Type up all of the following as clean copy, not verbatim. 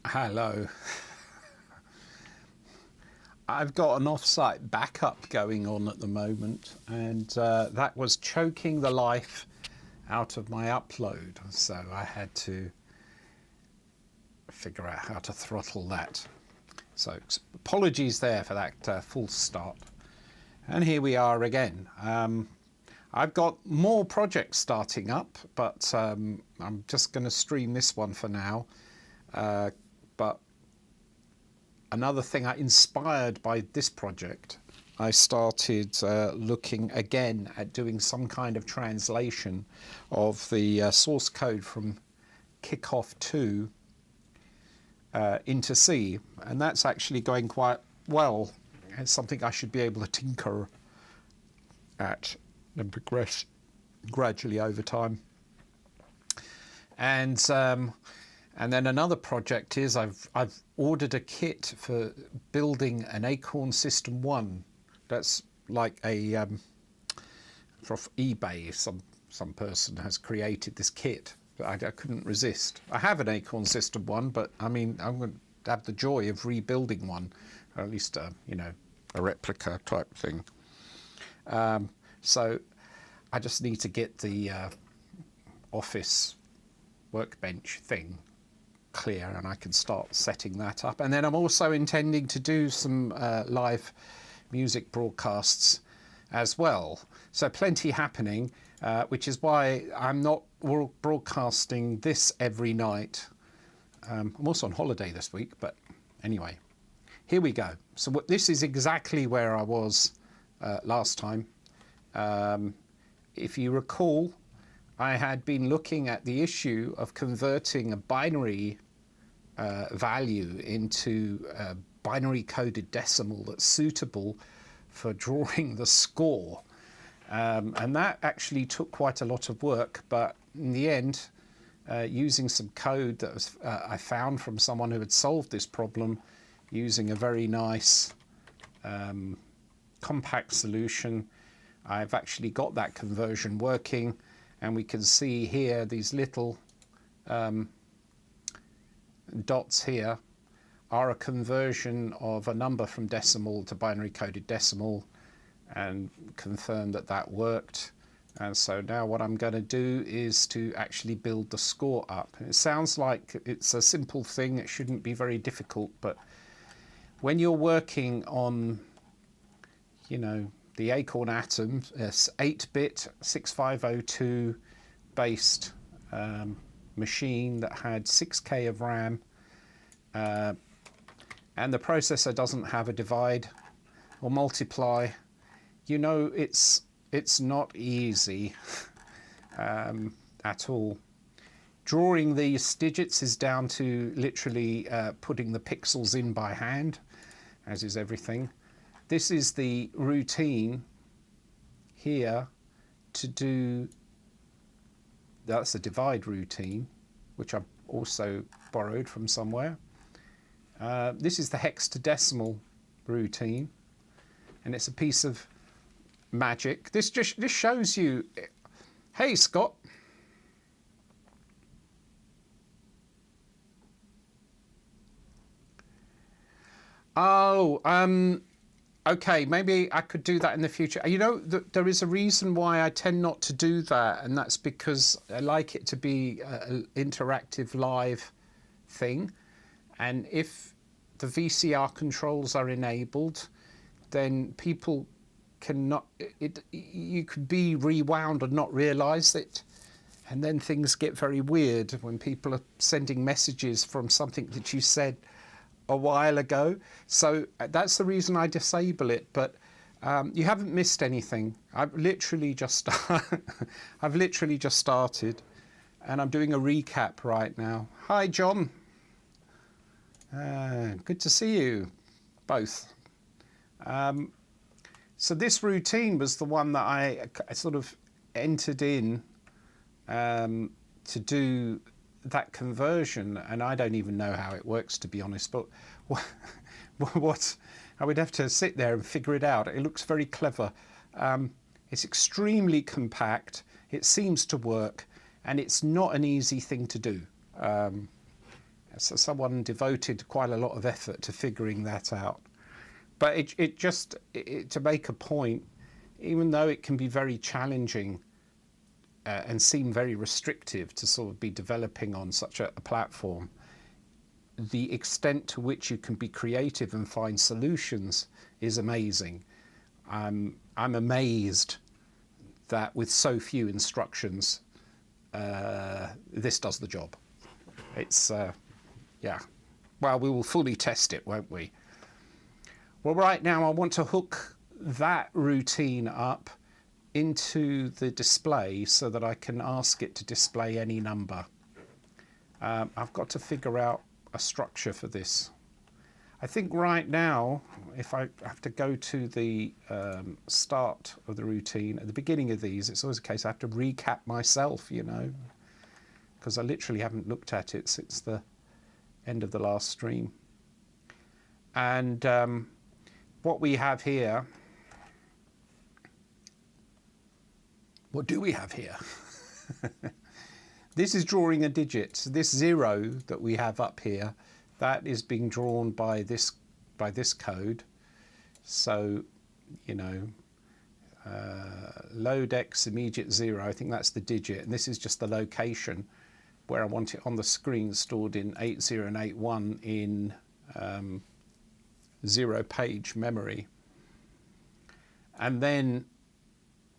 Hello. I've got an off-site backup going on at the moment, and that was choking the life out of my upload, so I had to figure out how to throttle that. So apologies there for that false start. And here we are again. I've got more projects starting up, but I'm just going to stream this one for now. But another thing, inspired by this project, I started looking again at doing some kind of translation of the source code from Kickoff 2 into C, and that's actually going quite well. It's something I should be able to tinker at and progress gradually over time. And then another project is I've ordered a kit for building an ACORN System 1. That's like a from eBay. Some person has created this kit, but I couldn't resist. I have an ACORN System 1, but I mean I'm going to have the joy of rebuilding one, or at least a replica type thing. So I just need to get the office workbench thing clear, and I can start setting that up. And then I'm also intending to do some live music broadcasts as well. So plenty happening, which is why I'm not broadcasting this every night. I'm also on holiday this week, but anyway, here we go. So this is exactly where I was last time. If you recall, I had been looking at the issue of converting a binary value into a binary coded decimal that's suitable for drawing the score. And that actually took quite a lot of work, but in the end, using some code that was, I found from someone who had solved this problem using a very nice compact solution, I've actually got that conversion working. And we can see here these little dots here are a conversion of a number from decimal to binary coded decimal, and confirm that that worked. And so now what I'm going to do is to actually build the score up. It sounds like it's a simple thing, it shouldn't be very difficult, but when you're working on, the ACORN Atom, 8-bit 6502 based machine that had 6K of RAM, and the processor doesn't have a divide or multiply, it's not easy at all. Drawing these digits is down to literally putting the pixels in by hand, as is everything. This is the routine here to do, that's a divide routine, which I've also borrowed from somewhere. This is the hexadecimal routine, and it's a piece of magic. This shows you, hey Scott. Oh, okay, maybe I could do that in the future. There is a reason why I tend not to do that, and that's because I like it to be an interactive live thing. And if the VCR controls are enabled, then people cannot, you could be rewound and not realize it. And then things get very weird when people are sending messages from something that you said a while ago. So that's the reason I disable it, but you haven't missed anything. I've literally just started, and I'm doing a recap right now. Hi John, good to see you both. So this routine was the one that I sort of entered in to do that conversion, and I don't even know how it works, to be honest, but what I would have to sit there and figure it out. It looks very clever. It's extremely compact, it seems to work, and it's not an easy thing to do. So someone devoted quite a lot of effort to figuring that out. But to make a point, even though it can be very challenging and seem very restrictive to sort of be developing on such a platform, the extent to which you can be creative and find solutions is amazing. I'm amazed that with so few instructions, this does the job. It's, yeah. Well, we will fully test it, won't we? Well, right now I want to hook that routine up into the display so that I can ask it to display any number. I've got to figure out a structure for this. I think right now, if I have to go to the start of the routine, at the beginning of these, it's always a case I have to recap myself, you know, because I literally haven't looked at it since the end of the last stream. And what we have here, what do we have here? This is drawing a digit. This 0 that we have up here, that is being drawn by this code. So, you know, load x immediate 0, I think that's the digit, and this is just the location where I want it on the screen stored in 80 and 81 in 0 page memory. And then,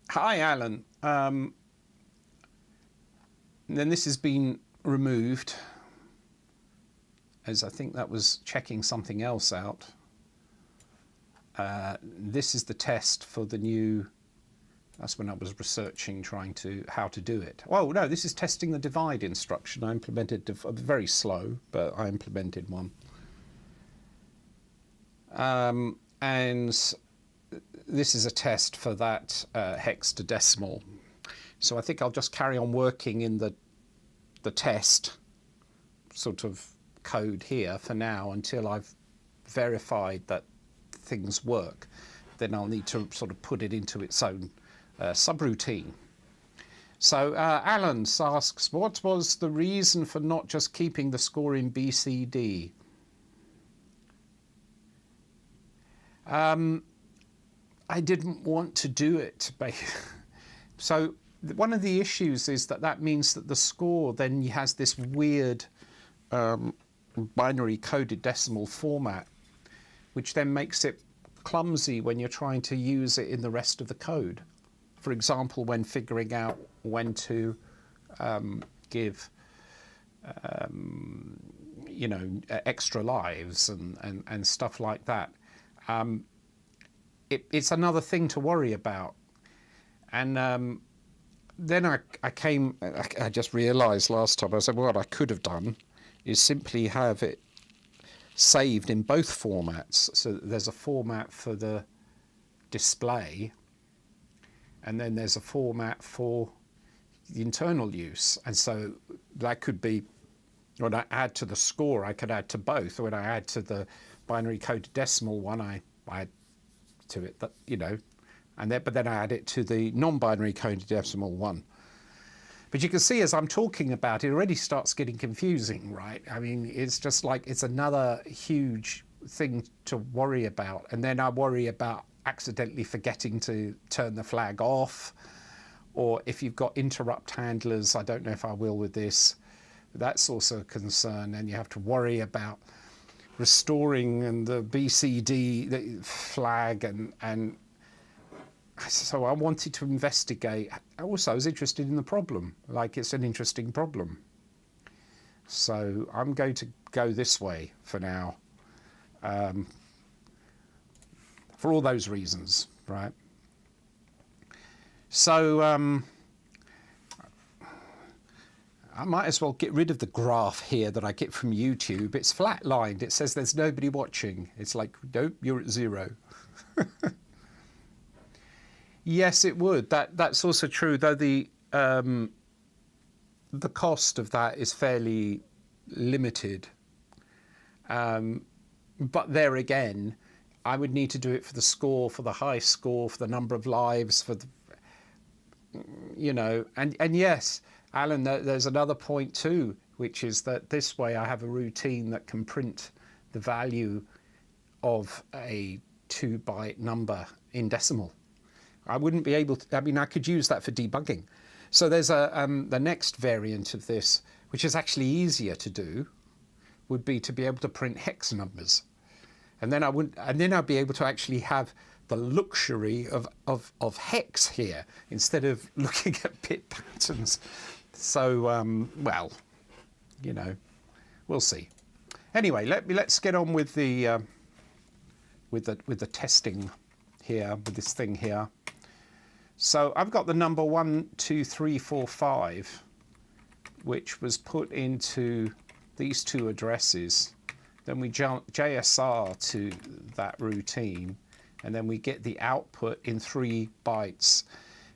hi Alan, then this has been removed, as I think that was checking something else out. This is the test for the new, that's when I was researching, how to do it. Oh no, this is testing the divide instruction. I implemented, very slow, but I implemented one. And this is a test for that hexadecimal. So I think I'll just carry on working in the test sort of code here for now until I've verified that things work. Then I'll need to sort of put it into its own subroutine. So Alan asks, what was the reason for not just keeping the score in BCD? I didn't want to do it. So one of the issues is that means that the score then has this weird binary coded decimal format, which then makes it clumsy when you're trying to use it in the rest of the code. For example, when figuring out when to give you know, extra lives and stuff like that. It's another thing to worry about. And then I just realised last time, I said, well, what I could have done is simply have it saved in both formats. So that there's a format for the display, and then there's a format for the internal use. And so that could be, when I add to the score, I could add to both. Or when I add to the binary coded decimal one, I add to it, that, you know, but then I add it to the non-binary coded decimal one. But you can see as I'm talking about it, it already starts getting confusing, right? I mean, it's just like, it's another huge thing to worry about. And then I worry about accidentally forgetting to turn the flag off. Or if you've got interrupt handlers, I don't know if I will with this, that's also a concern. And you have to worry about restoring and the BCD the flag and so I wanted to investigate. Also, I was interested in the problem. Like, it's an interesting problem. So I'm going to go this way for now. For all those reasons, right? So I might as well get rid of the graph here that I get from YouTube. It's flatlined. It says there's nobody watching. It's like, nope, you're at 0. Yes, it would. That's also true, though the cost of that is fairly limited. But there again, I would need to do it for the score, for the high score, for the number of lives, for the, you know, and yes, Alan, there's another point too. which is that this way I have a routine that can print the value of a 2-byte number in decimal. I wouldn't be able to, I mean, I could use that for debugging. So there's the next variant of this, which is actually easier to do, would be to be able to print hex numbers. And then I'd be able to actually have the luxury of hex here instead of looking at bit patterns. So, well, you know, we'll see. Anyway, let's get on with the testing here, with this thing here. So I've got the number 1, 2, 3, 4, 5, which was put into these two addresses. Then we JSR to that routine, and then we get the output in 3 bytes.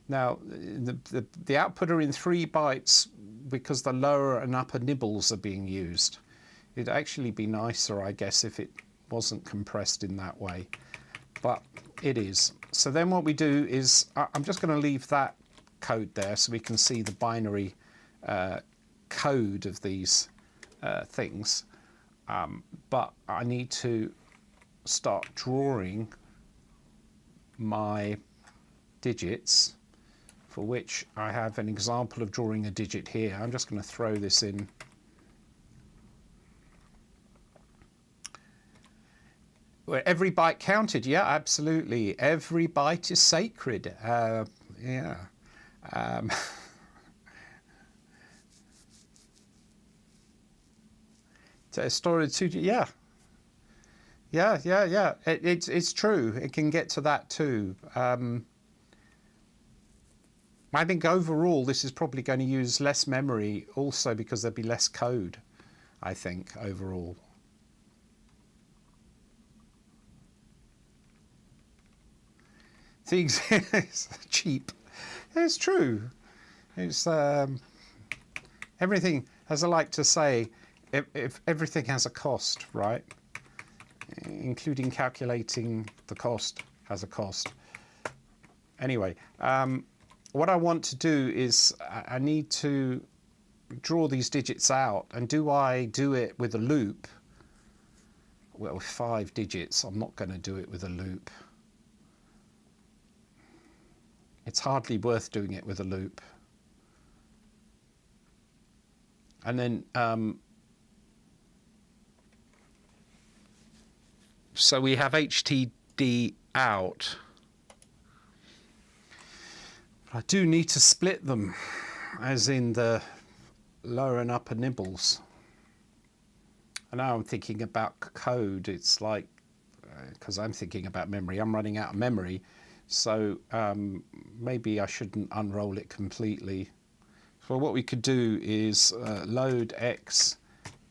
Now, the output are in 3 bytes because the lower and upper nibbles are being used. It'd actually be nicer, I guess, if it wasn't compressed in that way, but it is. So then what we do is, I'm just going to leave that code there so we can see the binary code of these things. But I need to start drawing my digits, for which I have an example of drawing a digit here. I'm just going to throw this in. Well, every byte counted, yeah, absolutely. Every byte is sacred. Yeah. Storage 2G, yeah. Yeah. It's true. It can get to that too. I think overall this is probably going to use less memory also because there'll be less code, I think, overall. Things it's cheap. It's true. It's everything, as I like to say, if everything has a cost, right? Including calculating the cost has a cost. Anyway, what I want to do is I need to draw these digits out. And do I do it with a loop? Well, 5 digits, I'm not going to do it with a loop. It's hardly worth doing it with a loop. And then, so we have HTD out. I do need to split them, as in the lower and upper nibbles. And now I'm thinking about code. It's like, because I'm thinking about memory, I'm running out of memory. So maybe I shouldn't unroll it completely. So what we could do is load X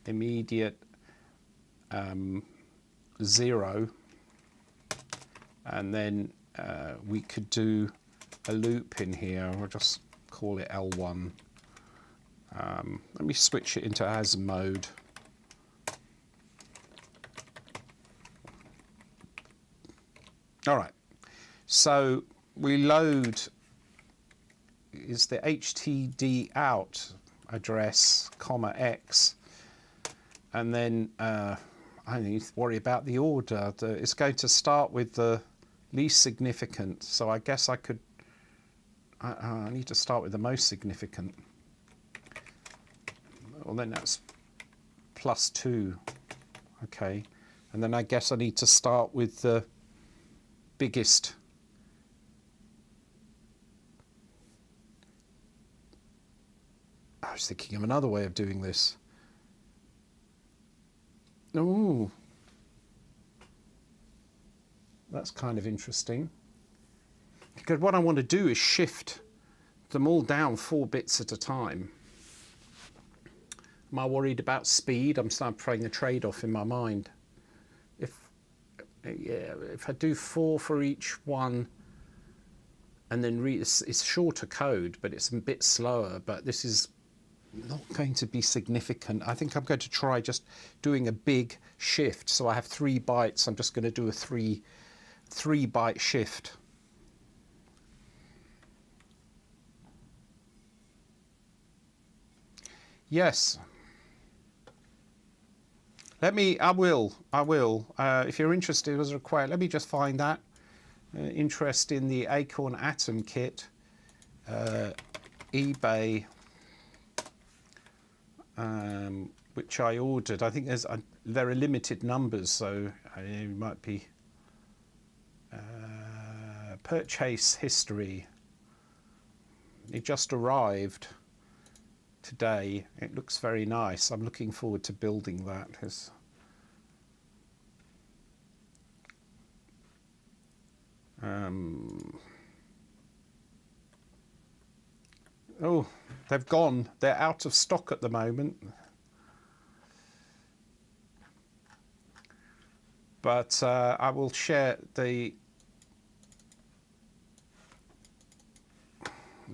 immediate 0, and then we could do a loop in here. We'll just call it L1. Let me switch it into as mode. All right. So we load is the HTD out address, comma X, and then I don't need to worry about the order. It's going to start with the least significant, so I guess I could, I need to start with the most significant. Well, then that's +2, okay, and then I guess I need to start with the biggest. I was thinking of another way of doing this. Ooh, that's kind of interesting. Because what I want to do is shift them all down 4 bits at a time. Am I worried about speed? I'm starting playing a trade-off in my mind. If I do 4 for each one, and then it's shorter code, but it's a bit slower, but this is not going to be significant. I think I'm going to try just doing a big shift. So I have 3 bytes. I'm just going to do a 3 byte shift. Yes. I will. If you're interested as a request, let me just find that. Interest in the ACORN Atom kit, eBay, which I ordered. I think there are limited numbers, so it might be purchase history. It just arrived today. It looks very nice. I'm looking forward to building that. Oh, they've gone. They're out of stock at the moment. But I will share the...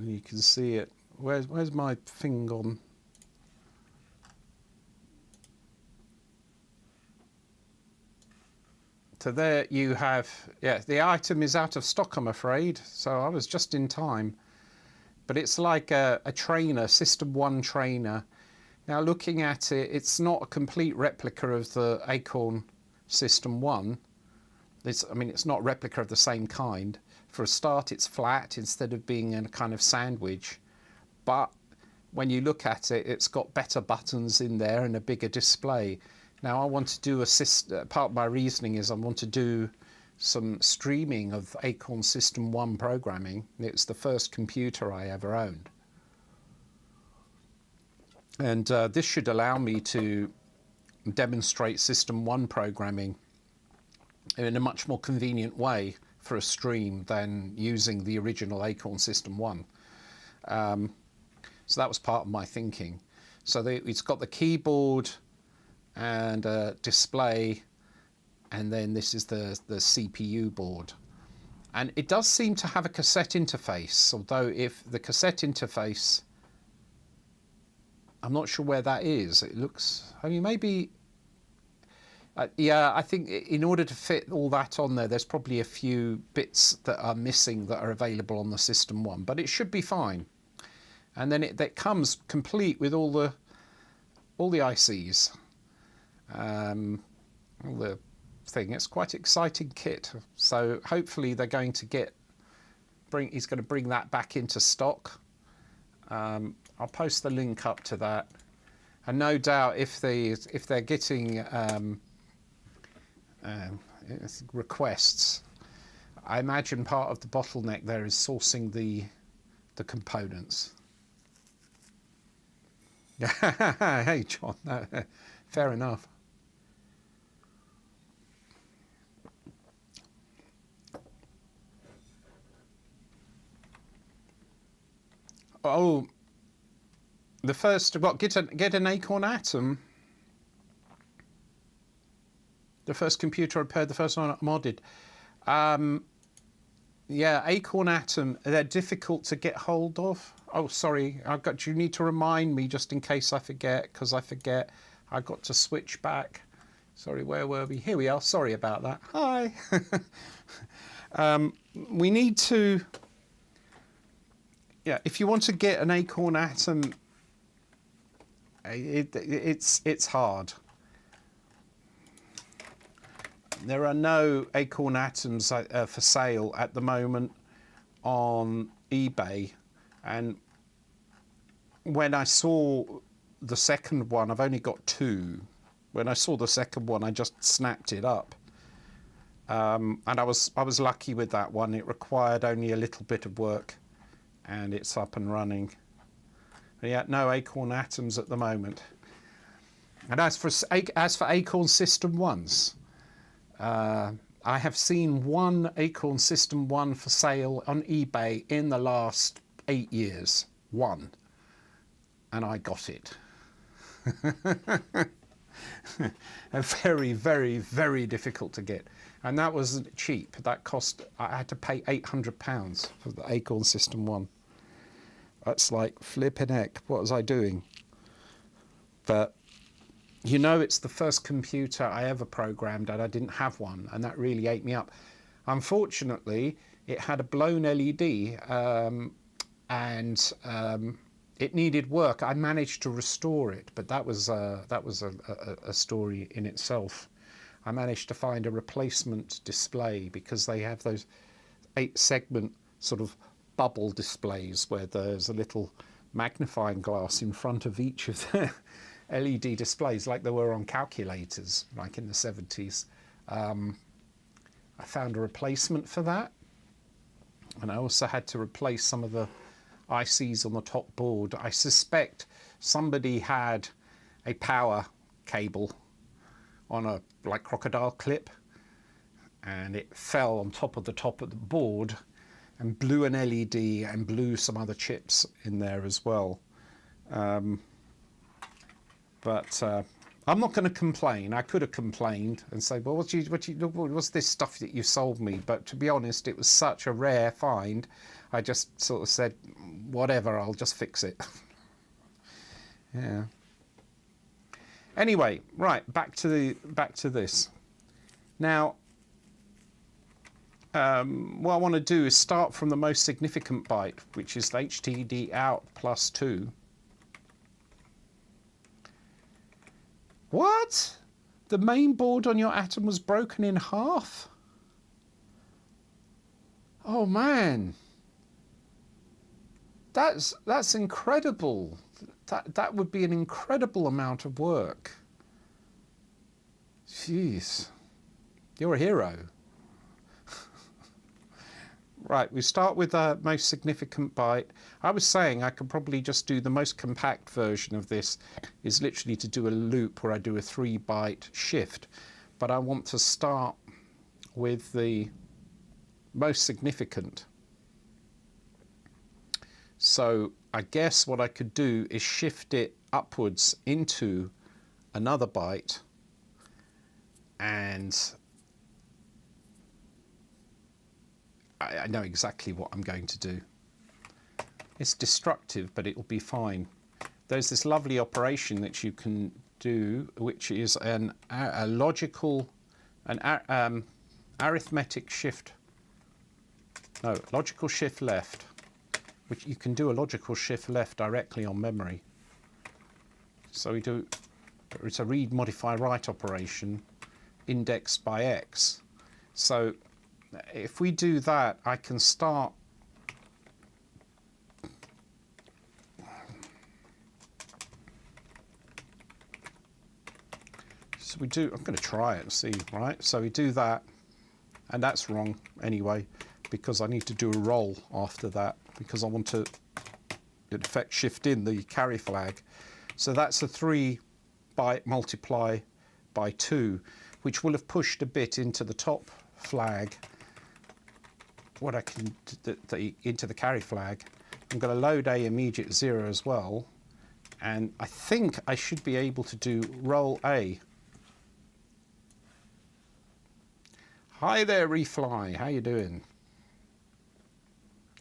You can see it. Where's my thing gone? So there you have, yeah, the item is out of stock, I'm afraid. So I was just in time. But it's like a trainer, System 1 trainer. Now looking at it, it's not a complete replica of the ACORN System 1. I mean, it's not a replica of the same kind. For a start, it's flat instead of being in a kind of sandwich. But when you look at it, it's got better buttons in there and a bigger display. Now I want to do part of my reasoning is I want to do some streaming of ACORN System 1 programming. It's the first computer I ever owned. And this should allow me to demonstrate System 1 programming in a much more convenient way for a stream than using the original ACORN System 1. So that was part of my thinking. So it's got the keyboard and display, and then this is the CPU board. And it does seem to have a cassette interface, although if the cassette interface, I'm not sure where that is. It looks, I mean, maybe, yeah, I think in order to fit all that on there, there's probably a few bits that are missing that are available on the System 1, but it should be fine. And then it comes complete with all the ICs, all the thing. It's quite an exciting kit. So hopefully they're going to he's going to bring that back into stock. I'll post the link up to that, and no doubt if they're getting requests, I imagine part of the bottleneck there is sourcing the components. Hey John, no, fair enough. Oh, the first, what, get an ACORN Atom? The first computer repaired, the first one modded. Yeah, ACORN Atom, they're difficult to get hold of. Oh, sorry, you need to remind me just in case I forget, because I forget. I got to switch back. Sorry, where were we? Here we are, sorry about that. Hi. We need to, yeah, if you want to get an ACORN Atom, it's hard. There are no ACORN Atoms for sale at the moment on eBay, and when I saw the second one, I've only got two. When I saw the second one, I just snapped it up, and I was lucky with that one. It required only a little bit of work, and it's up and running. But yeah, no ACORN Atoms at the moment. And as for ACORN System 1s, I have seen one ACORN System 1 for sale on eBay in the last 8 years. One. And I got it. Very, very, very difficult to get. And that wasn't cheap. That cost, I had to pay £800 for the ACORN System 1. That's like flipping heck. What was I doing? But you know, it's the first computer I ever programmed and I didn't have one, and that really ate me up. Unfortunately, it had a blown LED, and it needed work. I managed to restore it, but that was a story in itself. I managed to find a replacement display because they have those 8-segment sort of bubble displays where there's a little magnifying glass in front of each of the LED displays, like there were on calculators, like in the 70s. I found a replacement for that, and I also had to replace some of the ICs on the top board. I suspect somebody had a power cable on a like crocodile clip, and it fell on top of the board and blew an LED and blew some other chips in there as well. But I'm not going to complain. I could have complained and say, well, what's this stuff that you sold me? But to be honest, it was such a rare find. I just sort of said, whatever, I'll just fix it. Yeah. Anyway, right, back to this. Now, what I want to do is start from the most significant byte, which is the HDD out plus 2. What? The main board on your Atom was broken in half? Oh man. That's incredible. That would be an incredible amount of work. Jeez. You're a hero. Right, we start with the most significant byte. I was saying I could probably just do the most compact version of this, is literally to do a loop where I do a 3-byte shift. But I want to start with the most significant. So I guess what I could do is shift it upwards into another byte, and I know exactly what I'm going to do. It's destructive, but it will be fine. There's this lovely operation that you can do, which is a logical, arithmetic shift. No, logical shift left, which you can do a logical shift left directly on memory. So we do, it's a read, modify, write operation, indexed by X. So if we do that, I can start so we do, I'm going to try it and see, right? So we do that, and that's wrong anyway, because I need to do a roll after that, because I want to, in effect, shift in the carry flag. So that's a 3-byte multiply by 2, which will have pushed a bit into the top flag, what I can into the carry flag. I'm going to load A immediate 0 as well, and I think I should be able to do roll A. Hi there, Refly. How you doing?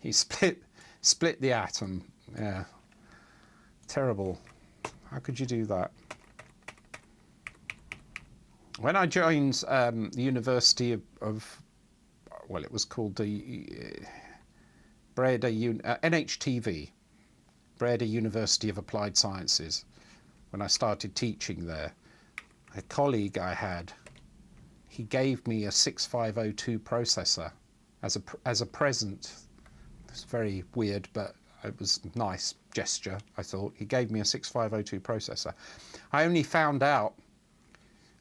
He split the atom. Yeah, terrible. How could you do that? When I joined the University of well, it was called the NHTV, Breda University of Applied Sciences. When I started teaching there, a colleague I had, he gave me a 6502 processor as a present. It's very weird, but it was a nice gesture, I thought. He gave me a 6502 processor. I only found out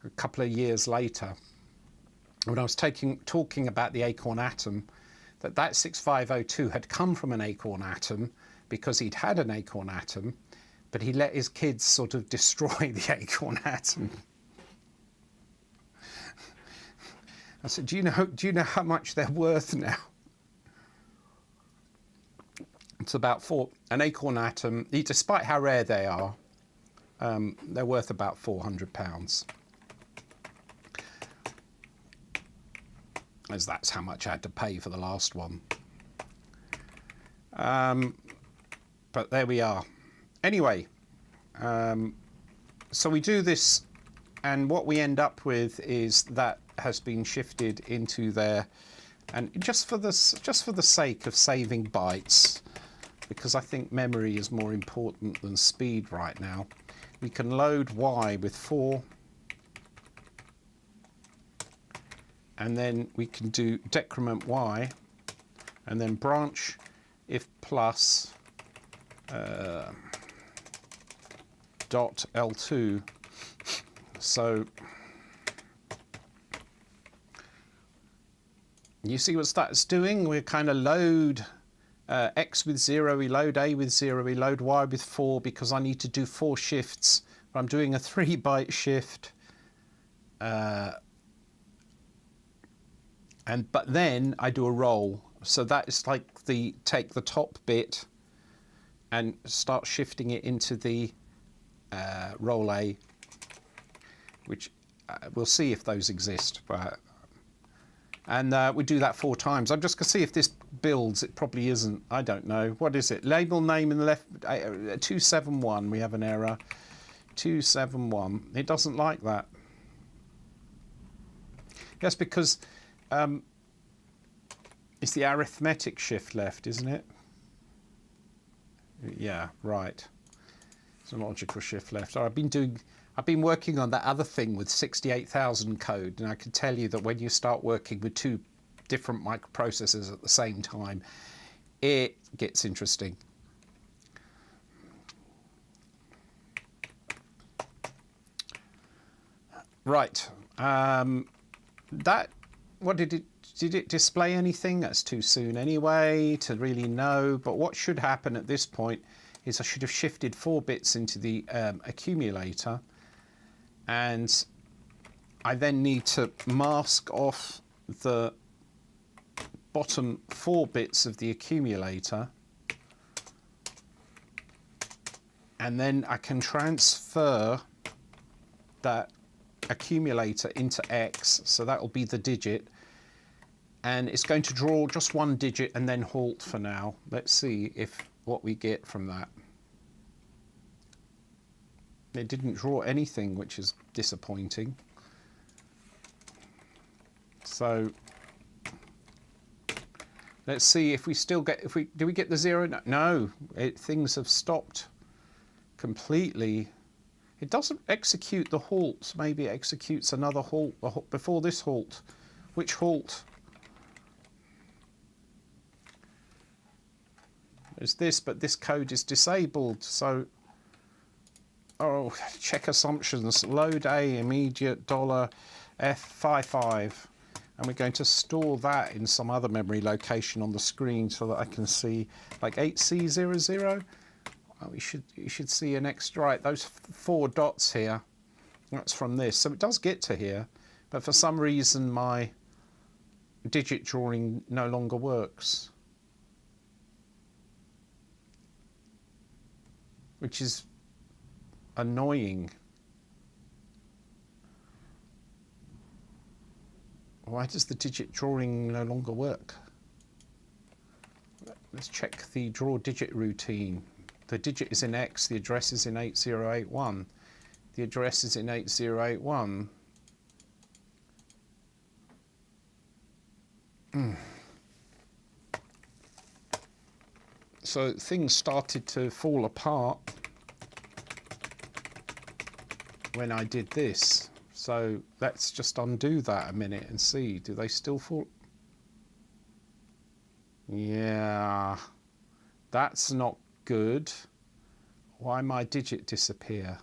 a couple of years later, when I was talking about the ACORN Atom, that 6502 had come from an ACORN Atom because he'd had an ACORN Atom, but he let his kids sort of destroy the ACORN Atom. I said, do you know how much they're worth now? It's about an ACORN Atom, despite how rare they are, they're worth about £400. As that's how much I had to pay for the last one. But there we are. Anyway, so we do this, and what we end up with is that has been shifted into there, and just for the sake of saving bytes, because I think memory is more important than speed right now. We can load Y with 4, and then we can do decrement Y, and then branch if plus dot L2. So you see what that's doing? We're kind of load X with 0, we load A with 0, we load Y with 4, because I need to do 4 shifts. I'm doing a 3 byte shift. But then I do a roll. So that is like take the top bit and start shifting it into the roll A, which we'll see if those exist. And we do that 4 times. I'm just going to see if this builds. It probably isn't. I don't know. What is it? Label name in the left, 271. We have an error. 271. It doesn't like that. That's because it's the arithmetic shift left, isn't it? Yeah, right. It's a logical shift left. I've been working on that other thing with 68,000 code, and I can tell you that when you start working with 2 different microprocessors at the same time, it gets interesting. Right. What did it display anything? That's too soon anyway to really know. But what should happen at this point is I should have shifted 4 bits into the accumulator, and I then need to mask off the bottom 4 bits of the accumulator, and then I can transfer that accumulator into X, so that will be the digit, and it's going to draw just 1 digit and then halt for now. Let's see what we get from that. It didn't draw anything, which is disappointing. So let's see if we still get, do we get the 0? No, things have stopped completely. It doesn't execute the halt. Maybe it executes another halt before this halt. Which halt? There's this, but this code is disabled. So, check assumptions. Load A, immediate $F55. And we're going to store that in some other memory location on the screen so that I can see, like 8C00. Oh, you should see an extra, right, those 4 dots here, that's from this. So it does get to here, but for some reason my digit drawing no longer works, which is annoying. Why does the digit drawing no longer work? Let's check the draw digit routine. The digit is in X, the address is in 8081. The address is in 8081. So things started to fall apart when I did this. So let's just undo that a minute and see, do they still fall? Yeah, that's not good. Why my digit disappear?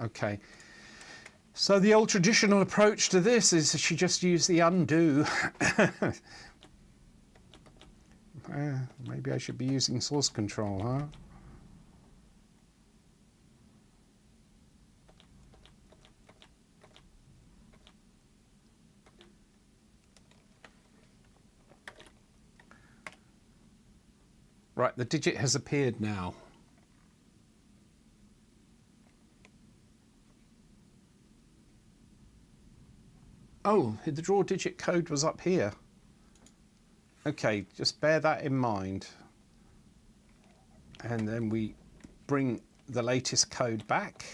Okay. So the old traditional approach to this is she just use the undo. Maybe I should be using source control, huh? Right, the digit has appeared now. Oh, the draw digit code was up here. Okay, just bear that in mind. And then we bring the latest code back.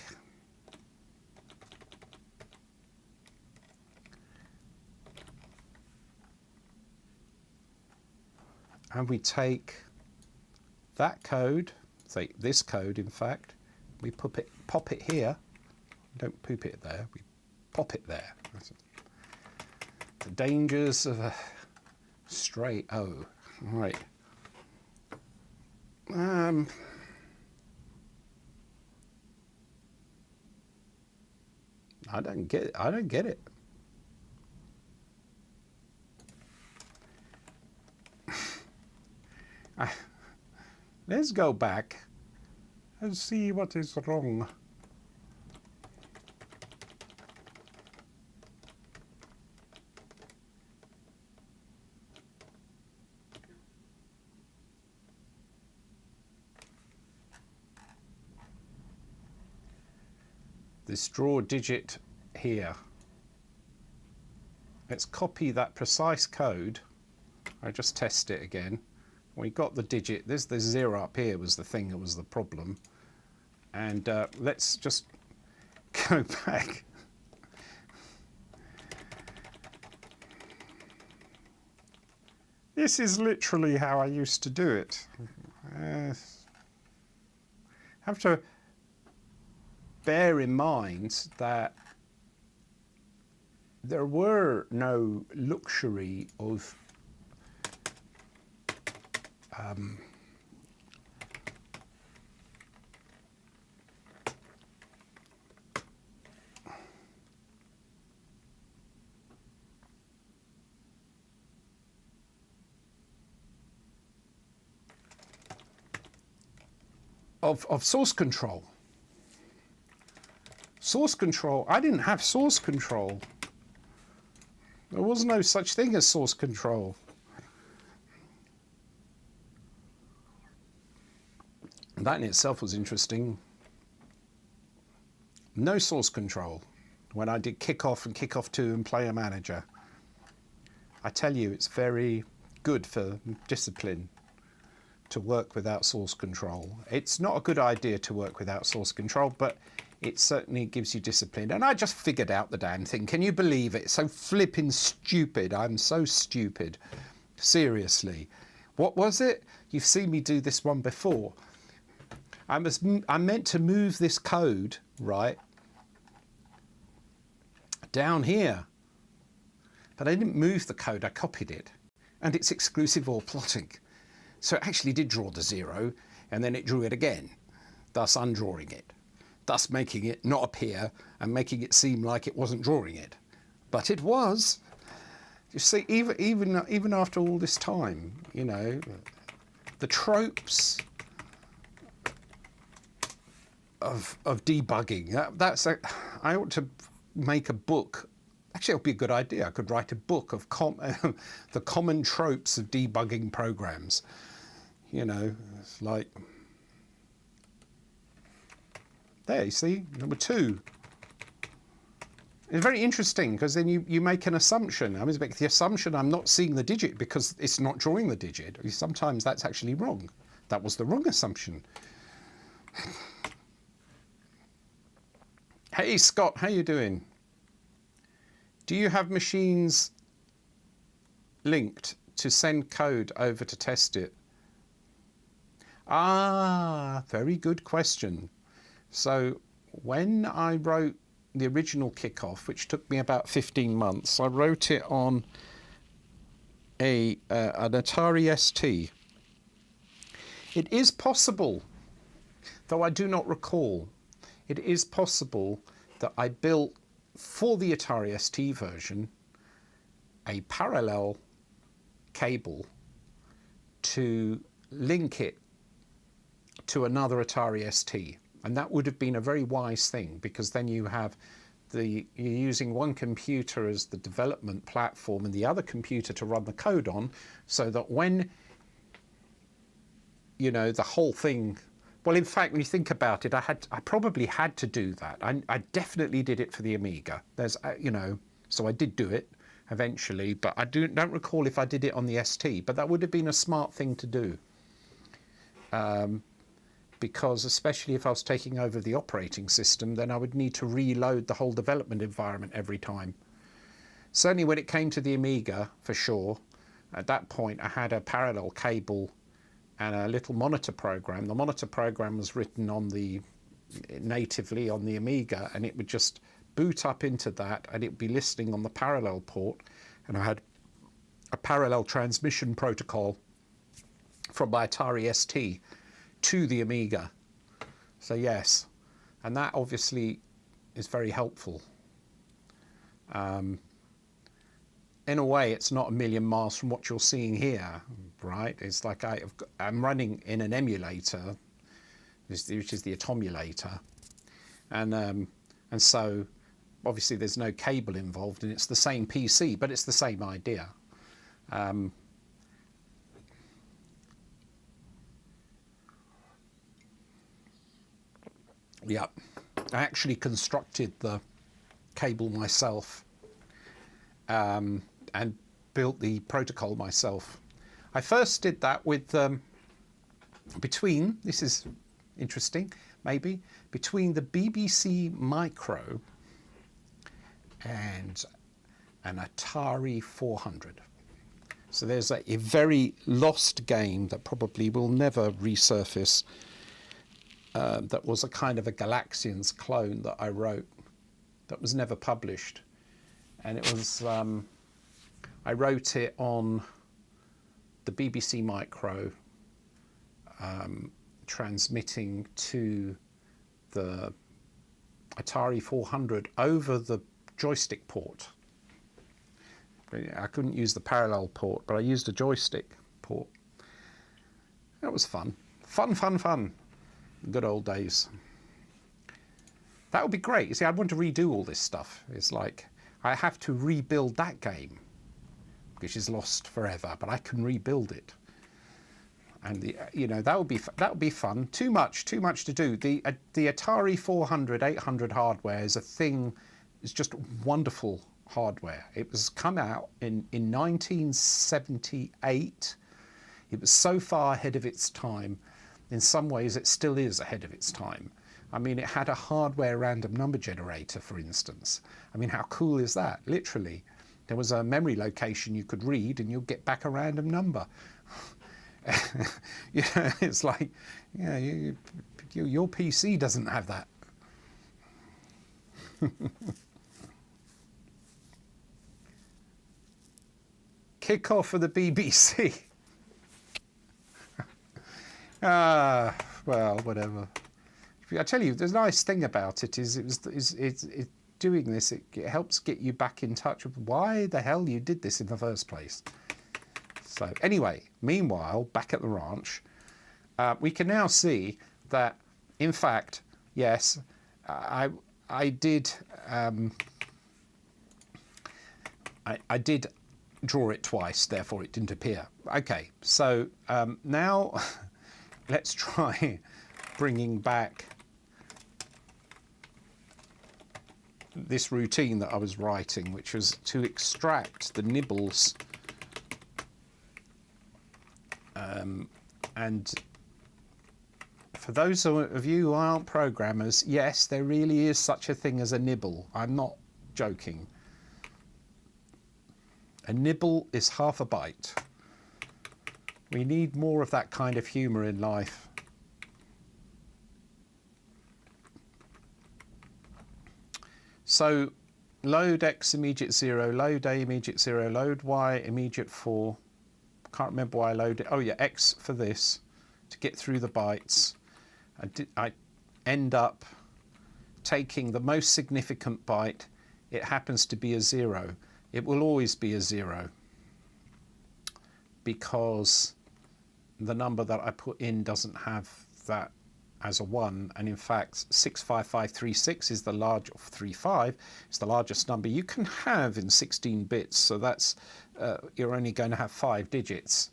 and we take that code, say this code in fact, we pop it here. Don't poop it there, we pop it there. The dangers of a stray O. Right. I don't get it. I don't get it. Let's go back and see what is wrong. This draw digit here. Let's copy that precise code. I just test it again. We got the digit. There's the 0 up here was the thing that was the problem. And let's just go back. This is literally how I used to do it. Have to bear in mind that there were no luxury of source control. Source control, I didn't have source control. There was no such thing as source control. That in itself was interesting. No source control when I did kickoff and kickoff 2 and player manager. I tell you, it's very good for discipline to work without source control. It's not a good idea to work without source control, but it certainly gives you discipline. And I just figured out the damn thing. Can you believe it? So flipping stupid. I'm so stupid. Seriously. What was it? You've seen me do this one before. I meant to move this code, right, down here. But I didn't move the code, I copied it. And it's exclusive OR plotting. So it actually did draw the 0, and then it drew it again, thus undrawing it, thus making it not appear and making it seem like it wasn't drawing it. But it was. You see, even after all this time, you know, the tropes of debugging, I ought to make a book. Actually, it would be a good idea. I could write a book of the common tropes of debugging programs. You know, it's like, there, you see, number 2. It's very interesting because then you make an assumption. I always make the assumption I'm not seeing the digit because it's not drawing the digit. Sometimes that's actually wrong. That was the wrong assumption. Hey, Scott, how you doing? Do you have machines linked to send code over to test it? Ah, very good question. So when I wrote the original kickoff, which took me about 15 months, I wrote it on an Atari ST. It is possible, though I do not recall, it is possible that I built for the Atari ST version a parallel cable to link it to another Atari ST, and that would have been a very wise thing, because then you're using one computer as the development platform and the other computer to run the code on, so that when, you know, the whole thing, well, in fact, when you think about it, I probably had to do that. I definitely did it for the Amiga. There's, you know, so I did do it eventually, but I don't recall if I did it on the ST, but that would have been a smart thing to do. Because especially if I was taking over the operating system, then I would need to reload the whole development environment every time. Certainly when it came to the Amiga, for sure, At that point, I had a parallel cable and a little monitor program. The monitor program was written on the natively on the Amiga, and it would just boot up into that, and it would be listening on the parallel port. And I had a parallel transmission protocol from my Atari ST to the Amiga. So yes, and that obviously is very helpful. In a way, it's not a million miles from what you're seeing here, right? It's like I'm running in an emulator, which is the Atomulator, and so obviously there's no cable involved, and it's the same PC, but it's the same idea. Yeah, I actually constructed the cable myself. And built the protocol myself. I first did that with this is interesting, maybe, between the BBC Micro and an Atari 400. So there's a very lost game that probably will never resurface, that was a kind of a Galaxians clone that I wrote that was never published. And it was, I wrote it on the BBC Micro, transmitting to the Atari 400 over the joystick port. I couldn't use the parallel port, but I used a joystick port. That was fun. Fun. Good old days. That would be great. You see, I'd want to redo all this stuff. It's like, I have to rebuild that game, which is lost forever, but I can rebuild it. And that would be fun. Too much to do. The Atari 400, 800 hardware is a thing. It's just wonderful hardware. It was come out in 1978. It was so far ahead of its time. In some ways, it still is ahead of its time. I mean, it had a hardware random number generator, for instance. I mean, how cool is that? Literally, there was a memory location you could read, and you'll get back a random number. It's like, your PC doesn't have that. Kick off for the BBC. Well, whatever. I tell you, the nice thing about it is doing this. It helps get you back in touch with why the hell you did this in the first place. So anyway, meanwhile, back at the ranch, we can now see that, in fact, yes, I did draw it twice, therefore it didn't appear. Okay, so now let's try bringing back this routine that I was writing, which was to extract the nibbles, and for those of you who aren't programmers, yes, there really is such a thing as a nibble. I'm not joking. A nibble is half a byte. We need more of that kind of humour in life. So load X immediate 0, load A immediate 0, load Y immediate 4. Can't remember why I loaded it. Oh yeah, X for this to get through the bytes. I end up taking the most significant byte. It happens to be a 0. It will always be a 0 because the number that I put in doesn't have that as a 1, and in fact 65536 is the large, 35 is the largest number you can have in 16 bits, so that's you're only going to have 5 digits.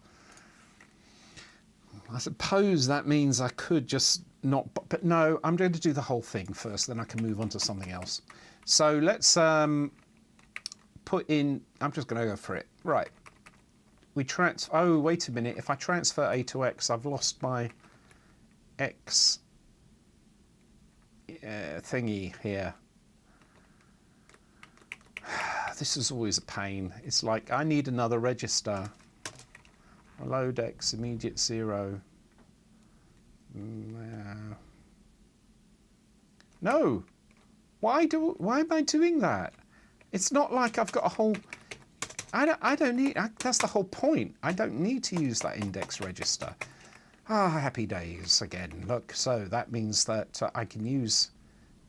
I suppose that means I could just not, but no, I'm going to do the whole thing first, then I can move on to something else. So let's put in, I'm just going to go for it. Right, oh wait a minute, if I transfer A to X, I've lost my X thingy here. This is always a pain. It's like I need another register. load X immediate 0. No. Why am I doing that? It's not like I've got a whole... I don't need... that's the whole point. I don't need to use that index register. Ah, happy days again. Look, so that means that I can use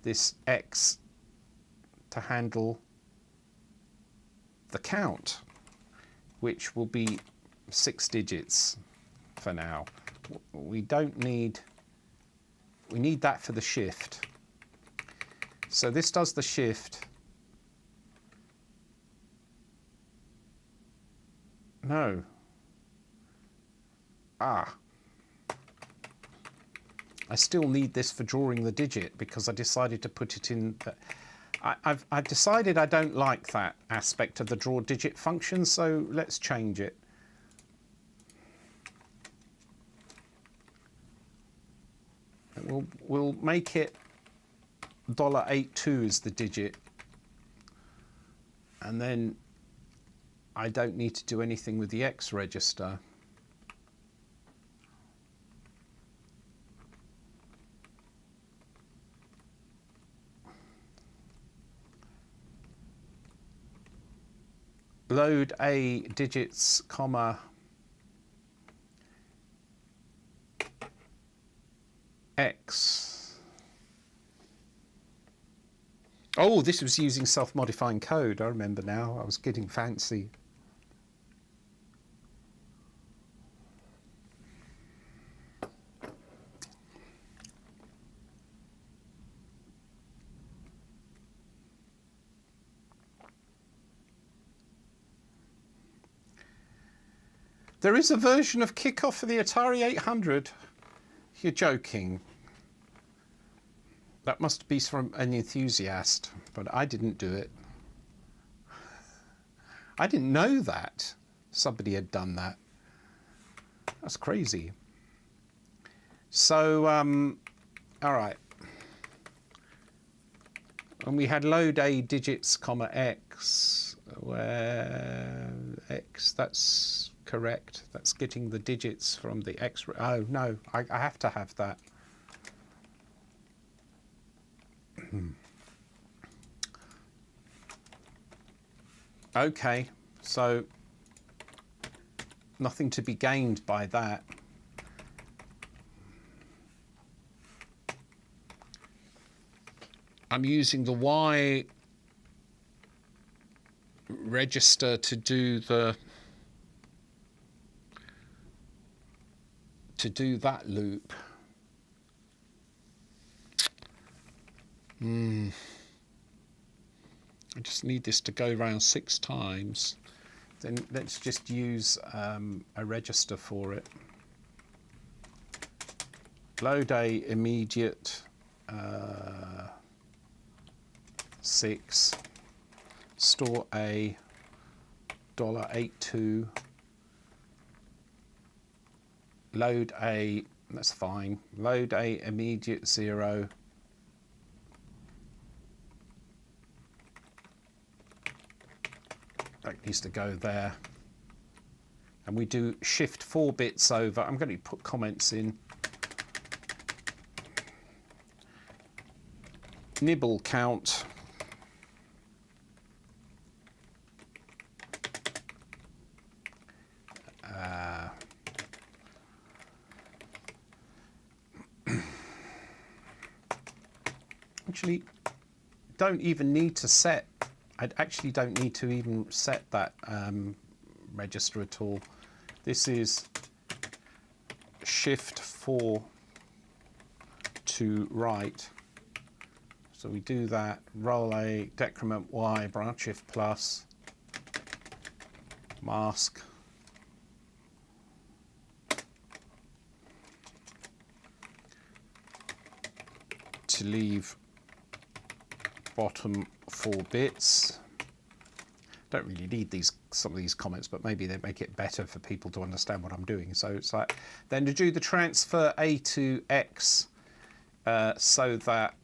this X to handle the count, which will be 6 digits for now. We don't need... we need that for the shift. So this does the shift. No. I still need this for drawing the digit because I decided to put it in. I've decided I don't like that aspect of the draw digit function, so let's change it. We'll make it $82 is the digit, and then I don't need to do anything with the X register. Load A digits, comma, X. Oh, this was using self-modifying code. I remember now. I was getting fancy. There is a version of Kickoff for the Atari 800. You're joking. That must be from an enthusiast, but I didn't do it. I didn't know that somebody had done that. That's crazy. So, all right. And we had load A digits, comma, X, where X, that's correct. That's getting the digits from the X. Oh, no, I have to have that. Okay, so nothing to be gained by that. I'm using the Y register to do that loop. I just need this to go around 6 times. Then let's just use a register for it. Load A immediate 6. Store A $82. Load A, that's fine. Load A immediate 0. That needs to go there. And we do shift 4 bits over. I'm going to put comments in. Nibble count. Actually, don't even need to set. I actually don't need to even set that register at all. This is shift 4 to right. So we do that, roll A, decrement Y, branch shift plus, mask. To leave bottom 4 bits. Don't really need some of these comments, but maybe they make it better for people to understand what I'm doing. So it's like, then to do the transfer A to X, so that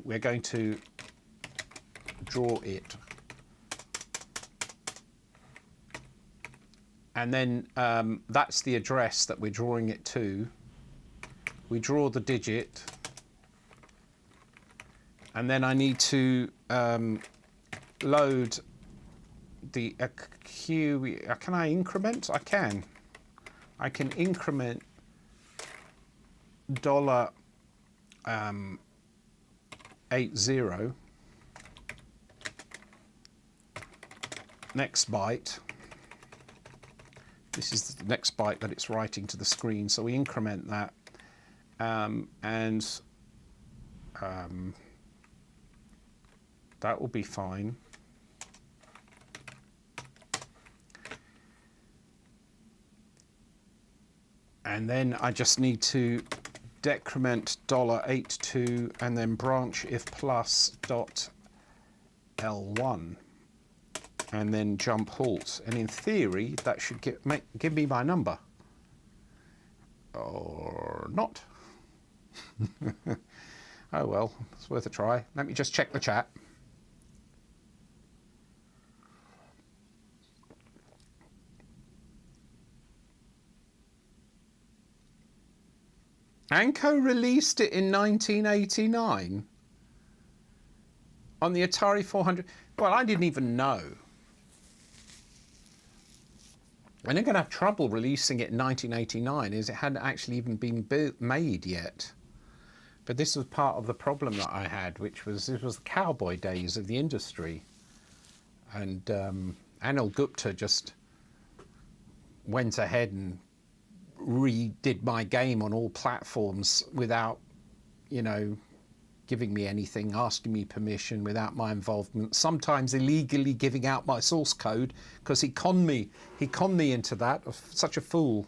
we're going to draw it and then that's the address that we're drawing it to. We draw the digit, and then I need to load the queue. Can I increment? I can. I can increment $80 next byte. This is the next byte that it's writing to the screen, so we increment that, and that will be fine. And then I just need to decrement $82 and then branch if plus dot L1 and then jump halt. And in theory, that should give me my number. Or not. Oh well, it's worth a try. Let me just check the chat. Anko released it in 1989 on the Atari 400. Well, I didn't even know. And they're going to have trouble releasing it in 1989 as it hadn't actually even been made yet. But this was part of the problem that I had, which was it was the cowboy days of the industry. And Anil Gupta just went ahead and redid my game on all platforms without, you know, giving me anything, asking me permission, without my involvement, sometimes illegally giving out my source code, because he conned me into that. Such a fool.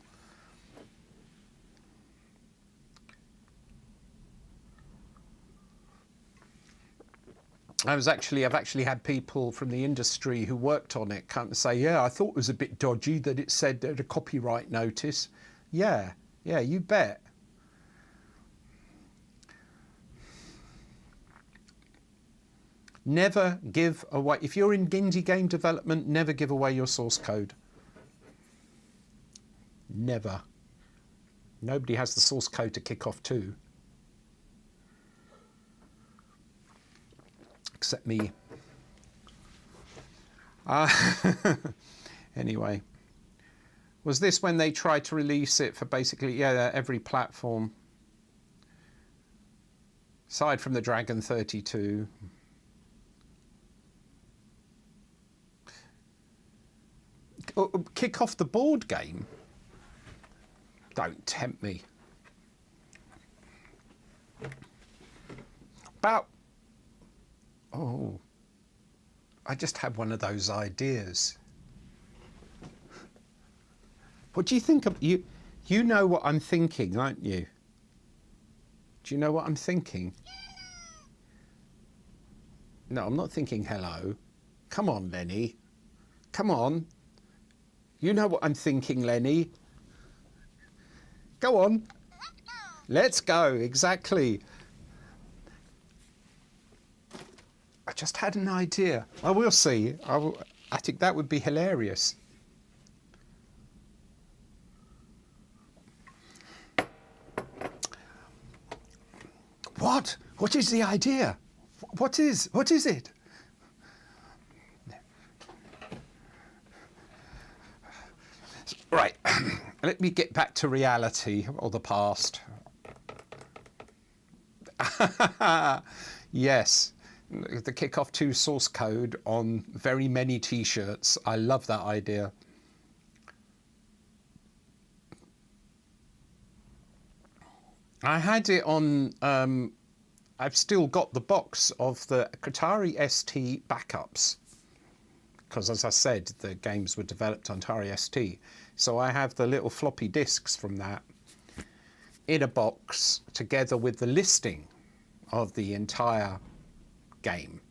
I've actually had people from the industry who worked on it come and say, yeah, I thought it was a bit dodgy that it said a copyright notice. Yeah, you bet. Never give away, if you're in indie game development, never give away your source code. Never. Nobody has the source code to kick off to. Except me. Anyway. Was this when they tried to release it for basically, yeah, every platform? Aside from the Dragon 32. Kick off the board game? Don't tempt me. Oh, I just had one of those ideas. What do you think of you? You know what I'm thinking, aren't you? Do you know what I'm thinking? No, I'm not thinking hello. Come on, Lenny. Come on. You know what I'm thinking, Lenny. Go on. Let's go. Exactly. I just had an idea. I will see. I think that would be hilarious. What? What is the idea? What is it? Right. Let me get back to reality or the past. Yes. The Kickoff 2 source code on very many t-shirts. I love that idea. I had it on, I've still got the box of the Atari ST backups, because as I said, the games were developed on Atari ST. So I have the little floppy disks from that in a box together with the listing of the entire game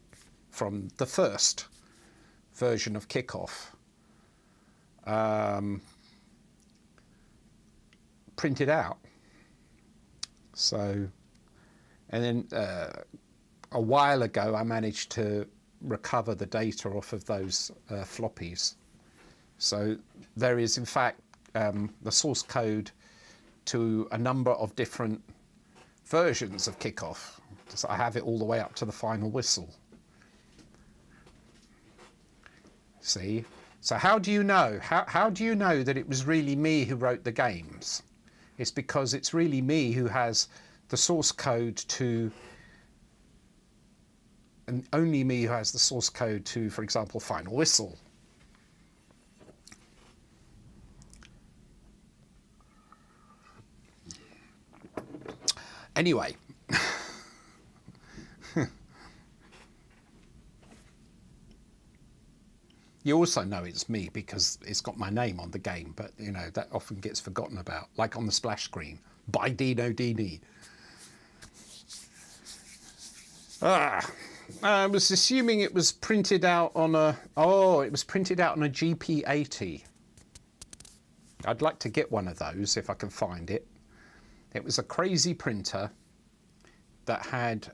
from the first version of Kickoff. Printed out. So, and then a while ago I managed to recover the data off of those floppies. So there is, in fact, the source code to a number of different versions of kickoff. So I have it all the way up to the final whistle. See? So how do you know? How do you know that it was really me who wrote the games? It's because it's really me who has the source code to, and only me who has the source code to, for example, final whistle. Anyway, you also know it's me because it's got my name on the game, but you know, that often gets forgotten about, like on the splash screen, by Dino Dini. I was assuming it was printed out on a, it was printed out on a GP80. I'd like to get one of those if I can find it. It was a crazy printer that had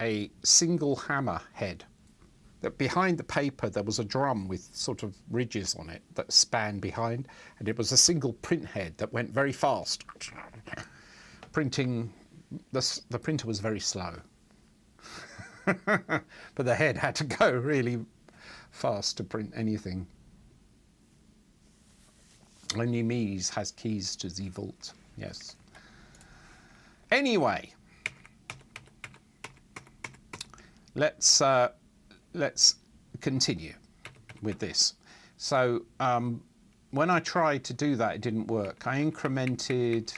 a single hammer head. That behind the paper there was a drum with sort of ridges on it that span behind, and it was a single print head that went very fast. Printing, the printer was very slow. But the head had to go really fast to print anything. Only Mies has keys to the vault, yes. Anyway, let's continue with this. So when I tried to do that, it didn't work. I incremented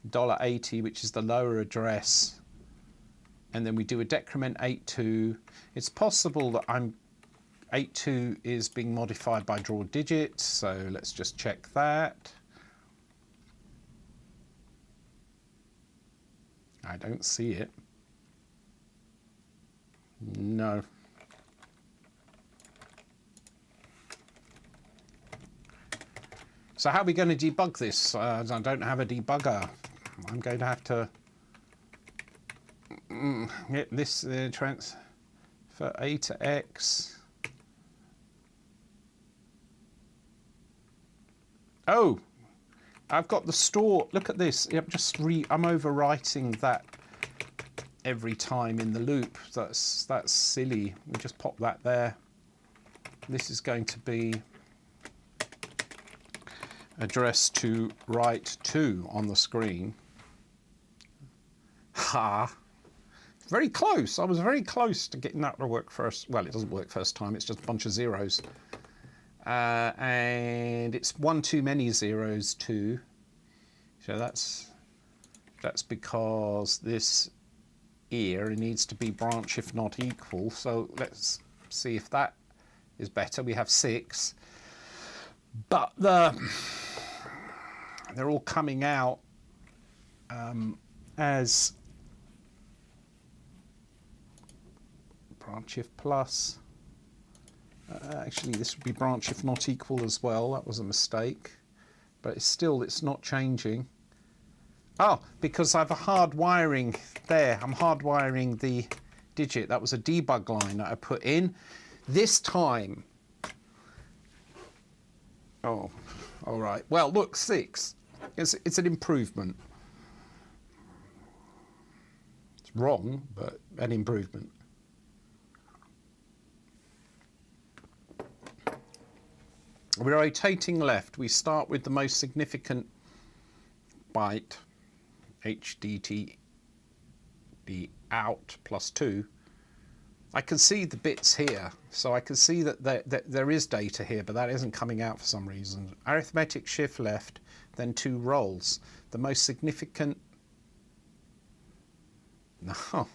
$80, which is the lower address, and then we do a decrement 82. It's possible that 82 is being modified by draw digit, so let's just check that. I don't see it. No. So how are we going to debug this? I don't have a debugger. I'm going to have to get this transfer A to X. Oh, I've got the store. Look at this. Yep, I'm overwriting that every time in the loop. That's silly. We just pop that there. This is going to be address to write to on the screen. Ha! Very close. I was very close to getting that to work first. Well, it doesn't work first time. It's just a bunch of zeros. And it's one too many zeros too. So that's because this here needs to be branch if not equal. So let's see if that is better. We have 6, but they're all coming out as branch if plus. Actually, this would be branch if not equal as well. That was a mistake, but it's not changing. Oh, because I have a hard wiring there. I'm hardwiring the digit. That was a debug line that I put in. This time, oh, all right. Well, look, 6. It's an improvement. It's wrong, but an improvement. We're rotating left. We start with the most significant byte, HDT, the out plus 2. I can see the bits here, so I can see that there is data here, but that isn't coming out for some reason. Arithmetic shift left, then 2 rolls. The most significant... No.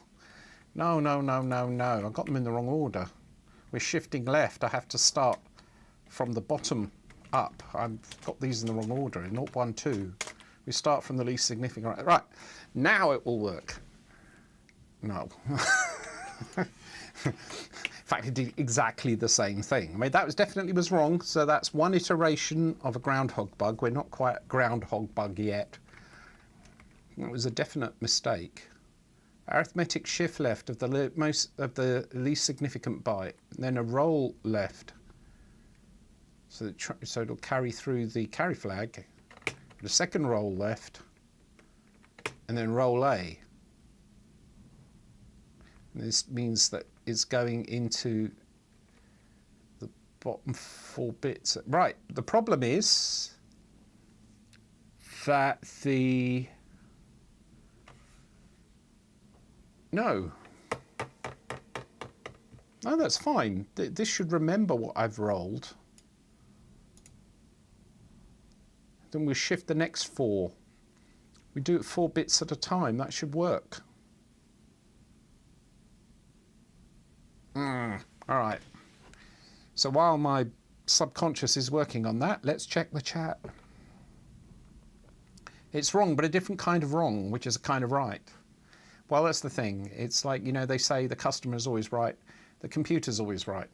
I got them in the wrong order. We're shifting left. I have to start from the bottom up. I've got these in the wrong order, 0, 1, 2. We start from the least significant. Right, now it will work. No. In fact, it did exactly the same thing. I mean, that definitely was wrong, so that's one iteration of a groundhog bug. We're not quite groundhog bug yet. It was a definite mistake. arithmetic shift left of the least significant byte, and then a roll left. So it'll carry through the carry flag, the second roll left, and then roll A. And this means that it's going into the bottom 4 bits. Right, the problem is that no, that's fine. This should remember what I've rolled. Then we shift the next 4. We do it 4 bits at a time. That should work. All right. So while my subconscious is working on that, let's check the chat. It's wrong, but a different kind of wrong, which is a kind of right. Well, that's the thing. It's like, you know, they say the customer's always right, the computer's always right.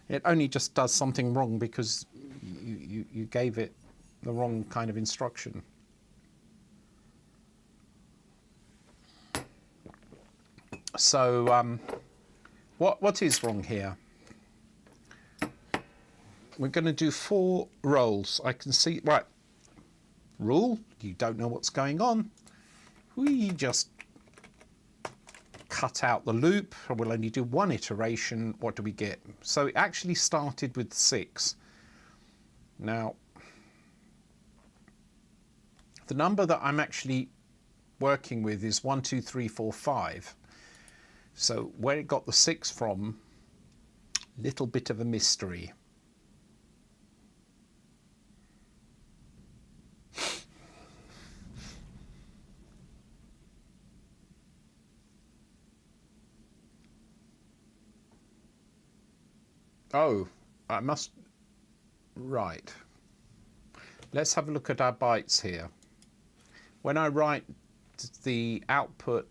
It only just does something wrong because you gave it the wrong kind of instruction. So what is wrong here? We're going to do 4 rolls. I can see, right, rule, you don't know what's going on. We just cut out the loop. We'll only do 1 iteration. What do we get? So it actually started with 6. Now, the number that I'm actually working with is 1, 2, 3, 4, 5. So where it got the 6 from, little bit of a mystery. Oh, I must, right. Let's have a look at our bytes here. When I write the output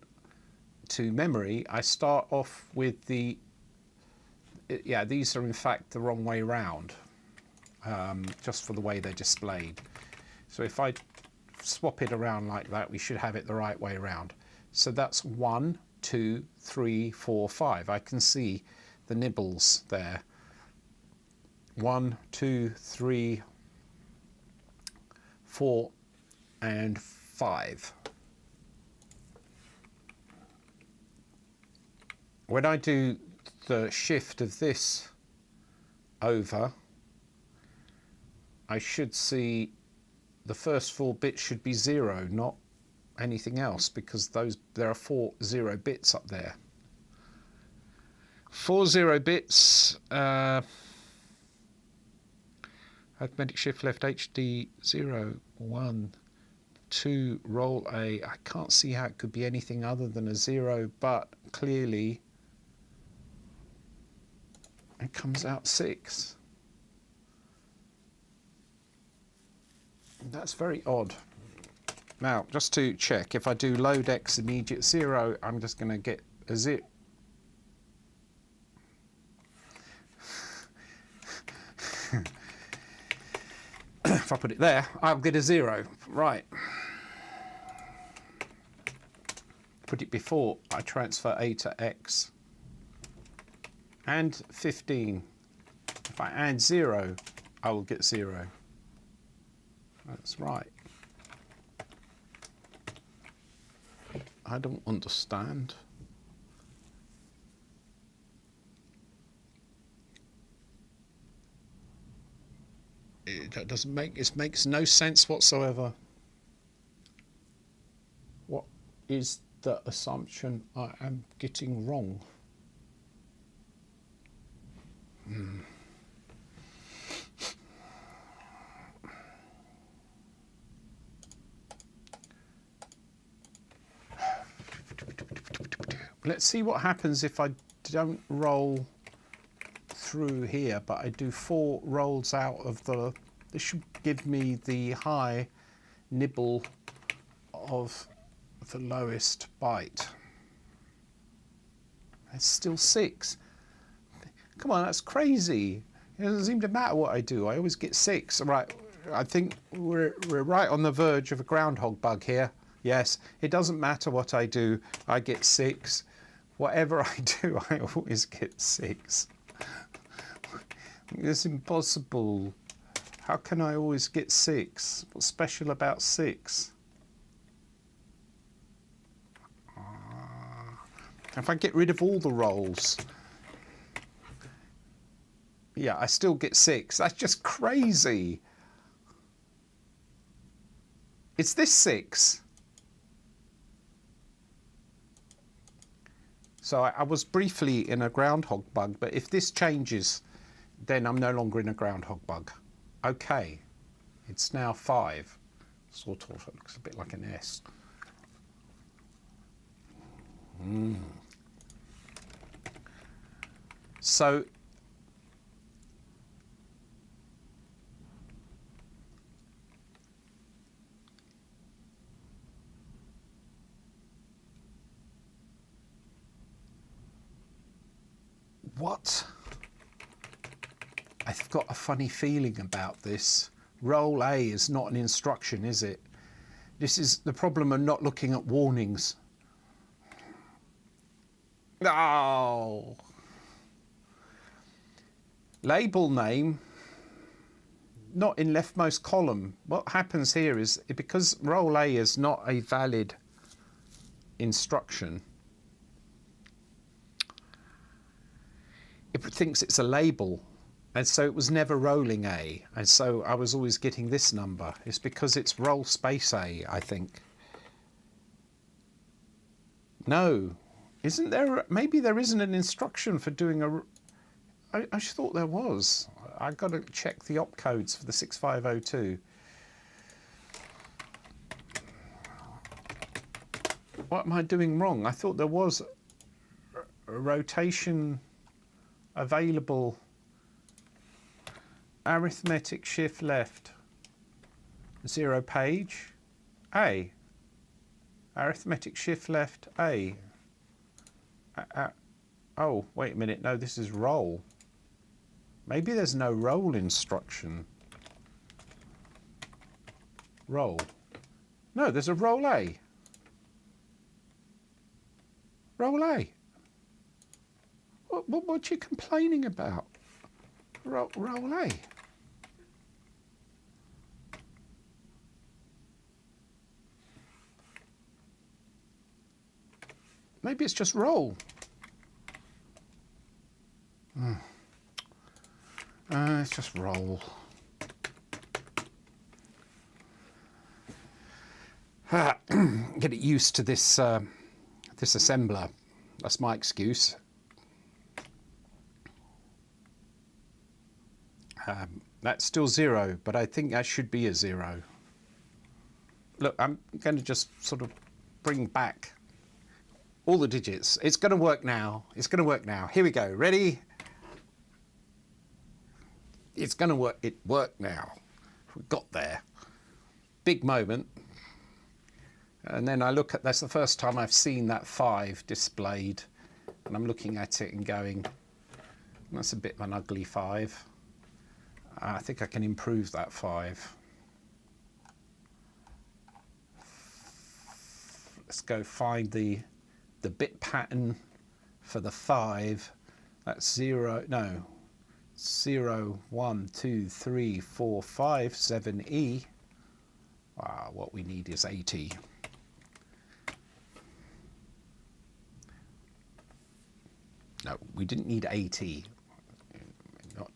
to memory, I start off with the, yeah, these are in fact the wrong way round, just for the way they're displayed. So if I swap it around like that, we should have it the right way around. So that's 1, 2, 3, 4, 5. I can see the nibbles there. 1, 2, 3, 4, and 5. When I do the shift of this over, I should see the first 4 bits should be 0, not anything else, because there are 4 0 bits up there. 4 0 bits. Arithmetic shift left HD 0, 1, 2, roll A. I can't see how it could be anything other than a 0, but clearly it comes out 6. That's very odd. Now, just to check, if I do load X immediate 0, I'm just going to get a 0. If I put it there, I'll get a 0. Right. Put it before I transfer A to X. And 15. If I add 0, I will get 0. That's right. I don't understand. That doesn't make, it makes no sense whatsoever. What is the assumption I am getting wrong? Let's see what happens if I don't roll through here, but I do 4 rolls out of the, this should give me the high nibble of the lowest byte. It's still 6. Come on, that's crazy. It doesn't seem to matter what I do. I always get 6. Right, I think we're right on the verge of a groundhog bug here. Yes, it doesn't matter what I do, I get 6. Whatever I do, I always get 6. It's impossible. How can I always get 6? What's special about 6? If I get rid of all the rolls, yeah, I still get 6. That's just crazy. It's this 6. So I was briefly in a groundhog bug, but if this changes, then I'm no longer in a groundhog bug. Okay, it's now 5. Sort of, it looks a bit like an S. So what? I've got a funny feeling about this. Roll A is not an instruction, is it? This is the problem of not looking at warnings. Oh. Label name, not in leftmost column. What happens here is, because roll A is not a valid instruction, it thinks it's a label, and so it was never rolling A, and so I was always getting this number. It's because it's roll space A, I think. No, isn't there? Maybe there isn't an instruction for doing a. I just thought there was. I've got to check the opcodes for the 6502. What am I doing wrong? I thought there was a rotation available. Arithmetic shift left. 0 page. A. Arithmetic shift left. A. Oh, wait a minute. No, this is roll. Maybe there's no roll instruction. Roll. No, there's a roll A. Roll A. What are you complaining about? Roll A. Maybe it's just roll. It's just roll. Get it used to this this assembler. That's my excuse. That's still 0, but I think that should be a 0. Look, I'm going to just sort of bring back all the digits. It's going to work now. It's going to work now. Here we go. Ready? It's going to work. It worked now. We got there. Big moment. And then I look at, that's the first time I've seen that 5 displayed. And I'm looking at it and going, that's a bit of an ugly 5. I think I can improve that 5. Let's go find the bit pattern for the 5. That's 0, no, 0, 1, 2, 3, 4, 5, 7E. What we need is 80. No, we didn't need 80.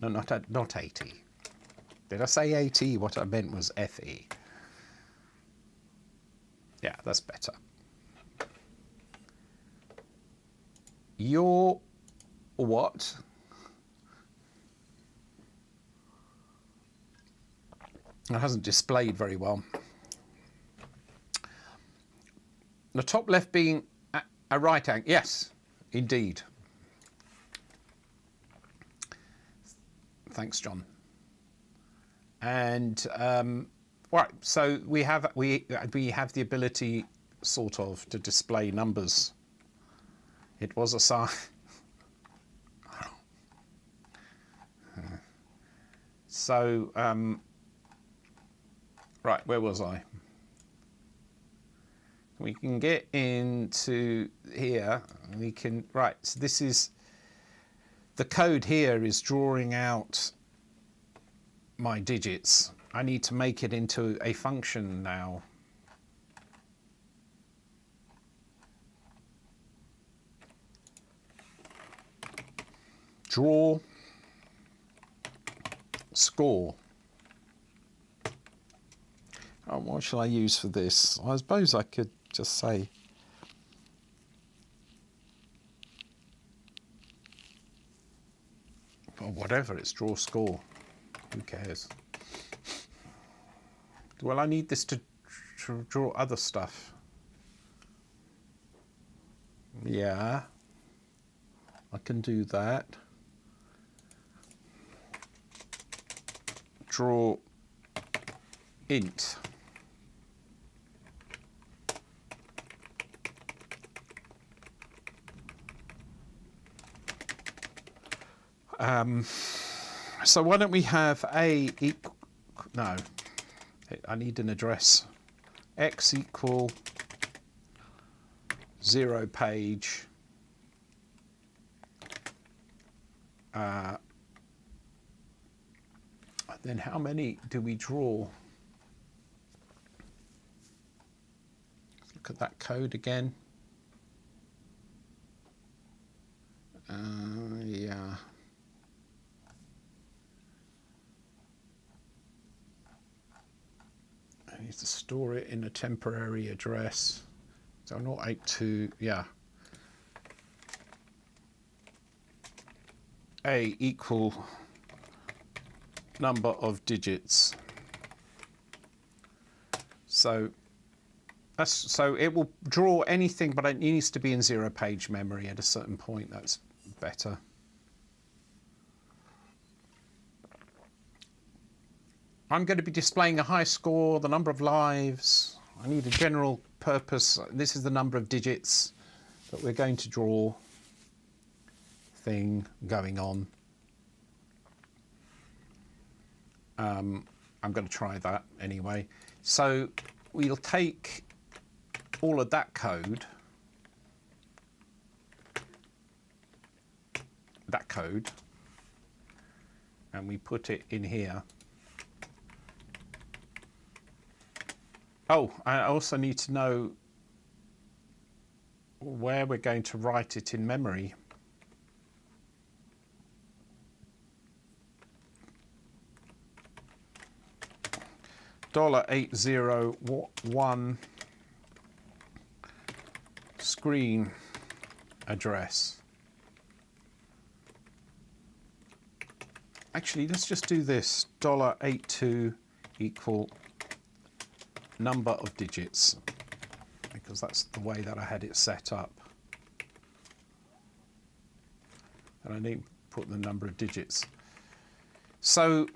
Not 80. Did I say 80? What I meant was FE. Yeah, that's better. Your what? It hasn't displayed very well. The top left being a right angle. Yes, indeed. Thanks, John. And right, so we have the ability, sort of, to display numbers. It was a sign. So right, where was I? we can get into here. We can, right, so this is, the code here is drawing out my digits. I need to make it into a function now. Draw score. Oh, what shall I use for this? I suppose I could just say or whatever, it's draw score. Who cares? Well, I need this to draw other stuff. Yeah, I can do that. Draw int. So why don't we have a equal, no, I need an address. X equal 0 page. Then how many do we draw? Let's look at that code again. Yeah. I need to store it in a temporary address. So 082, yeah. A equal number of digits. So that's, so it will draw anything, but it needs to be in 0 page memory at a certain point. That's better. I'm going to be displaying a high score, the number of lives. I need a general purpose. This is the number of digits that we're going to draw. Thing going on. I'm going to try that anyway. So we'll take all of that code, and we put it in here. Oh, I also need to know where we're going to write it in memory. $801 screen address. Actually, let's just do this. $82 equal number of digits, because that's the way that I had it set up. And I need to put the number of digits. So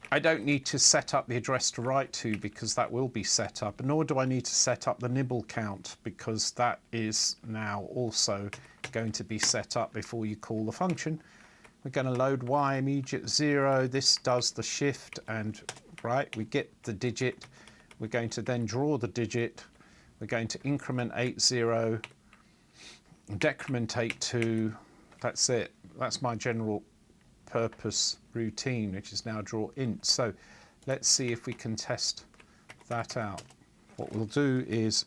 I don't need to set up the address to write to, because that will be set up, nor do I need to set up the nibble count, because that is now also going to be set up before you call the function. We're going to load y immediate 0. This does the shift, and right, we get the digit. We're going to then draw the digit. We're going to increment 80, decrement 82. That's it. That's my general purpose routine, which is now draw int. So let's see if we can test that out. What we'll do is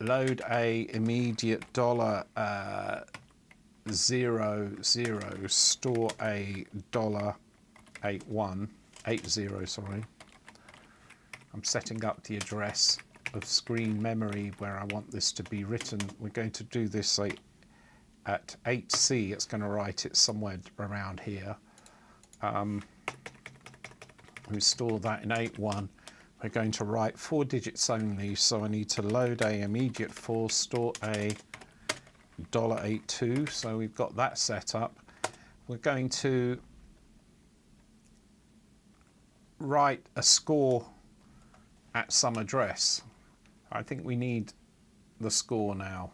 load a immediate $0, 0, store a $80, sorry. I'm setting up the address of screen memory where I want this to be written. We're going to do this, say, at 8C. It's going to write it somewhere around here. We store that in 81. We're going to write 4 digits only, so I need to load a immediate 4, store a $82. So we've got that set up. We're going to write a score at some address. I think we need the score now.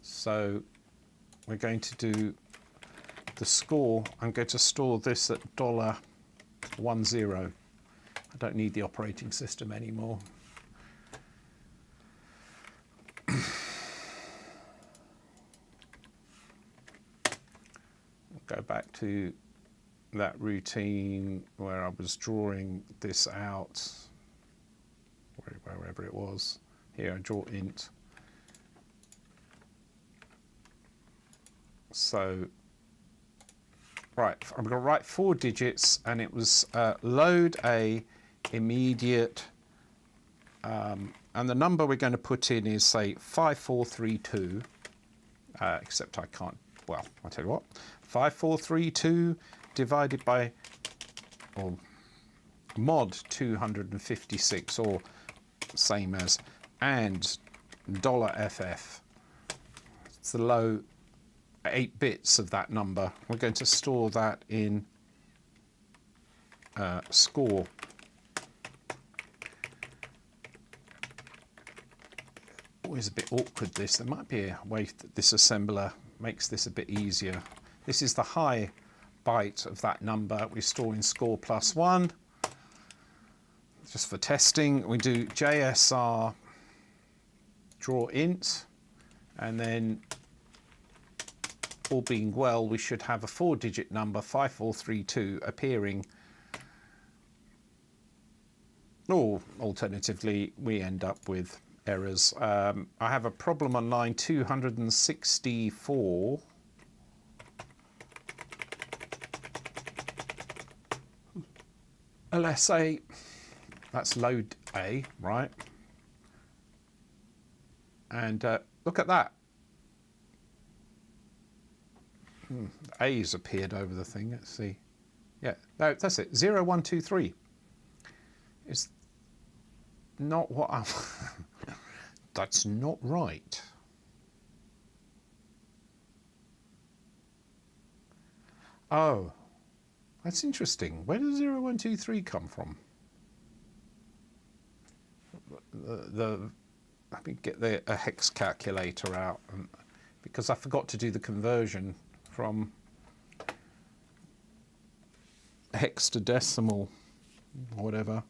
So we're going to do the score. I'm going to store this at $10. I don't need the operating system anymore. Go back to that routine where I was drawing this out, wherever it was. Here I draw int. So, right, I'm going to write 4 digits, and it was load a immediate, and the number we're going to put in is, say, 5432, except I can't, well, I'll tell you what, 5432 divided by, or mod 256, or same as, and $FF. It's the low 8 bits of that number. We're going to store that in score. Always a bit awkward this. There might be a way that this assembler makes this a bit easier. This is the high byte of that number we store in score +1. Just for testing, we do JSR draw int, and then all being well, we should have a 4-digit number 5432 appearing. Or alternatively, we end up with errors. I have a problem on line 264. LSA, that's load A, right? And look at that. A's appeared over the thing. Let's see. Yeah, no, that's it. 0123. It's not what I'm. That's not right. Oh, that's interesting. Where does 0123 come from? Let me get a hex calculator out, because I forgot to do the conversion from hex to decimal, or whatever.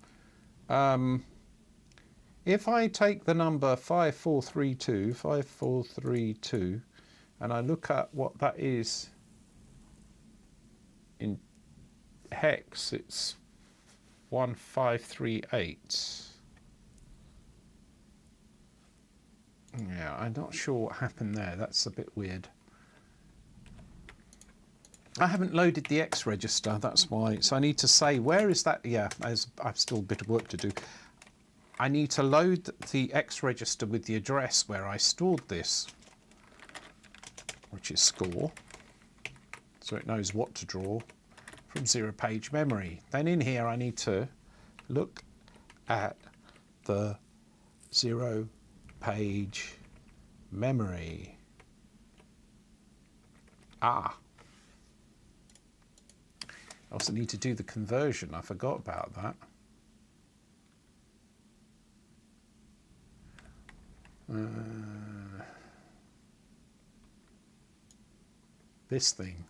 If I take the number 5432, and I look at what that is in hex, it's 1538. Yeah, I'm not sure what happened there. That's a bit weird. I haven't loaded the X register, that's why. So I need to say, where is that? Yeah, I've still a bit of work to do. I need to load the X register with the address where I stored this, which is score, so it knows what to draw from 0 page memory. Then in here I need to look at the 0 page memory. Ah. I also need to do the conversion. I forgot about that. This thing.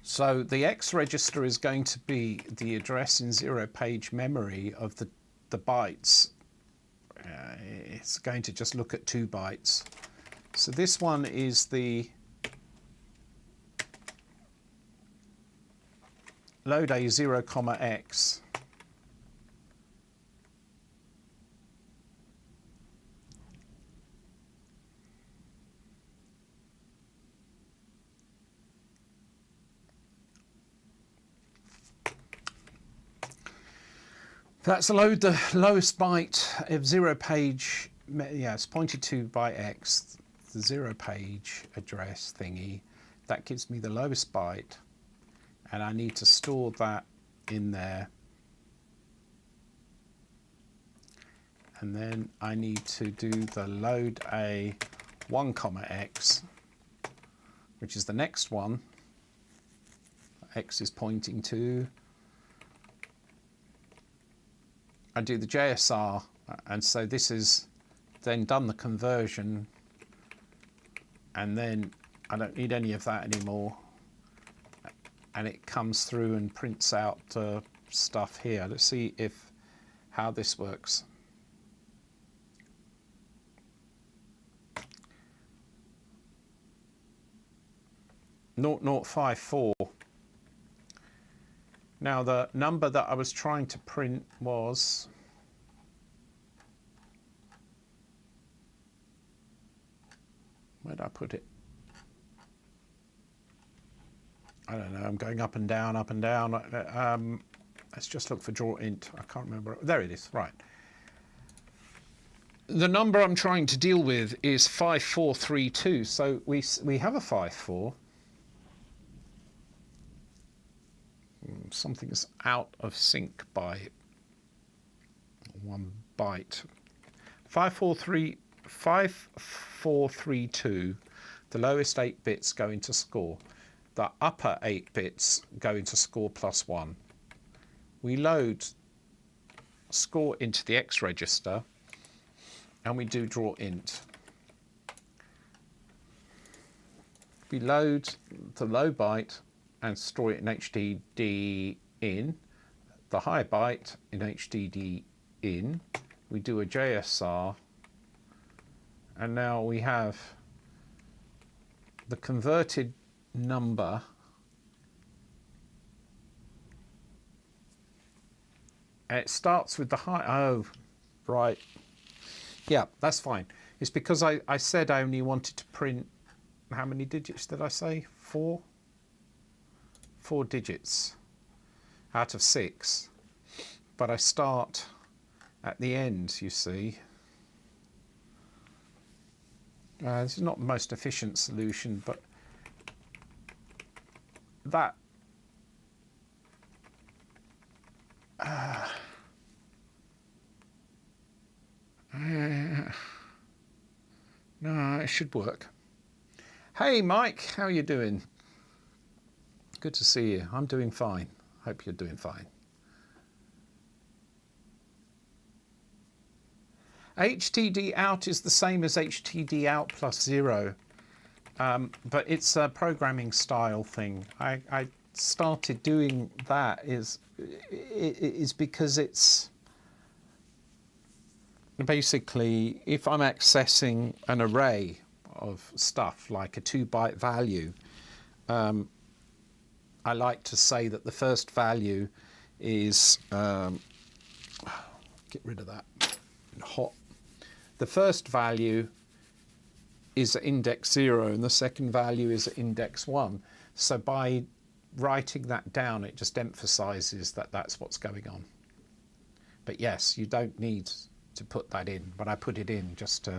So the X register is going to be the address in 0 page memory of the bytes. It's going to just look at 2 bytes. So this one is the load a 0, x. That's load the lowest byte of 0 page. Yeah, it's pointed to by X, the 0 page address thingy. That gives me the lowest byte, and I need to store that in there. And then I need to do the load a 1, x, which is the next one. X is pointing to. I do the JSR, and so this is then done the conversion and then I don't need any of that anymore, and it comes through and prints out stuff here. Let's see how this works. Naught 0054. Now the number that I was trying to print was where did I put it? I don't know. I'm going up and down, up and down. Let's just look for draw int. I can't remember. There it is. Right. The number I'm trying to deal with is 5432. So we have a 54. Something's out of sync by 1 byte. 5432. The lowest 8 bits go into score. The upper 8 bits go into score +1. We load score into the X register and we do draw int. We load the low byte and store it in HDD in, the high byte in HDD in. We do a JSR, and now we have the converted number and it starts with the high. Oh, right. Yeah, that's fine. It's because I said I only wanted to print, how many digits did I say? 4? 4 digits out of 6. But I start at the end, you see. This is not the most efficient solution, but that no, it should work. Hey Mike, how are you doing? Good to see you. I'm doing fine. Hope you're doing fine. HTD out is the same as HTD out +0, but it's a programming style thing. I started doing that is because it's basically, if I'm accessing an array of stuff like a 2-byte value, I like to say that the first value is get rid of that hot. The first value is at index 0 and the second value is at index 1. So by writing that down, it just emphasizes that that's what's going on. But yes, you don't need to put that in, but I put it in just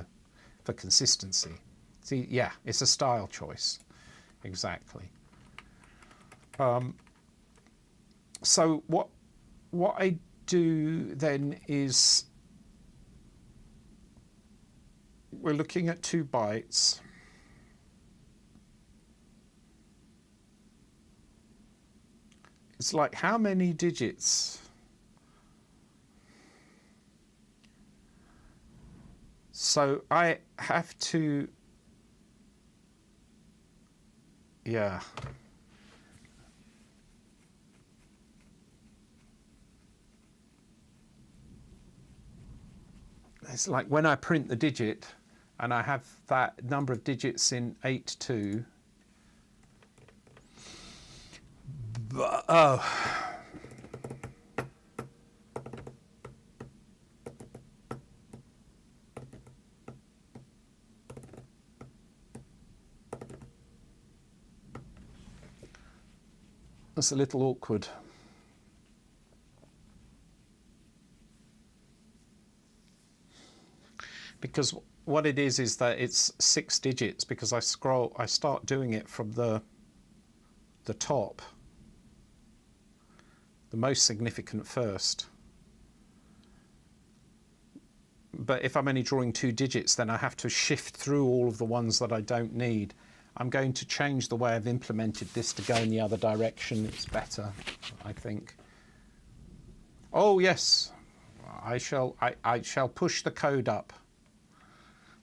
for consistency. See, yeah, it's a style choice. Exactly. So what I do then is, we're looking at 2 bytes. It's like, how many digits? So I have to, yeah. It's like when I print the digit and I have that number of digits in 82. Oh. That's a little awkward. Because what it is that it's 6 digits, because I start doing it from the top, the most significant first. But if I'm only drawing 2 digits, then I have to shift through all of the ones that I don't need. I'm going to change the way I've implemented this to go in the other direction. It's better, I think. Oh yes, I shall push the code up.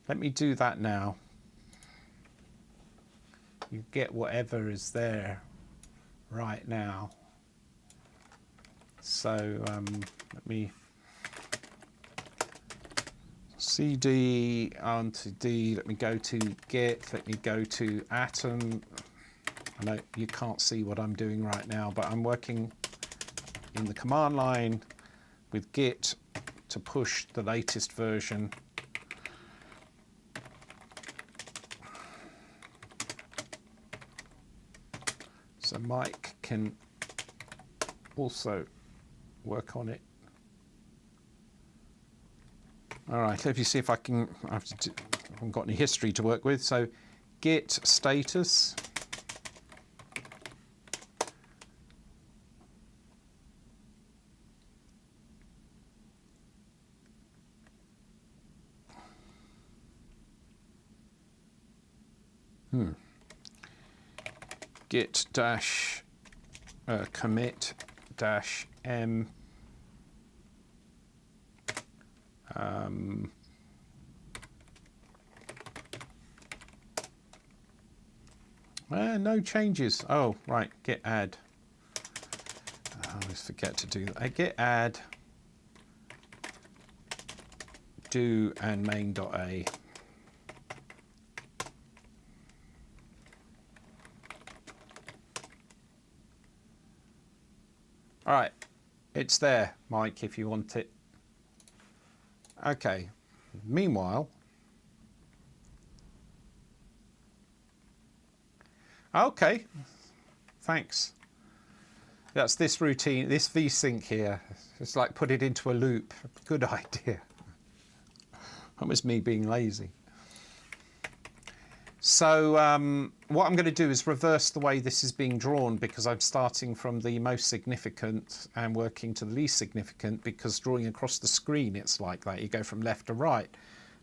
Let me do that now. you get whatever is there right now. So let me CD onto D, let me go to Git, let me go to Atom. I know you can't see what I'm doing right now, but I'm working in the command line with Git to push the latest version. So Mike can also work on it. All right, let me see if I can, I haven't got any history to work with. So Git status. Git dash commit dash M no changes. Oh, right, git add. I always forget to do that. Git add do and main.a. All right, it's there, Mike, if you want it. Okay, meanwhile, okay, thanks. That's this routine, this vsync here. It's like put it into a loop. Good idea. That was me being lazy. So what I'm going to do is reverse the way this is being drawn, because I'm starting from the most significant and working to the least significant, because drawing across the screen it's like that. You go from left to right.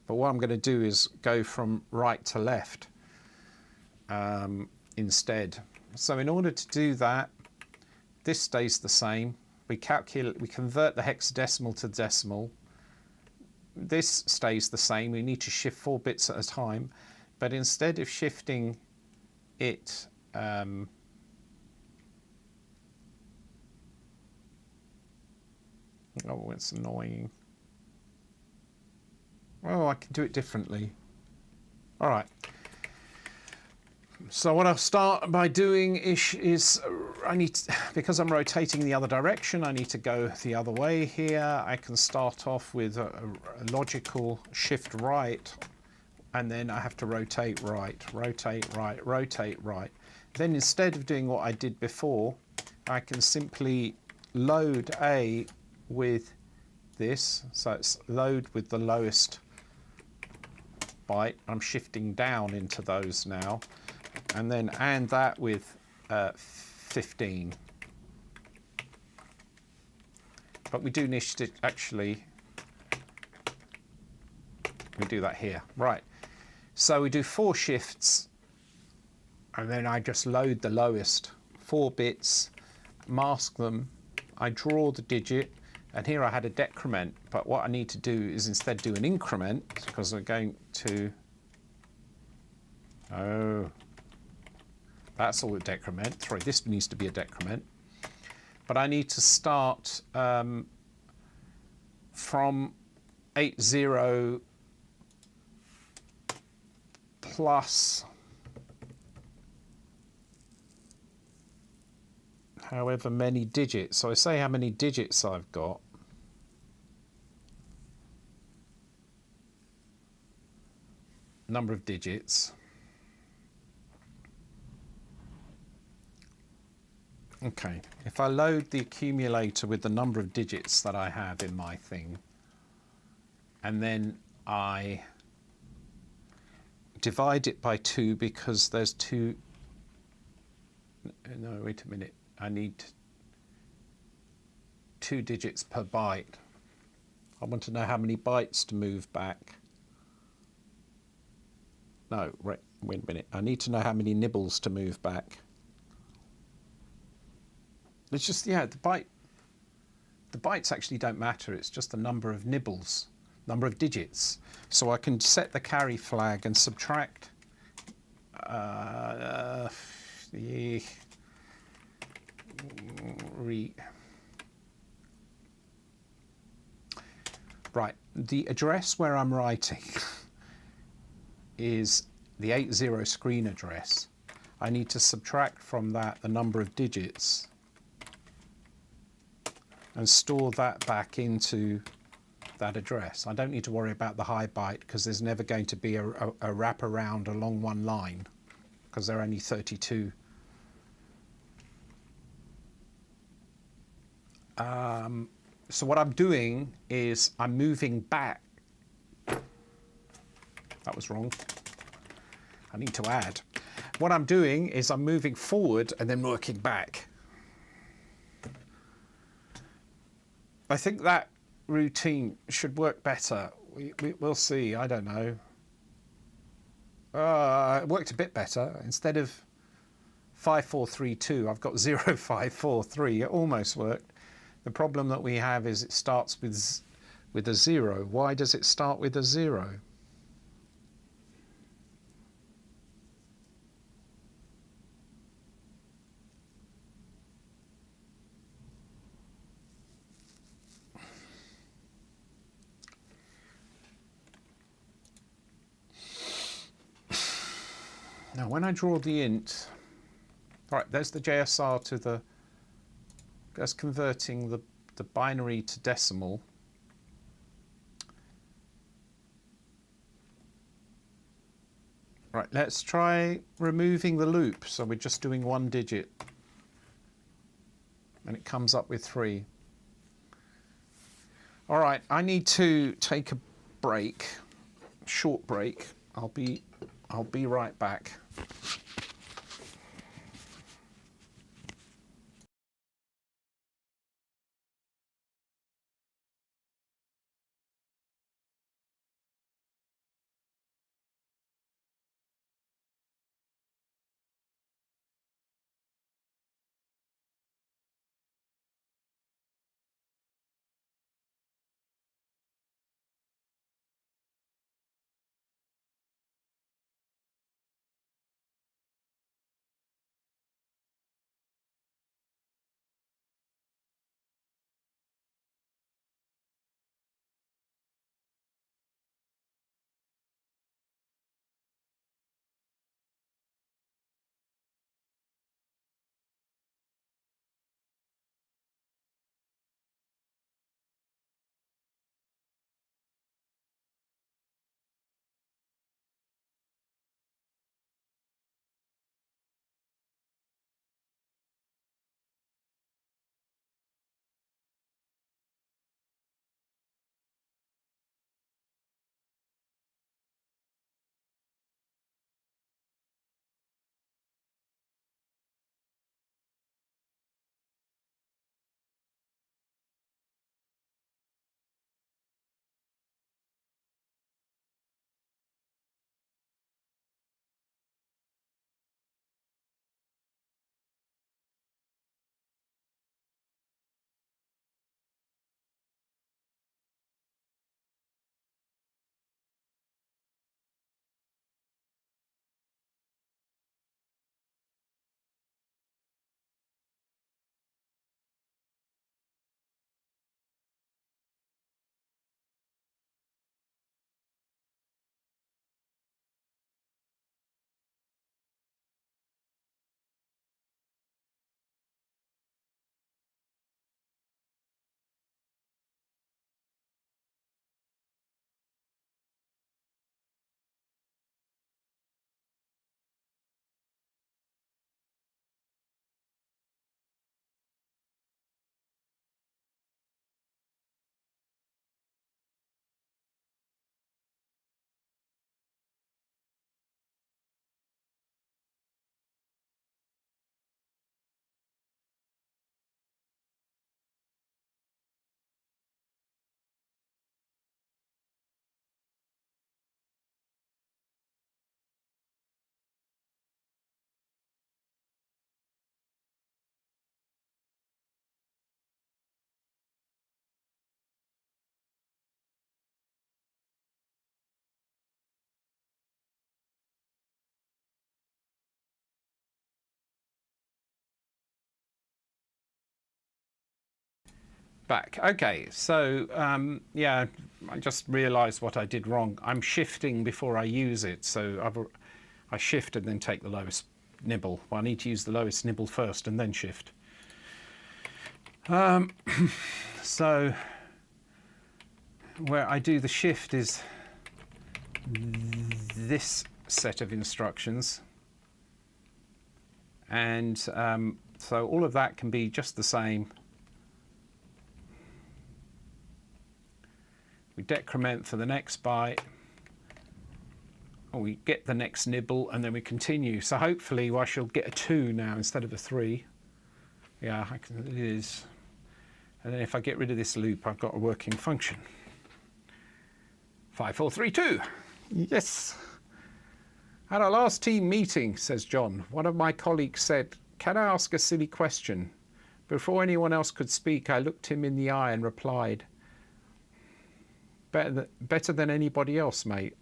But what I'm going to do is go from right to left instead. So in order to do that, this stays the same. We convert the hexadecimal to decimal. This stays the same. We need to shift 4 bits at a time. But instead of shifting it oh, it's annoying. Oh, I can do it differently. All right. So what I'll start by doing is I need to, because I'm rotating the other direction, I need to go the other way here. I can start off with a logical shift right, and then I have to rotate right, rotate right, rotate right. Then instead of doing what I did before, I can simply load A with this. So it's load with the lowest byte. I'm shifting down into those now. And then and that with 15. But we do need to actually, we do that here. Right. So we do 4 shifts, and then I just load the lowest 4 bits, mask them, I draw the digit, and here I had a decrement, but what I need to do is instead do an increment, because I'm going to, oh, that's all a decrement. Sorry, this needs to be a decrement. But I need to start from 80 plus however many digits. So I say how many digits I've got. Number of digits. Okay, if I load the accumulator with the number of digits that I have in my thing, and then I divide it by 2 because there's 2, no, wait a minute, I need 2 digits per byte. I want to know how many bytes to move back. No, wait a minute, I need to know how many nibbles to move back. It's just, yeah, the bytes actually don't matter, it's just the number of nibbles, number of digits. So I can set the carry flag and subtract the right, the address where I'm writing is the 80 screen address. I need to subtract from that the number of digits and store that back into that address. I don't need to worry about the high byte because there's never going to be a wraparound along one line because there are only 32. So what I'm doing is I'm moving back. That was wrong. I need to add. What I'm doing is I'm moving forward and then working back. I think that routine should work better. We'll see. I don't know. It worked a bit better. Instead of 5432, I've got 0543. It almost worked. The problem that we have is it starts with a 0. Why does it start with a 0? Now, when I draw the int, all right, there's the JSR to the, that's converting the binary to decimal. Right, let's try removing the loop. So we're just doing one digit. And it comes up with 3. All right, I need to take a break, short break. I'll be right back. back. Okay, so yeah, I just realised what I did wrong. I'm shifting before I use it, so I shift and then take the lowest nibble. Well, I need to use the lowest nibble first and then shift. So where I do the shift is this set of instructions, and so all of that can be just the same. We decrement for the next byte, or we get the next nibble, and then we continue. So hopefully I shall get a 2 now instead of a 3. Yeah, it is. And then if I get rid of this loop, I've got a working function. 5, 4, 3, 2. Yes. At our last team meeting, says John, one of my colleagues said, "Can I ask a silly question?" Before anyone else could speak, I looked him in the eye and replied, better than anybody else, mate.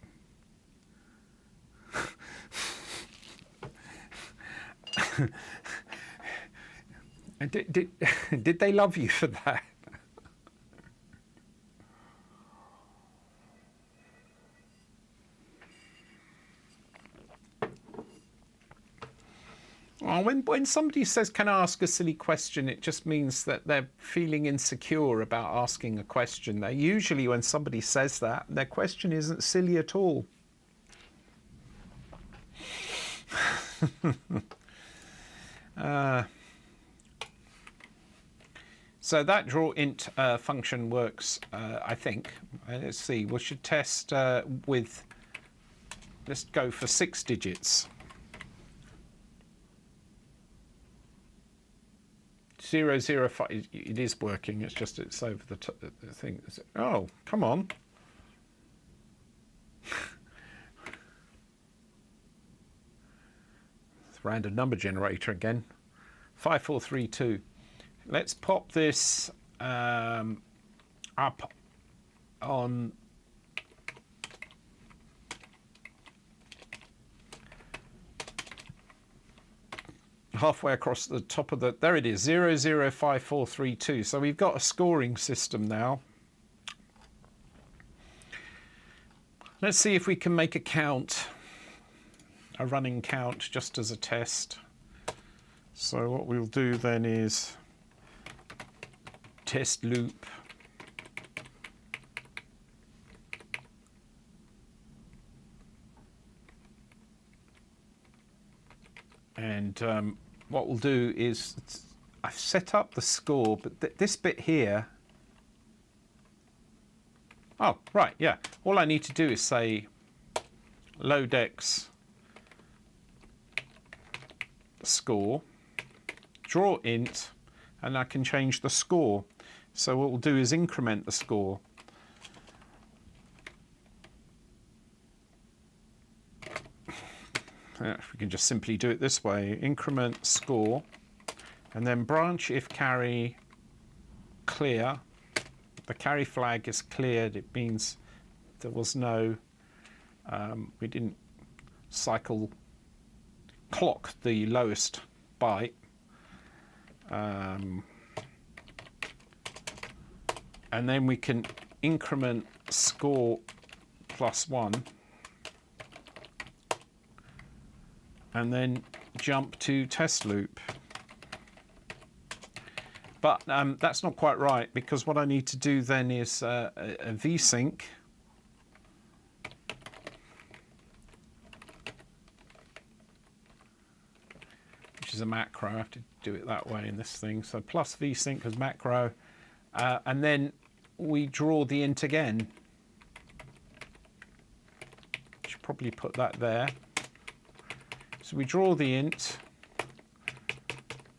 And did they love you for that? Oh, when somebody says, "Can I ask a silly question?" it just means that they're feeling insecure about asking a question. They usually, when somebody says that, their question isn't silly at all. So that draw int function works, I think. Let's see, we should test with, let's go for 6 digits. 0, 0, 5, it is working, it's just it's over the thing. Oh, come on. Random number generator again. 5, 4, 3, 2. Let's pop this up on halfway across the top of the, there it is, 0, 0, 5, 4, 3, 2. So we've got a scoring system now. Let's see if we can make a count, a running count, just as a test. So what we'll do then is test loop. And what we'll do is, I've set up the score, but this bit here, oh, right, yeah. All I need to do is say loadx score, draw int, and I can change the score. So what we'll do is increment the score. We can just simply do it this way, increment score, and then branch if carry clear. The carry flag is cleared, it means there was no, we didn't clock the lowest byte. And then we can increment score +1. And then jump to test loop. But that's not quite right, because what I need to do then is a vsync. Which is a macro. I have to do it that way in this thing. So plus vsync as macro. And then we draw the int again. Should probably put that there. So we draw the int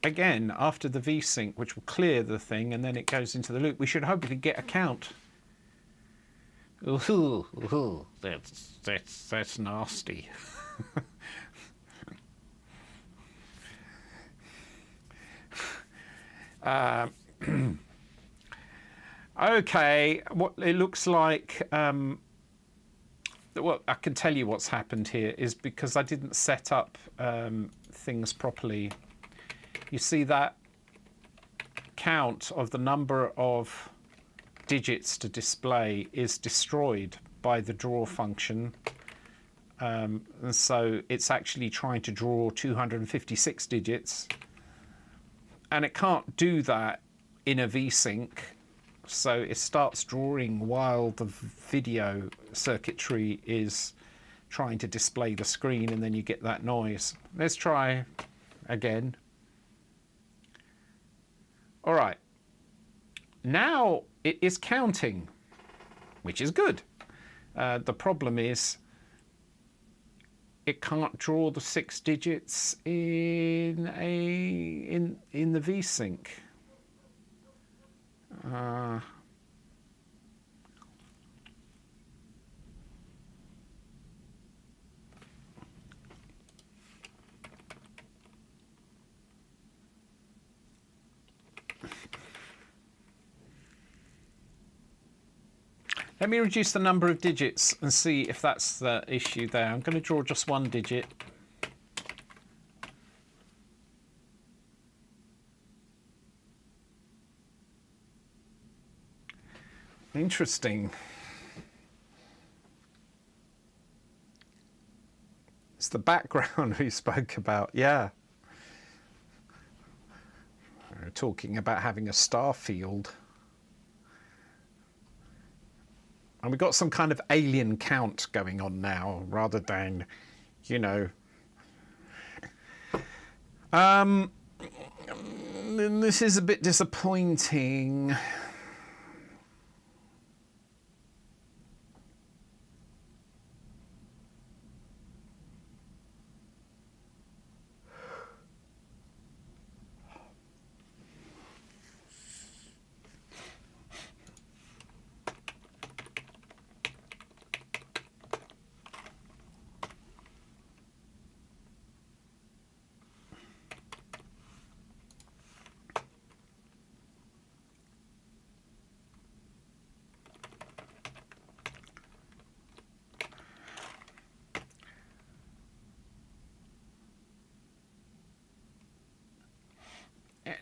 again after the vsync, which will clear the thing, and then it goes into the loop. We should hopefully get a count. Ooh, that's nasty. Okay, what it looks like. Well, I can tell you what's happened here is because I didn't set up things properly. You see that count of the number of digits to display is destroyed by the draw function. And so it's actually trying to draw 256 digits. And it can't do that in a VSync. So it starts drawing while the video circuitry is trying to display the screen, and then you get that noise. Let's try again. All right. Now it is counting, which is good. The problem is it can't draw the 6 digits in the VSync. Let me reduce the number of digits and see if that's the issue there. I'm going to draw just 1 digit. Interesting. It's the background we spoke about, yeah. We're talking about having a star field. And we've got some kind of alien count going on now, rather than, you know. This is a bit disappointing.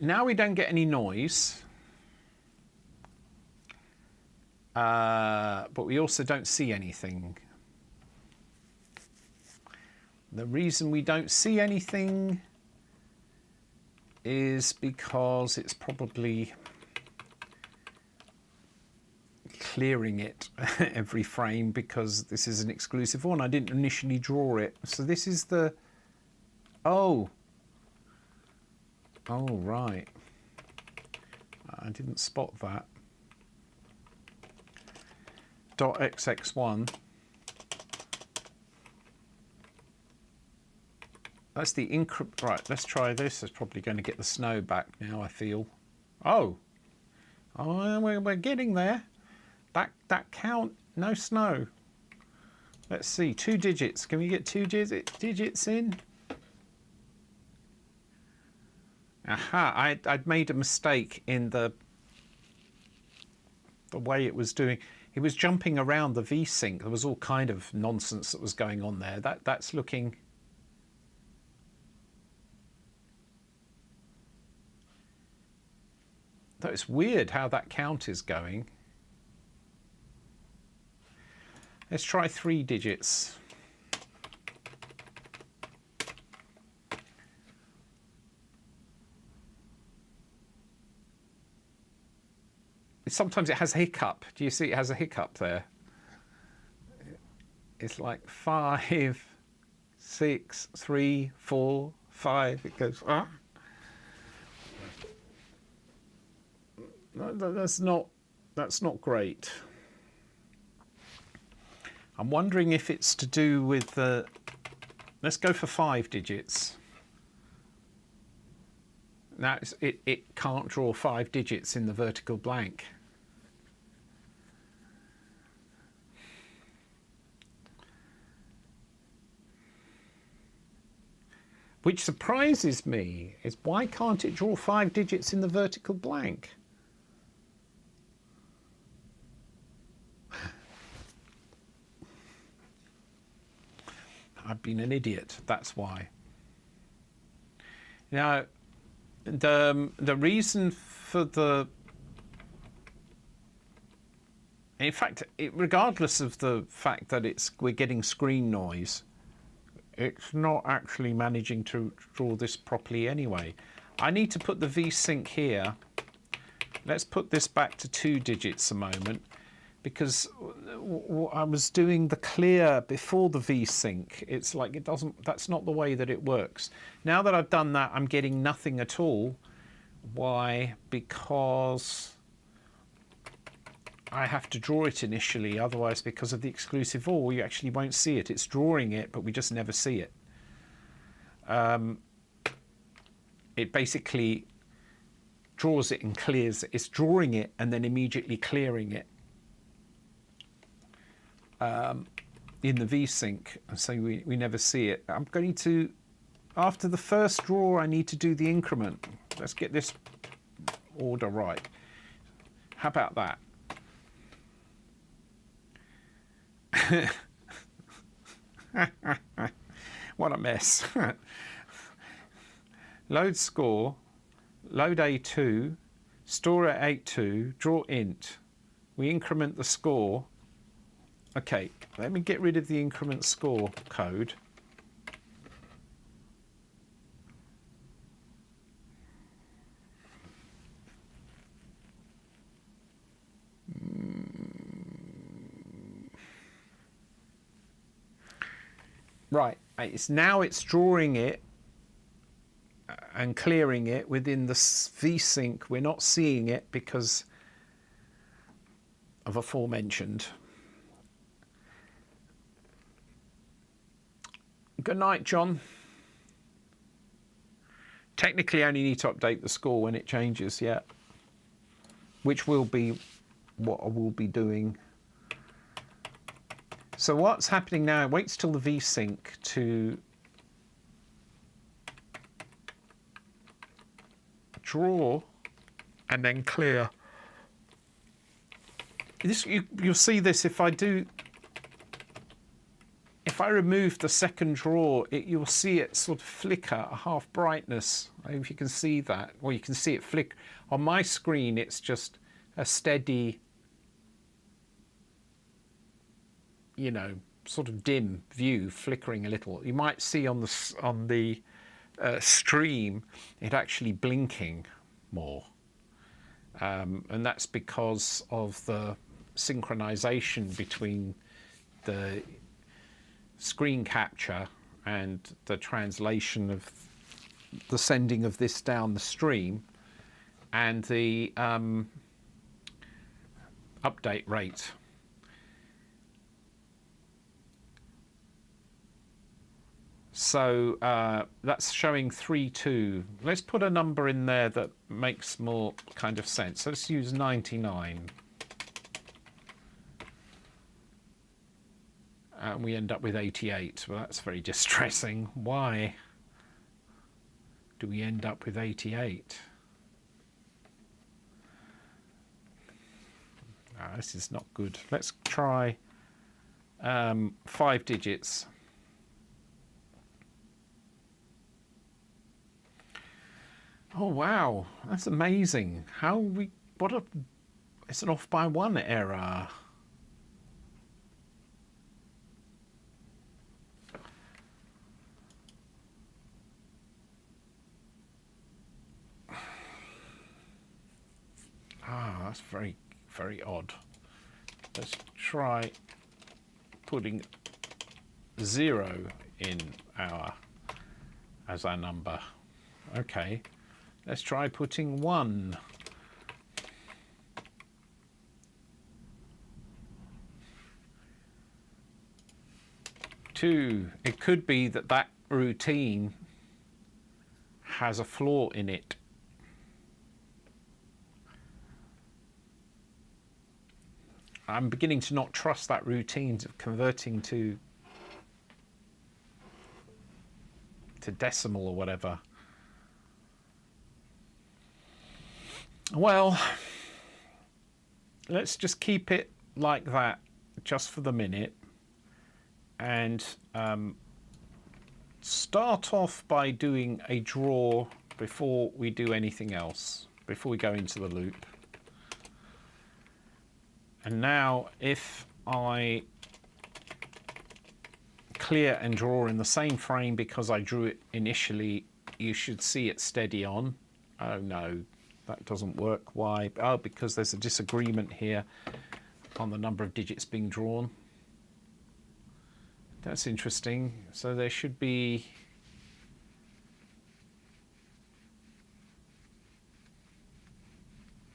Now we don't get any noise, but we also don't see anything. The reason we don't see anything is because it's probably clearing it every frame, because this is an exclusive one. I didn't initially draw it. So this is the... Oh, right. I didn't spot that. .xx1. That's the increment. Right, let's try this. It's probably going to get the snow back now, I feel. Oh, we're getting there. That count, no snow. Let's see, 2 digits. Can we get 2 digits in? Aha, I'd made a mistake in the way it was doing. It was jumping around the VSync. There was all kind of nonsense that was going on there. That's looking... Though it's weird how that count is going. Let's try 3 digits. Sometimes it has a hiccup. Do you see it has a hiccup there? It's like 5, 6, 3, 4, 5. It goes, ah. That's not great. I'm wondering if it's to do with the... Let's go for 5 digits. Now it can't draw 5 digits in the vertical blank. Which surprises me, is why can't it draw 5 digits in the vertical blank? I've been an idiot, that's why. Now, The reason for the, in fact, regardless of the fact that we're getting screen noise, it's not actually managing to draw this properly anyway. I need to put the VSync here. Let's put this back to 2 digits a moment, because I was doing the clear before the VSync. It's like it doesn't, that's not the way that it works. Now that I've done that, I'm getting nothing at all. Why? Because I have to draw it initially, otherwise because of the exclusive OR, you actually won't see it. It's drawing it, but we just never see it. It basically draws it and clears it. It's drawing it and then immediately clearing it in the VSync, and so we never see it. I'm going to, after the first draw, I need to do the increment. Let's get this order right. How about that? What a mess. Load score, load A2, store at A2, draw int. We increment the score. Okay, let me get rid of the increment score code. Right, it's drawing it and clearing it within the VSync. We're not seeing it because of aforementioned. Good night, John. Technically, I only need to update the score when it changes, yeah. Which will be what I will be doing. So what's happening now, it waits till the VSync to draw and then clear. This, you'll see this if I remove the second draw, you'll see it sort of flicker a half brightness. I don't know if you can see that, or you can see it flick. On my screen, it's just a steady, you know, sort of dim view, flickering a little. You might see on the stream it actually blinking more, and that's because of the synchronization between the screen capture and the translation of the sending of this down the stream and the update rate. So that's showing 3.2. Let's put a number in there that makes more kind of sense. Let's use 99. And we end up with 88. Well, that's very distressing. Why do we end up with 88? This is not good. Let's try 5 digits. Oh wow, that's amazing. It's an off by 1 error. That's very, very odd. Let's try putting 0 in as our number. Okay. Let's try putting 1. Two. It could be that routine has a flaw in it. I'm beginning to not trust that routine of converting to decimal or whatever. Well, let's just keep it like that just for the minute and start off by doing a draw before we do anything else, before we go into the loop. And now if I clear and draw in the same frame because I drew it initially, you should see it steady on. Oh no, that doesn't work. Why? Oh, because there's a disagreement here on the number of digits being drawn. That's interesting. So there should be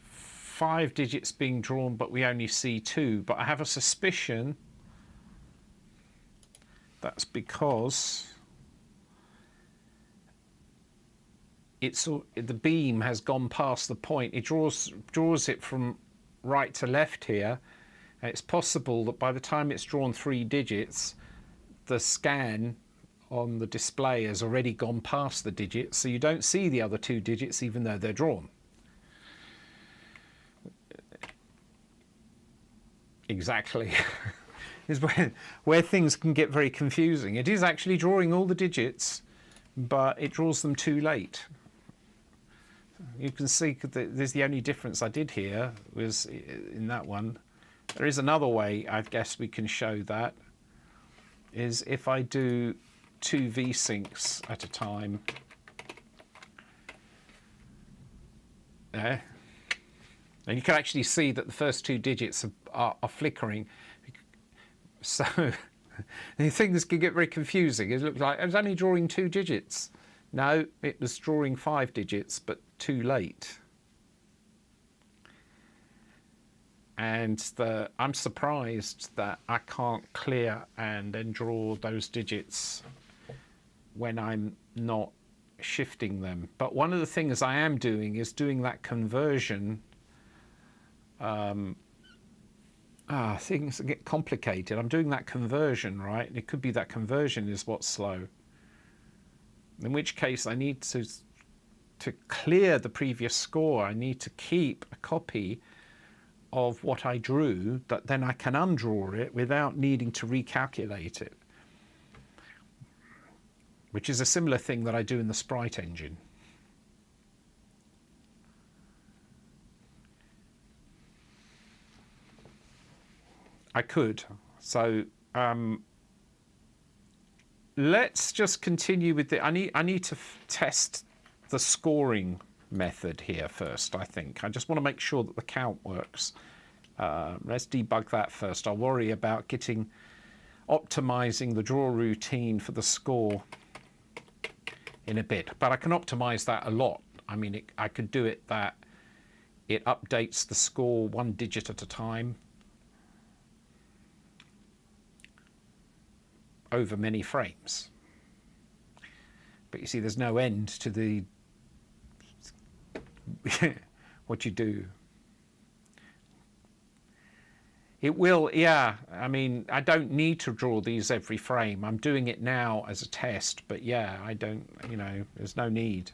5 digits being drawn, but we only see 2. But I have a suspicion that's because the beam has gone past the point. It draws it from right to left here, and it's possible that by the time it's drawn 3 digits, the scan on the display has already gone past the digits, so you don't see the other 2 digits even though they're drawn. Exactly. Is where things can get very confusing. It is actually drawing all the digits, but it draws them too late. You can see that there's the only difference I did here was in that one. There is another way I guess we can show that, is if I do 2 V-syncs at a time. There. And you can actually see that the first 2 digits are flickering. So things can get very confusing. It looks like I was only drawing 2 digits. No, it was drawing 5 digits, but too late. And I'm surprised that I can't clear and then draw those digits when I'm not shifting them. But one of the things I am doing is doing that conversion. Things get complicated. I'm doing that conversion, right? And it could be that conversion is what's slow. In which case I need to clear the previous score. I need to keep a copy of what I drew, that then I can undraw it without needing to recalculate it. Which is a similar thing that I do in the sprite engine. I could. So let's just continue with the. I need to test the scoring method here first. I think I just want to make sure that the count works. Let's debug that first. I'll worry about optimizing the draw routine for the score in a bit. But I can optimize that a lot. I mean, I could do it that it updates the score 1 digit at a time over many frames. But you see, there's no end to the what you do. It will, yeah. I mean, I don't need to draw these every frame. I'm doing it now as a test, but yeah, I don't, there's no need.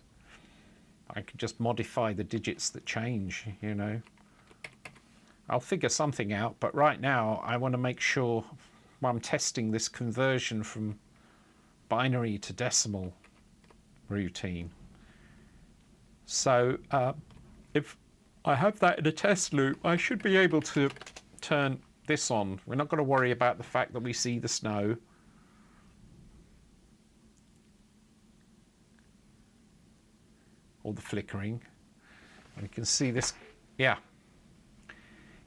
I could just modify the digits that change, I'll figure something out, but right now I want to make sure I'm testing this conversion from binary to decimal routine. So if I have that in a test loop, I should be able to turn this on. We're not going to worry about the fact that we see the snow. Or the flickering. And you can see this, yeah.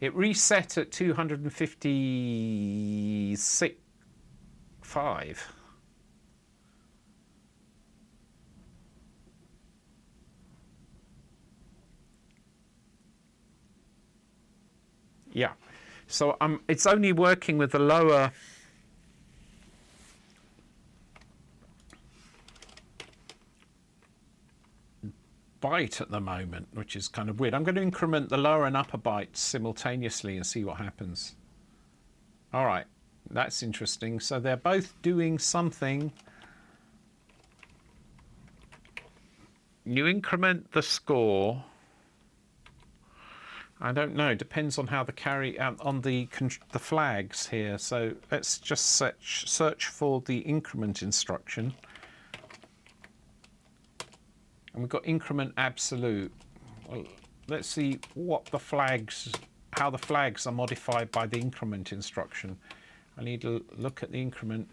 It reset at 256.5. Yeah, so it's only working with the lower byte at the moment, which is kind of weird. I'm going to increment the lower and upper bytes simultaneously and see what happens. All right, that's interesting. So they're both doing something. You increment the score. I don't know. Depends on how the on the flags here. So let's just search for the increment instruction. And we've got increment absolute. Well, let's see what the flags, how the flags are modified by the increment instruction. I need to look at the increment.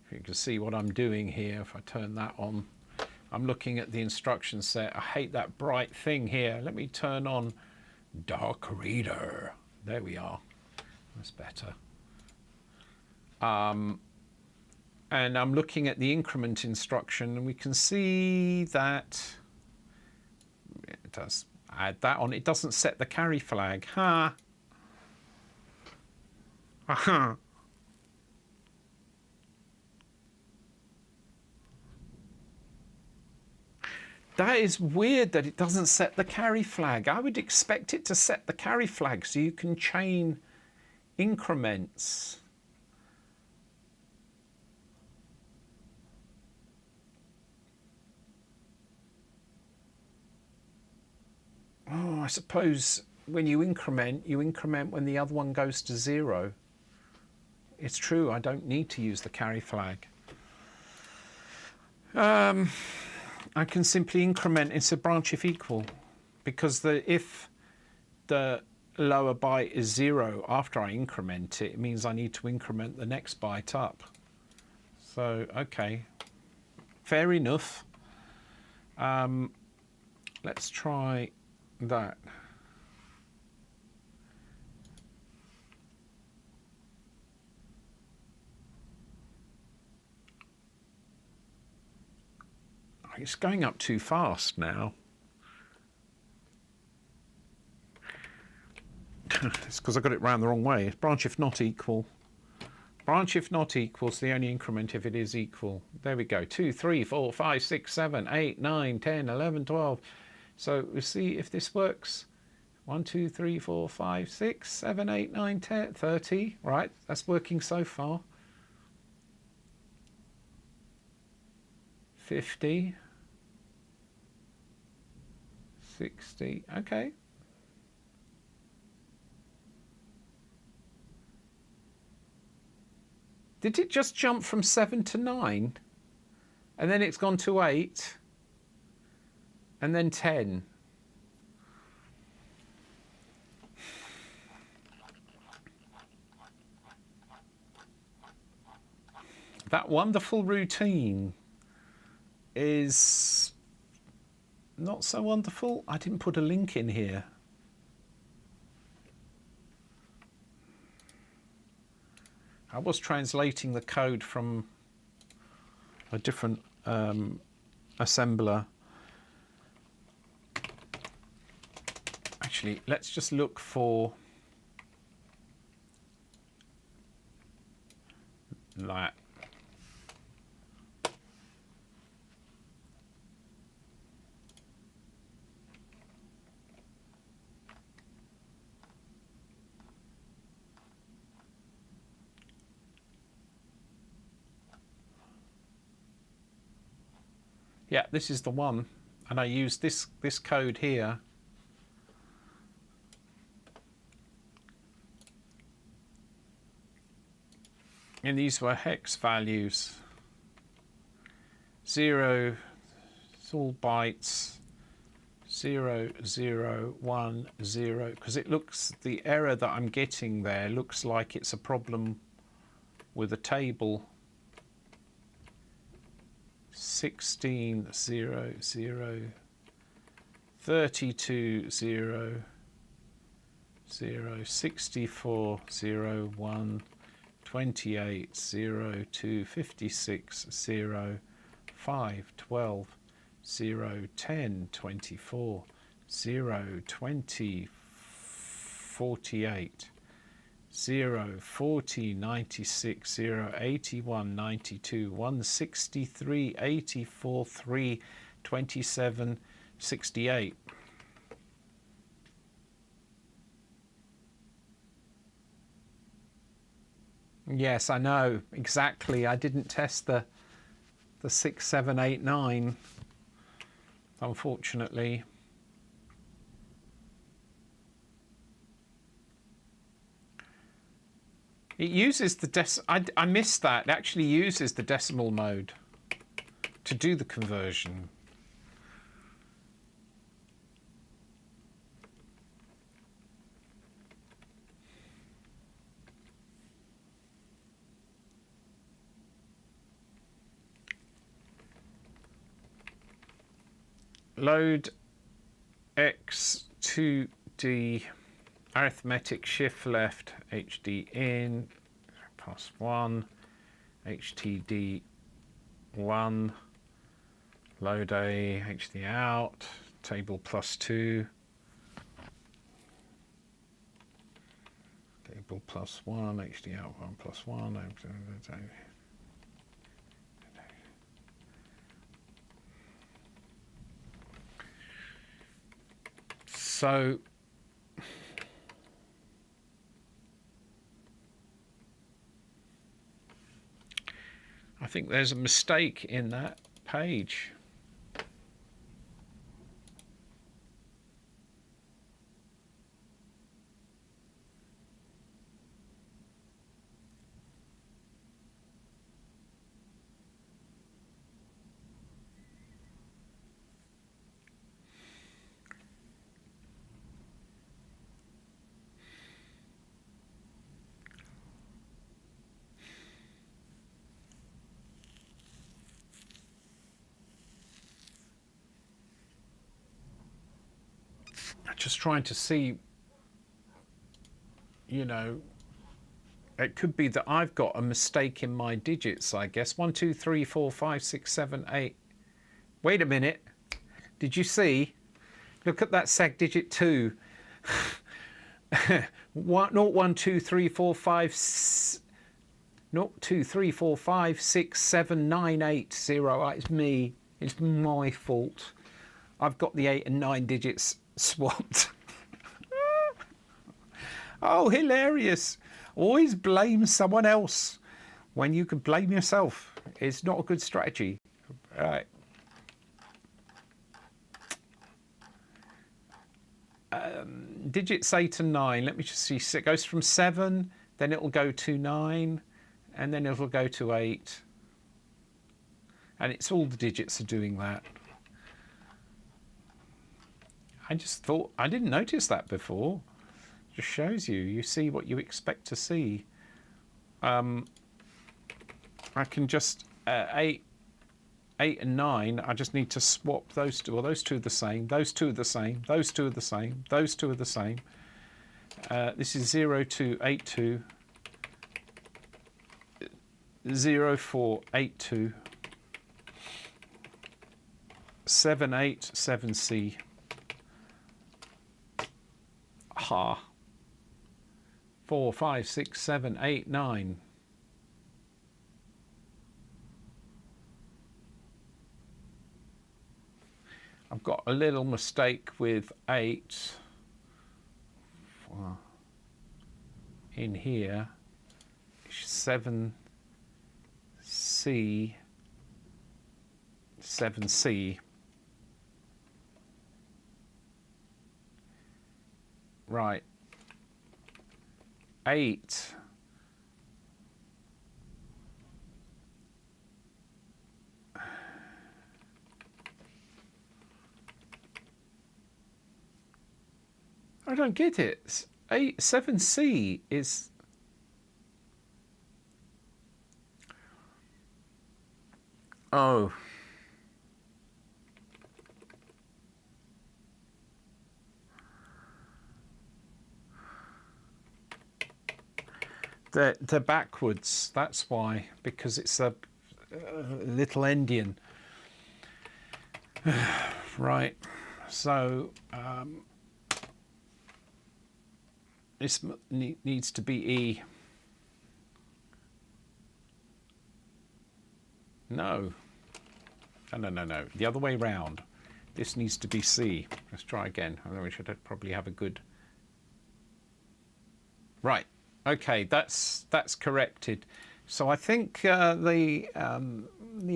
You can see what I'm doing here. If I turn that on, I'm looking at the instruction set. I hate that bright thing here. Let me turn on dark reader. There we are. That's better. And I'm looking at the increment instruction, and we can see that it does add that on. It doesn't set the carry flag. Ha! Aha! That is weird that it doesn't set the carry flag. I would expect it to set the carry flag so you can chain increments. Oh, I suppose when you increment when the other one goes to 0. It's true, I don't need to use the carry flag. I can simply increment into branch if equal, because if the lower byte is 0 after I increment it, it means I need to increment the next byte up. So, okay, fair enough. Let's try that. It's going up too fast now. It's because I got it round the wrong way. It's branch if not equal. Branch if not equal is the only increment if it is equal. There we go. 2, 3, 4, 5, 6, 7, 8, 9, 10, 11, 12. So we'll see if this works. 1, 2, 3, 4, 5, 6, 7, 8, 9, 10, 30. Right, that's working so far. 50. 60. Okay. Did it just jump from 7 to 9? And then it's gone to 8? And then 10? That wonderful routine is not so wonderful. I didn't put a link in here. I was translating the code from a different assembler. Actually, let's just look for that. Yeah, this is the one, and I used this code here. And these were hex values. 0, it's all bytes. 0, 0, 1, 0, because it looks, the error that I'm getting there looks like it's a problem with a table. 16, 0, 0, 32, 0, 0, 64, 0, 1, 28, 0, 2, 56, 0, 5, 12, 0, 10, 24, 0, 20, 48, 0, 40, 96, 0, 81, 92, 163, 84, 3, 27, 68. Yes, I know, exactly. I didn't test the 6, 7, 8, 9, unfortunately. It uses the I missed that. It actually uses the decimal mode to do the conversion. Load X 2D arithmetic shift left HD in +1 HTD 1 load A HD out table +2 table +1 HD out 1 +1 so I think there's a mistake in that page. Just trying to see, you know, it could be that I've got a mistake in my digits, I guess. 1, 2, 3, 4, 5, 6, 7, 8. Wait a minute. Did you see? Look at that seg digit 2. 1, 0, 1, 2, 3, 4, 5, 0, 2, 3, 4, 5, 6, 7, 9, 8, 0. It's me. It's my fault. I've got the 8 and 9 digits swapped. Oh, hilarious. Always blame someone else when you can blame yourself. It's not a good strategy. Right. Digits 8 and 9. Let me just see. It goes from 7, then it'll go to 9, and then it'll go to 8. And it's all the digits are doing that. I just thought, I didn't notice that before. Just shows you, you see what you expect to see. I can just, 8 and 9, I just need to swap those two. Well, those two are the same, those two are the same, those two are the same, those two are the same. This is 0282, 0482, 787C. Ha. 4, 5, 6, 7, 8, 9. I've got a little mistake with 8 in here. 7C, 7C. Right. 8. I don't get it. 7C is... Oh. They're backwards, that's why, because it's a little endian. Right, so this needs to be E. No, the other way round. This needs to be C. Let's try again. I think we should probably have a good... Right. Okay, that's corrected. So I think the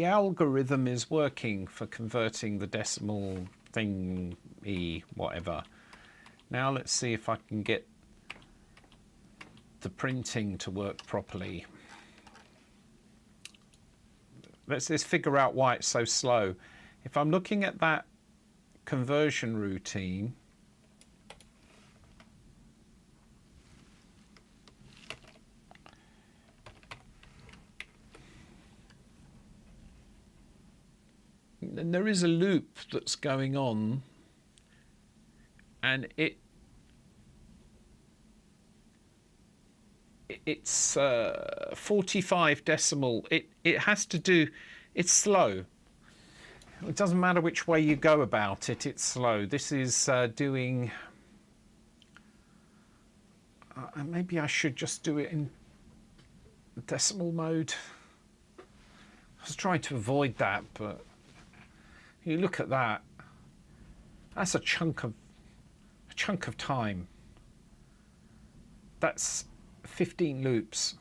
algorithm is working for converting the decimal thing E whatever. Now let's see if I can get the printing to work properly. Let's just figure out why it's so slow. If I'm looking at that conversion routine, and there is a loop that's going on, and it's 45 decimal. It has to do. It's slow. It doesn't matter which way you go about it. It's slow. This is doing. Maybe I should just do it in decimal mode. I was trying to avoid that, but you look at that. That's a chunk of time. That's 15 loops.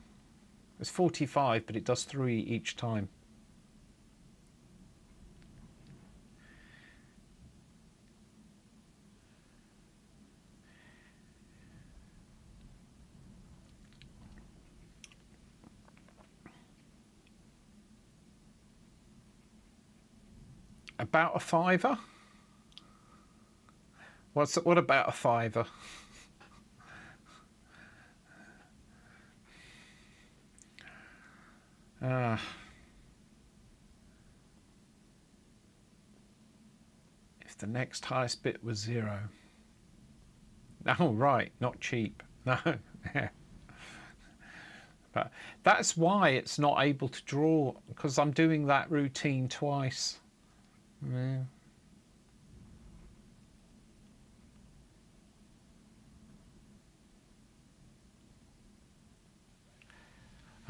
It's 45, but it does 3 each time. About a fiver? What about a fiver? If the next highest bit was 0. Oh, right, not cheap. No. But that's why it's not able to draw, because I'm doing that routine twice. Yeah.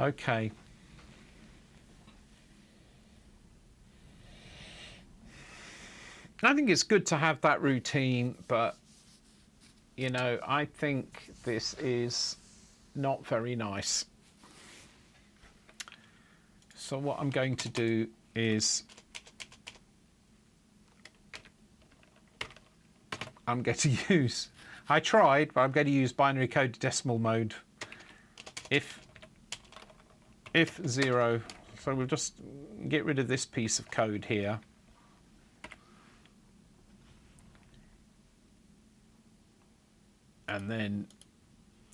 Okay. I think it's good to have that routine, but you know, I think this is not very nice. So what I'm going to do is I'm going to use, I tried, but I'm going to use binary coded decimal mode if 0. So we'll just get rid of this piece of code here. And then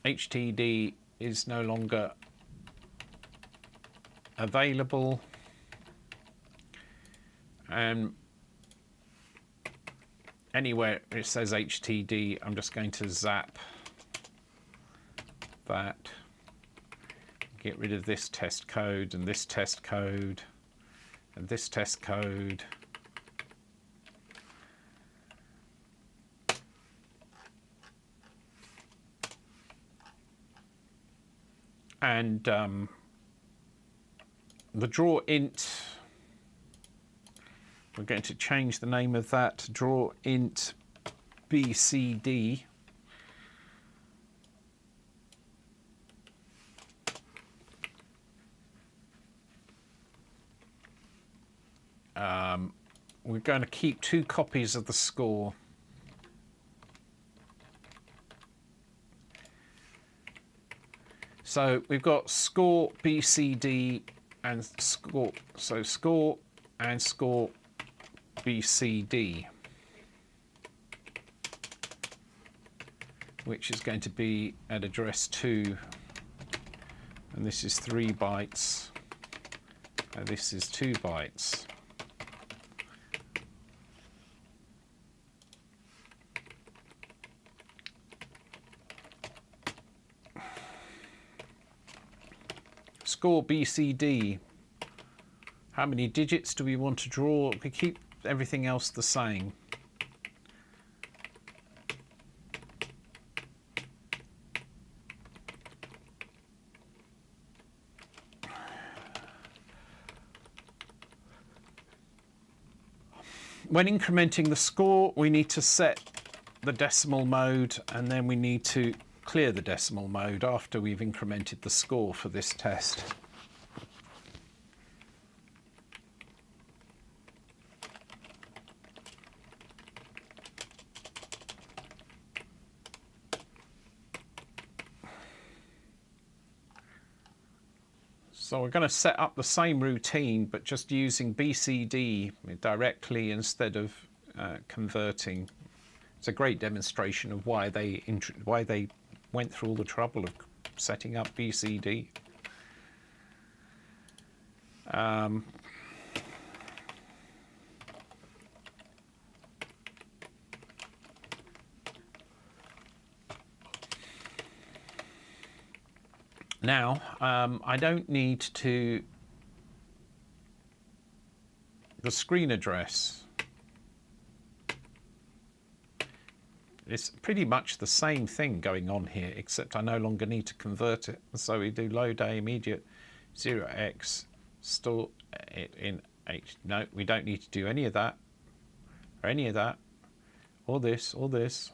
HTD is no longer available. And anywhere it says HTD, I'm just going to zap that. Get rid of this test code and this test code and this test code. And the draw int, we're going to change the name of that to draw int BCD. We're going to keep 2 copies of the score. So we've got score BCD and score, so score and score BCD, which is going to be at address 2, and this is 3 bytes, and this is 2 bytes. Score BCD. How many digits do we want to draw? We keep everything else the same. When incrementing the score, we need to set the decimal mode, and then we need to clear the decimal mode after we've incremented the score for this test. So we're going to set up the same routine, but just using BCD directly instead of converting. It's a great demonstration of why they went through all the trouble of setting up BCD. Now, I don't need to, the screen address, it's pretty much the same thing going on here, except I no longer need to convert it. So we do load A immediate 0x, store it in H. No, we don't need to do any of that, or any of that, or this, or this.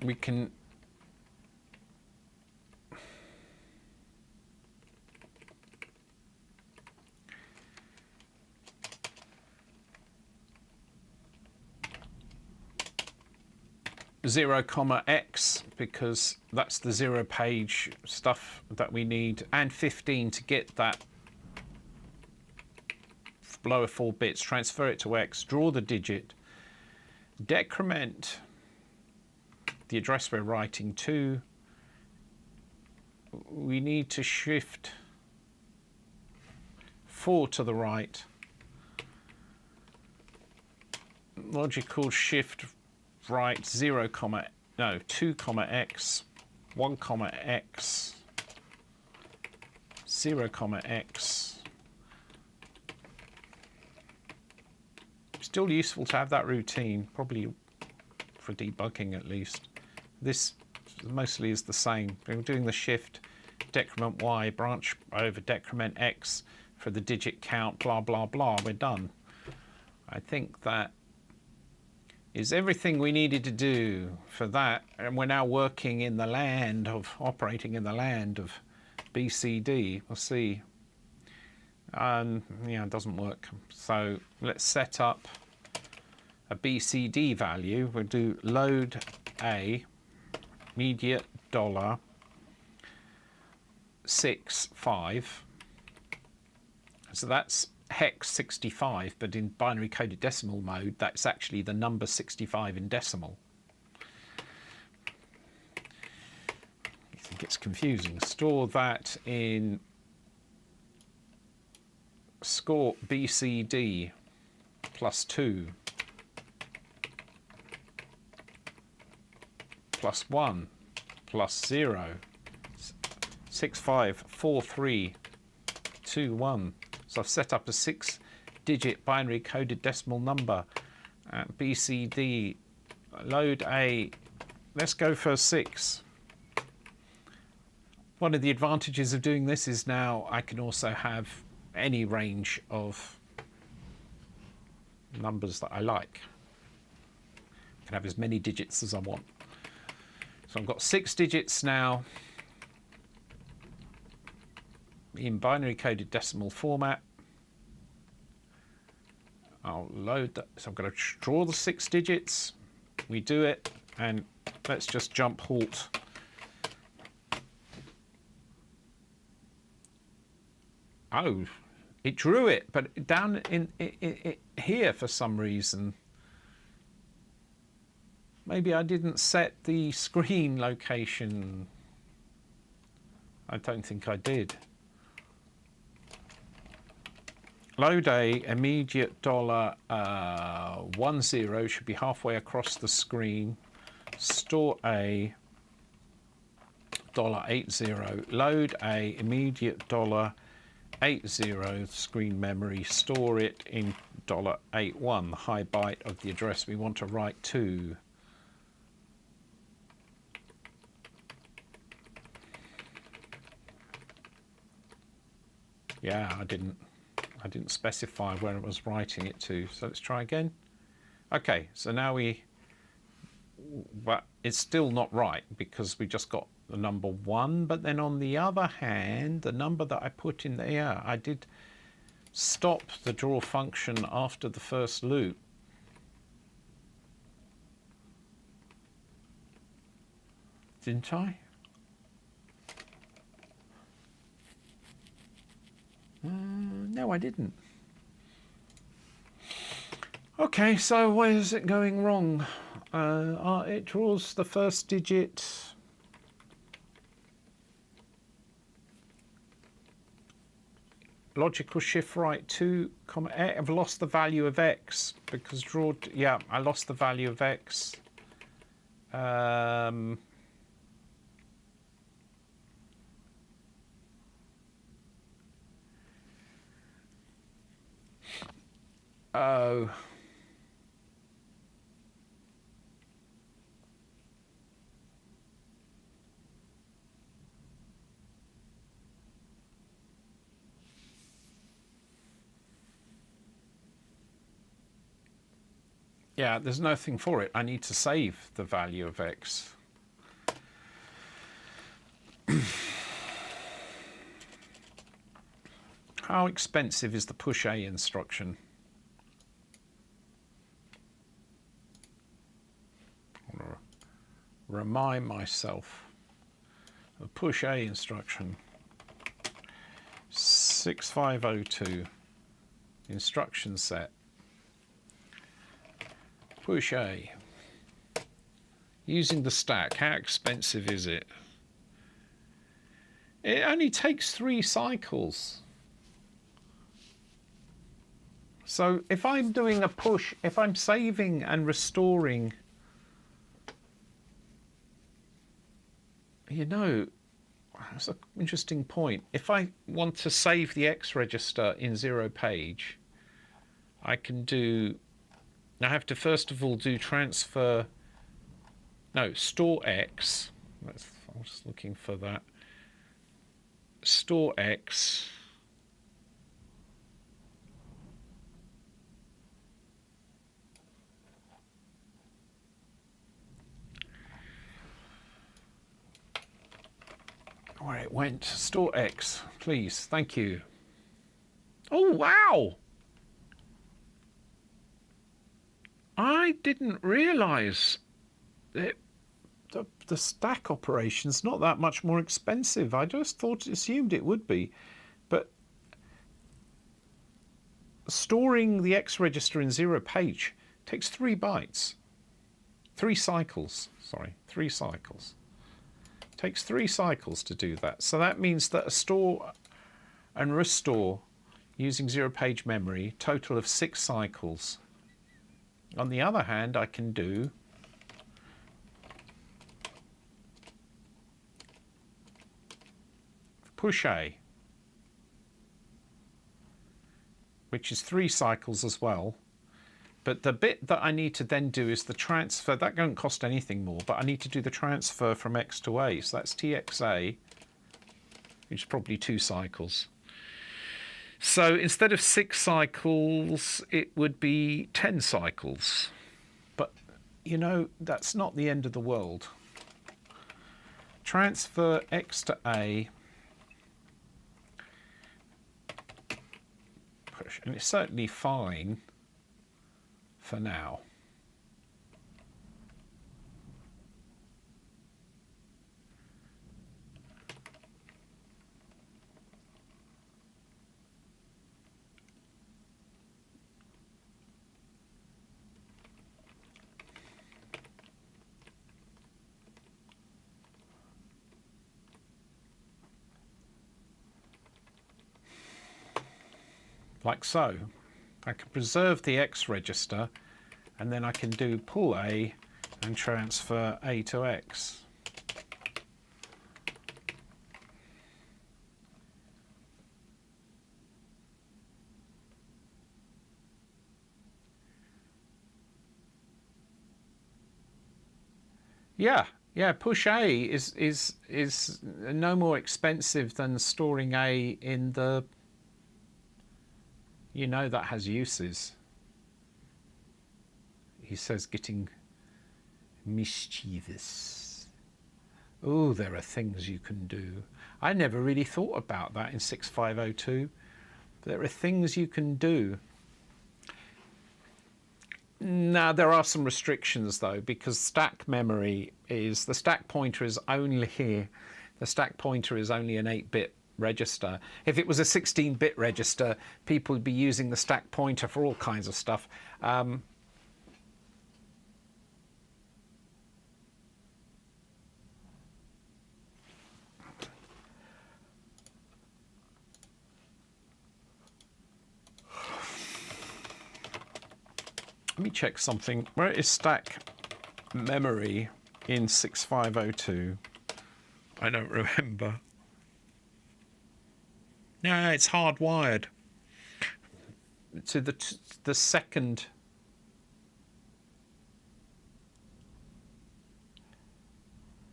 We can zero comma x, because that's the 0 page stuff that we need, and 15 to get that lower 4 bits, transfer it to x, draw the digit, decrement the address we're writing to. We need to shift 4 to the right, logical shift right 2 comma x, 1 comma x, 0 comma x. Still useful to have that routine, probably for debugging at least. This mostly is the same. We're doing the shift, decrement y, branch over decrement x for the digit count, blah, blah, blah. We're done. I think that is everything we needed to do for that. And we're now working in the land of, operating in the land of BCD. We'll see. Yeah, it doesn't work. So let's set up a BCD value. We'll do load A, immediate $65. So that's hex 65, but in binary coded decimal mode, that's actually the number 65 in decimal. I think it's confusing. Store that in score BCD +2 +1 +0 654321. So I've set up a 6-digit binary coded decimal number. BCD load A. Let's go for 6. One of the advantages of doing this is now I can also have any range of numbers that I like. I can have as many digits as I want. So I've got 6 digits now in binary coded decimal format. I'll load that. So I'm going to draw the 6 digits. We do it, and let's just jump halt. Oh, it drew it, but down in here for some reason. Maybe I didn't set the screen location. I don't think I did. Load A, immediate $10 should be halfway across the screen. Store A, $80. Load A, immediate $80 screen memory. Store it in $81, the high byte of the address we want to write to. Yeah, I didn't specify where I was writing it to. So let's try again. Okay, so now but it's still not right because we just got the number 1. But then on the other hand, the number that I put in there, I did stop the draw function after the first loop. didn't I? No, I didn't. Okay, so where is it going wrong? It draws the first digit. Logical shift right 2, I've lost the value of x because yeah, I lost the value of x. Oh. Yeah, there's nothing for it. I need to save the value of x. How expensive is the push A instruction? I want to remind myself. The push A instruction. 6502. Instruction set. Push A. Using the stack, how expensive is it? It only takes 3 cycles. So if I'm doing a push, if I'm saving and restoring, you know, that's an interesting point. If I want to save the X register in 0 page, I can do, I have to first of all do transfer, no, store X. I'm just looking for that. Store X. Where it went. Store X, please. Thank you. Oh, wow. I didn't realize that the stack operation's not that much more expensive. I just assumed it would be. But storing the X register in 0 page takes 3 bytes. 3 cycles. Sorry, 3 cycles. Takes 3 cycles to do that. So that means that a store and restore using 0 page memory, total of 6 cycles. On the other hand, I can do push A, which is 3 cycles as well. But the bit that I need to then do is the transfer. That won't cost anything more, but I need to do the transfer from X to A. So that's TXA, which is probably 2 cycles. So instead of 6 cycles, it would be 10 cycles. But, you know, that's not the end of the world. Transfer X to A. Push. And it's certainly fine for now. Like so. I can preserve the X register and then I can do pull A and transfer A to X. Yeah, push A is no more expensive than storing A in the, you know, that has uses. He says getting mischievous. Oh, there are things you can do. I never really thought about that in 6502. There are things you can do. Now there are some restrictions though, because stack memory is, the stack pointer is only here. The stack pointer is only an 8-bit register. If it was a 16-bit register, people would be using the stack pointer for all kinds of stuff. Let me check something. Where is stack memory in 6502? I don't remember. No, it's hardwired to the second.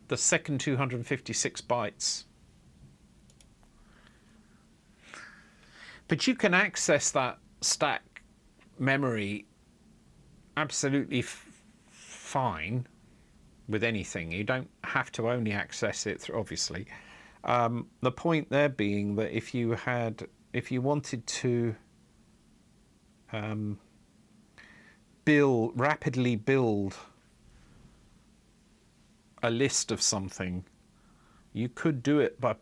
The second 256 bytes. But you can access that stack memory absolutely fine with anything. You don't have to only access it through, obviously. The point there being that if you wanted to rapidly build a list of something, you could do it by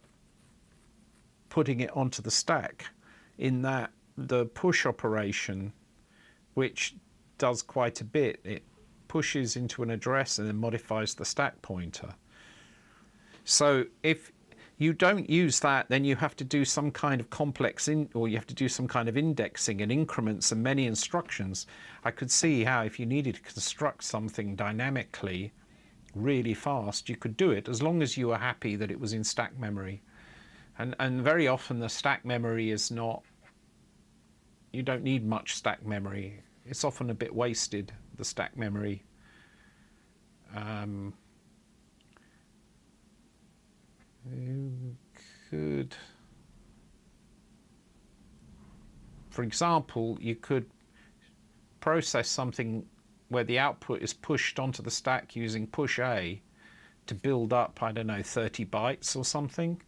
putting it onto the stack, in that the push operation, which does quite a bit, it pushes into an address and then modifies the stack pointer. So if you don't use that, then you have to do some kind of complex or you have to do some kind of indexing and increments and many instructions. I could see how if you needed to construct something dynamically really fast, you could do it, as long as you were happy that it was in stack memory. And very often the stack memory is not, you don't need much stack memory. It's often a bit wasted, the stack memory. You could, for example, you could process something where the output is pushed onto the stack using push A to build up, I don't know, 30 bytes or something.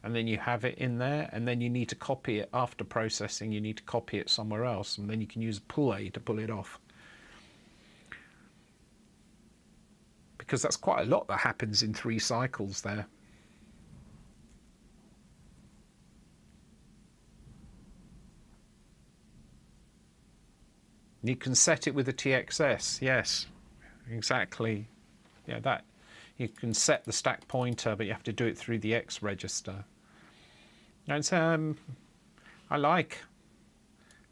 And then you have it in there, and then you need to copy it after processing. You need to copy it somewhere else, and then you can use pull A to pull it off. Because that's quite a lot that happens in 3 cycles there. You can set it with a TXS, yes, exactly. Yeah, that you can set the stack pointer, but you have to do it through the X register. And I like.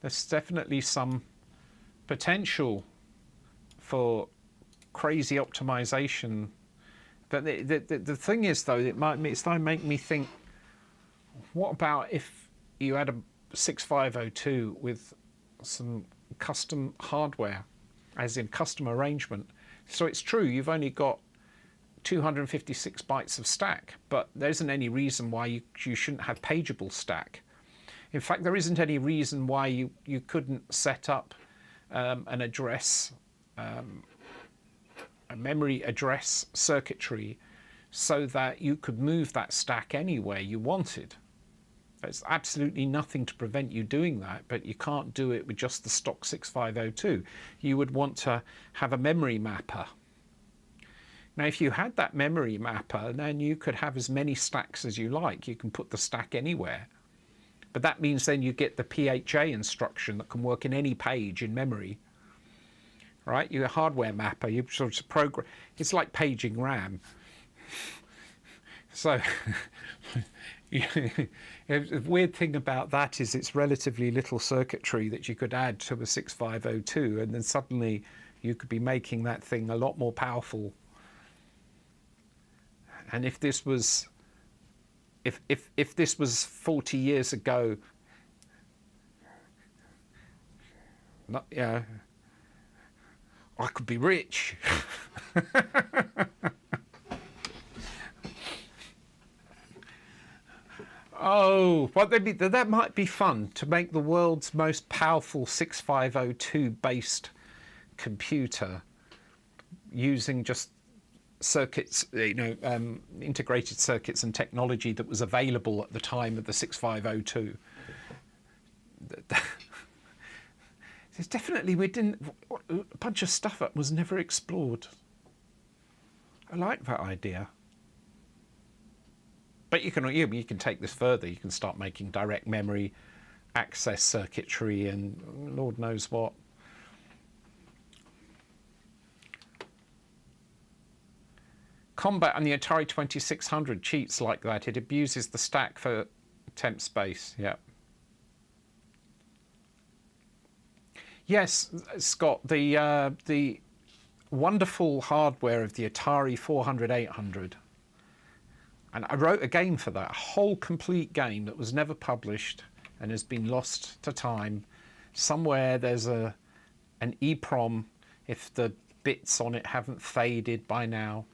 There's definitely some potential for crazy optimization. But the thing is, though, it might make me think, what about if you had a 6502 with some custom hardware, as in custom arrangement? So it's true, you've only got 256 bytes of stack, but there isn't any reason why you shouldn't have pageable stack. In fact, there isn't any reason why you couldn't set up an address, a memory address circuitry, so that you could move that stack anywhere you wanted. There's absolutely nothing to prevent you doing that, but you can't do it with just the stock 6502. You would want to have a memory mapper. Now, if you had that memory mapper, then you could have as many stacks as you like. You can put the stack anywhere. But that means then you get the PHA instruction that can work in any page in memory. Right? You're a hardware mapper. You sort of program. It's like paging RAM. So the weird thing about that is it's relatively little circuitry that you could add to a 6502, and then suddenly you could be making that thing a lot more powerful. And if this was, if this was 40 years ago, not, yeah, I could be rich. Oh, well, that might be fun, to make the world's most powerful 6502 based computer using just circuits, integrated circuits and technology that was available at the time of the 6502. There's definitely, we didn't, a bunch of stuff that was never explored. I like that idea. But you can take this further. You can start making direct memory access circuitry and Lord knows what. Combat and the Atari 2600 cheats like that. It abuses the stack for temp space. Yeah. Yes, Scott, the wonderful hardware of the Atari 400, 800. And I wrote a game for that, a whole complete game that was never published and has been lost to time. Somewhere there's an EEPROM, if the bits on it haven't faded by now.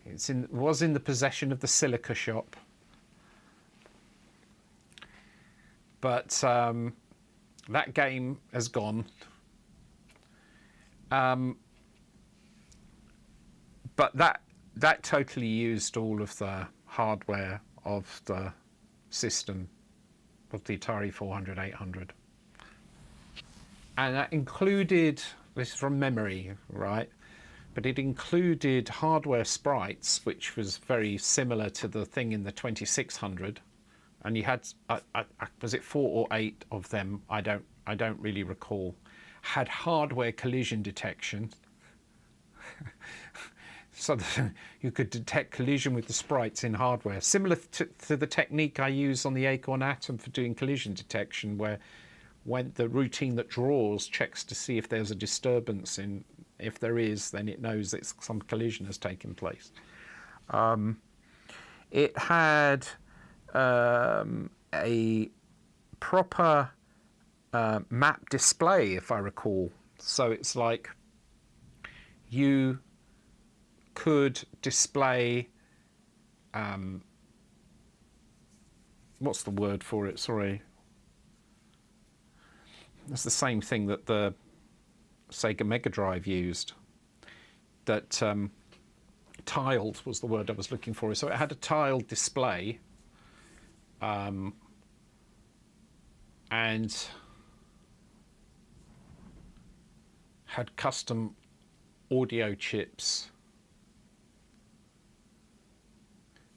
It was in the possession of the Silica Shop. But that game has gone. But that totally used all of the hardware of the system of the Atari 400, 800. And that included, this is from memory, right? But it included hardware sprites, which was very similar to the thing in the 2600. And you had, was it 4 or 8 of them? I don't really recall. Had hardware collision detection. So that you could detect collision with the sprites in hardware. Similar to the technique I use on the ACORN Atom for doing collision detection, where when the routine that draws checks to see if there's a disturbance in, if there is, then it knows that some collision has taken place. It had a proper map display, if I recall. So it's like you could display, what's the word for it? Sorry. It's the same thing that the Sega Mega Drive used. That tiled was the word I was looking for. So it had a tiled display, and had custom audio chips.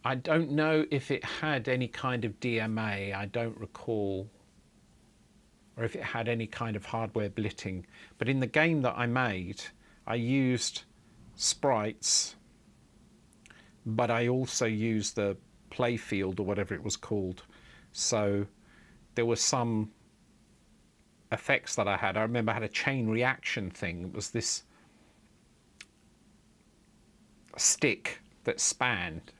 I don't know if it had any kind of DMA, I don't recall, or if it had any kind of hardware blitting. But in the game that I made, I used sprites, but I also used the playfield or whatever it was called. So there were some effects that I had. I remember I had a chain reaction thing. It was this stick that spanned.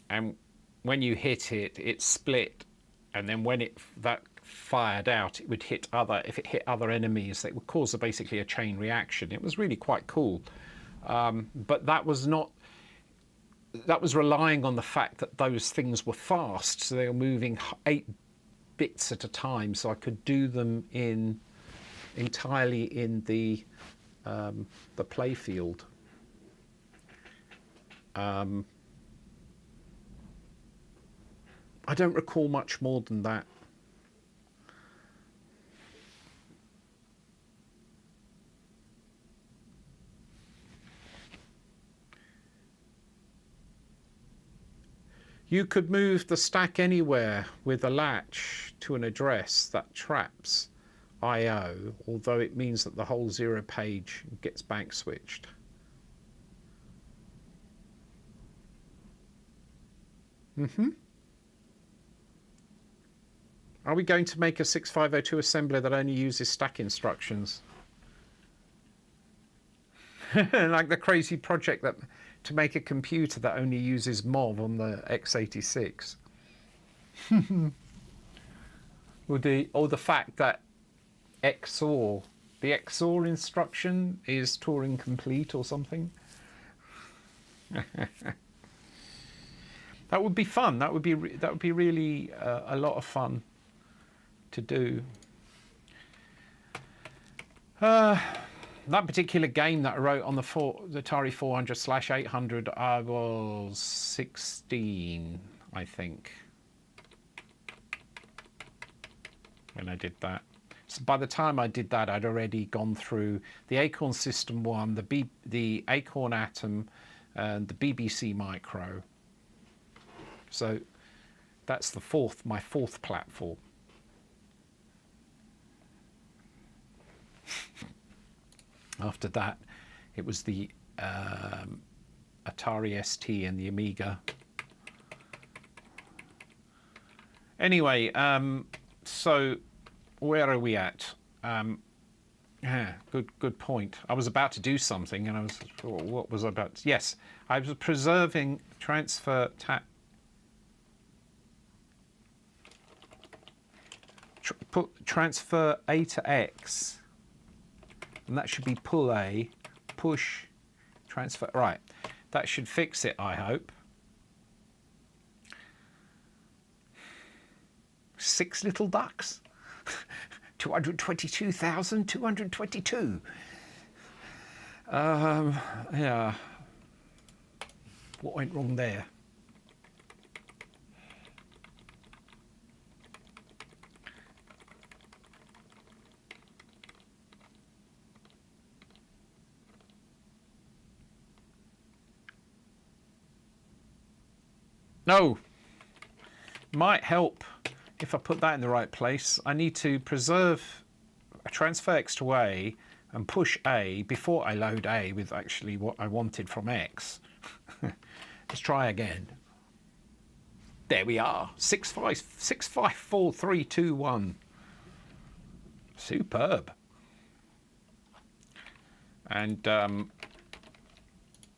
And when you hit it, it split. And then when that fired out, it would hit if it hit other enemies, it would cause basically a chain reaction. It was really quite cool. But that was relying on the fact that those things were fast. So they were moving 8 bits at a time. So I could do them entirely in the playfield. I don't recall much more than that. You could move the stack anywhere with a latch to an address that traps I/O, although it means that the whole 0 page gets back switched. Are we going to make a 6502 assembler that only uses stack instructions? Like the crazy project to make a computer that only uses MOV on the x86. Or the fact that XOR, the XOR instruction is Turing complete or something. That would be fun. That would be really a lot of fun to do. That particular game that I wrote on the Atari 400/800, I was 16, I think, when I did that. So by the time I did that, I'd already gone through the ACORN System 1, the ACORN Atom, and the BBC Micro. So that's my fourth platform. After that, it was the Atari ST and the Amiga. Anyway, so where are we at? Yeah, good point. I was about to do something, and what was I about to, yes, I was preserving transfer transfer A to X, and that should be pull A, push, transfer. Right, that should fix it, I hope. 6 little ducks. 222,222. Yeah. What went wrong there? No. Might help if I put that in the right place. I need to preserve a transfer X to A and push A before I load A with actually what I wanted from X. Let's try again. There we are. 654,321. Superb. And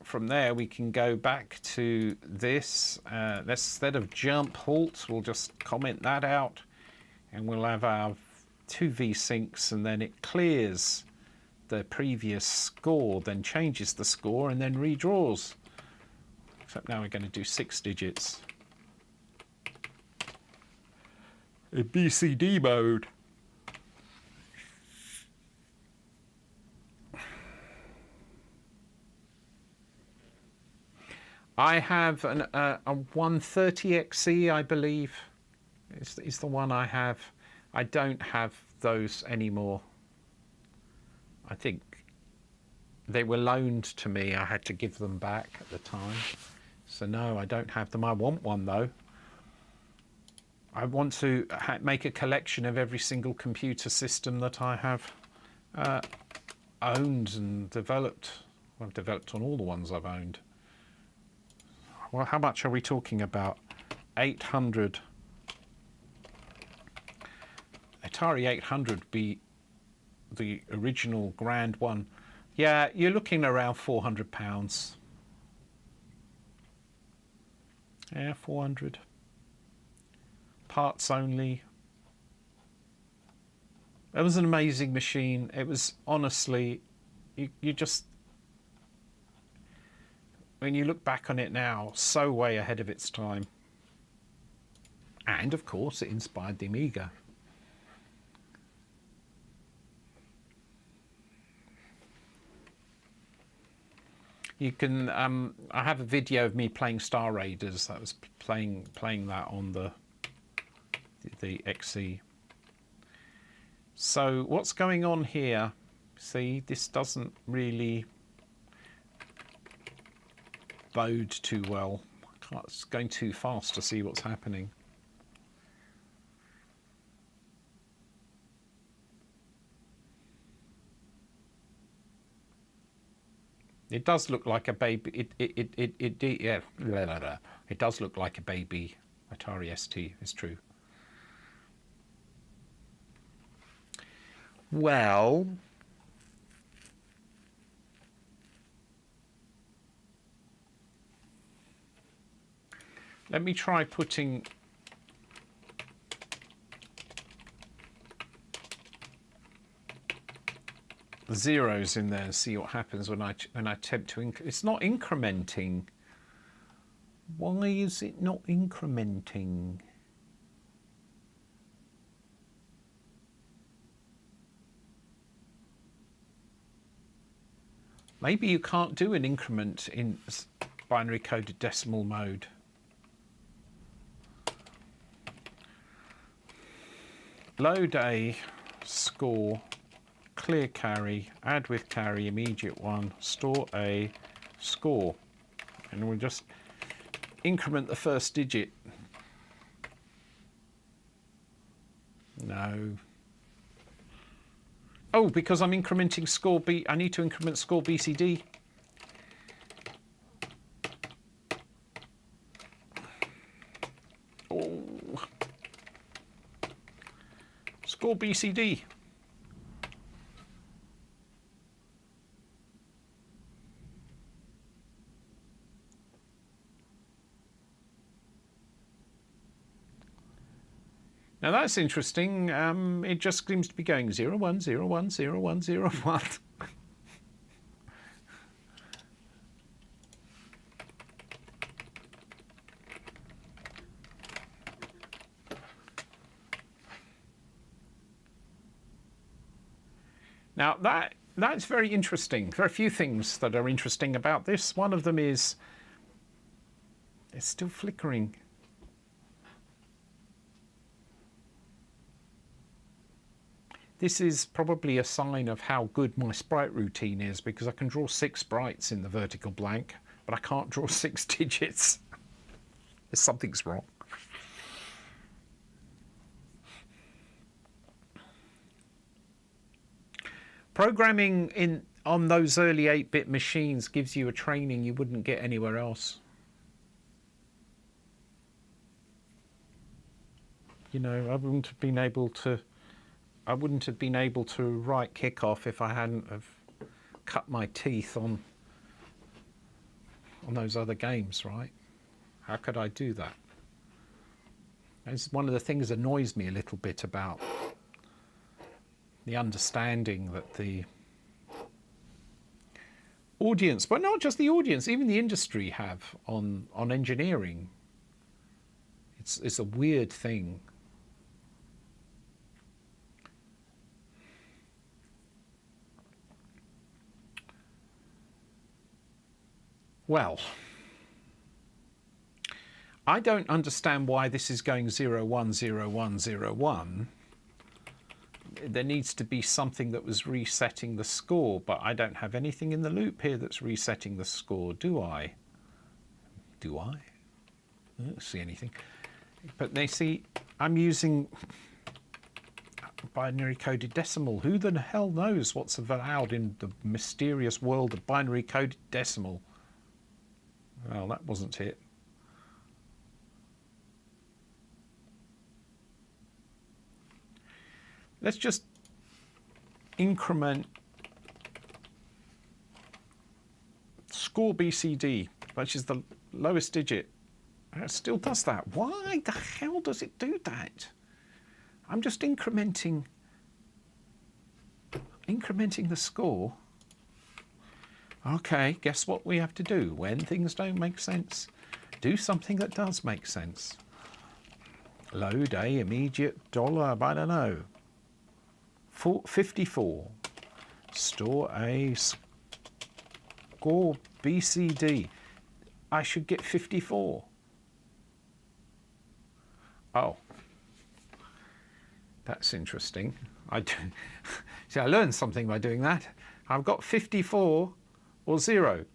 from there we can go back to this. Instead of jump halt, we'll just comment that out, and we'll have our 2 V-syncs, and then it clears the previous score, then changes the score, and then redraws. Except now we're going to do 6 digits in BCD mode. I have a 130XE, I believe, is the one I have. I don't have those anymore. I think they were loaned to me. I had to give them back at the time. So no, I don't have them. I want one though. I want to make a collection of every single computer system that I have owned and developed. Well, I've developed on all the ones I've owned. Well, how much are we talking about? 800. Atari 800 would be the original grand one. Yeah, you're looking around £400. Yeah, 400. Parts only. It was an amazing machine. It was honestly, you just, when you look back on it now, so way ahead of its time. And of course, it inspired the Amiga. You can, I have a video of me playing Star Raiders. That was playing that on the XE. So what's going on here? See, this doesn't really bode too well. It's going too fast to see what's happening. It does look like a baby. Yeah. It does look like a baby Atari ST. It's true. Well, let me try putting the zeros in there and see what happens when I attempt to it's not incrementing. Why is it not incrementing? Maybe you can't do an increment in binary coded decimal mode. Load A. score, clear carry, add with carry, immediate one, store a score. And we'll just increment the first digit. No. Oh, because I'm incrementing score B, I need to increment score BCD. Oh. Score BCD. Now that's interesting. It just seems to be going 0, 1, 0, 1, 0, 1, 0, 1. Now that's very interesting. There are a few things that are interesting about this. One of them is it's still flickering. This is probably a sign of how good my sprite routine is, because I can draw 6 sprites in the vertical blank, but I can't draw 6 digits. Something's wrong. Programming on those early 8-bit machines gives you a training you wouldn't get anywhere else. You know, I wouldn't have been able to write kickoff if I hadn't have cut my teeth on those other games, right? How could I do that? It's one of the things that annoys me a little bit about the understanding that the audience, but not just the audience, even the industry have on engineering. It's a weird thing. Well, I don't understand why this is going 0, 1, 0, 1, 0, 1. There needs to be something that was resetting the score, but I don't have anything in the loop here that's resetting the score, do I? Do I? I don't see anything. But they see, I'm using binary coded decimal. Who the hell knows what's allowed in the mysterious world of binary coded decimal? Well, that wasn't it. Let's just increment score BCD, which is the lowest digit. And it still does that. Why the hell does it do that? I'm just incrementing the score. Okay, guess what we have to do when things don't make sense? Do something that does make sense. Load a immediate dollar, I don't know. 54. Store a score BCD. I should get 54. Oh, that's interesting. See, I learned something by doing that. I've got 54 or 0.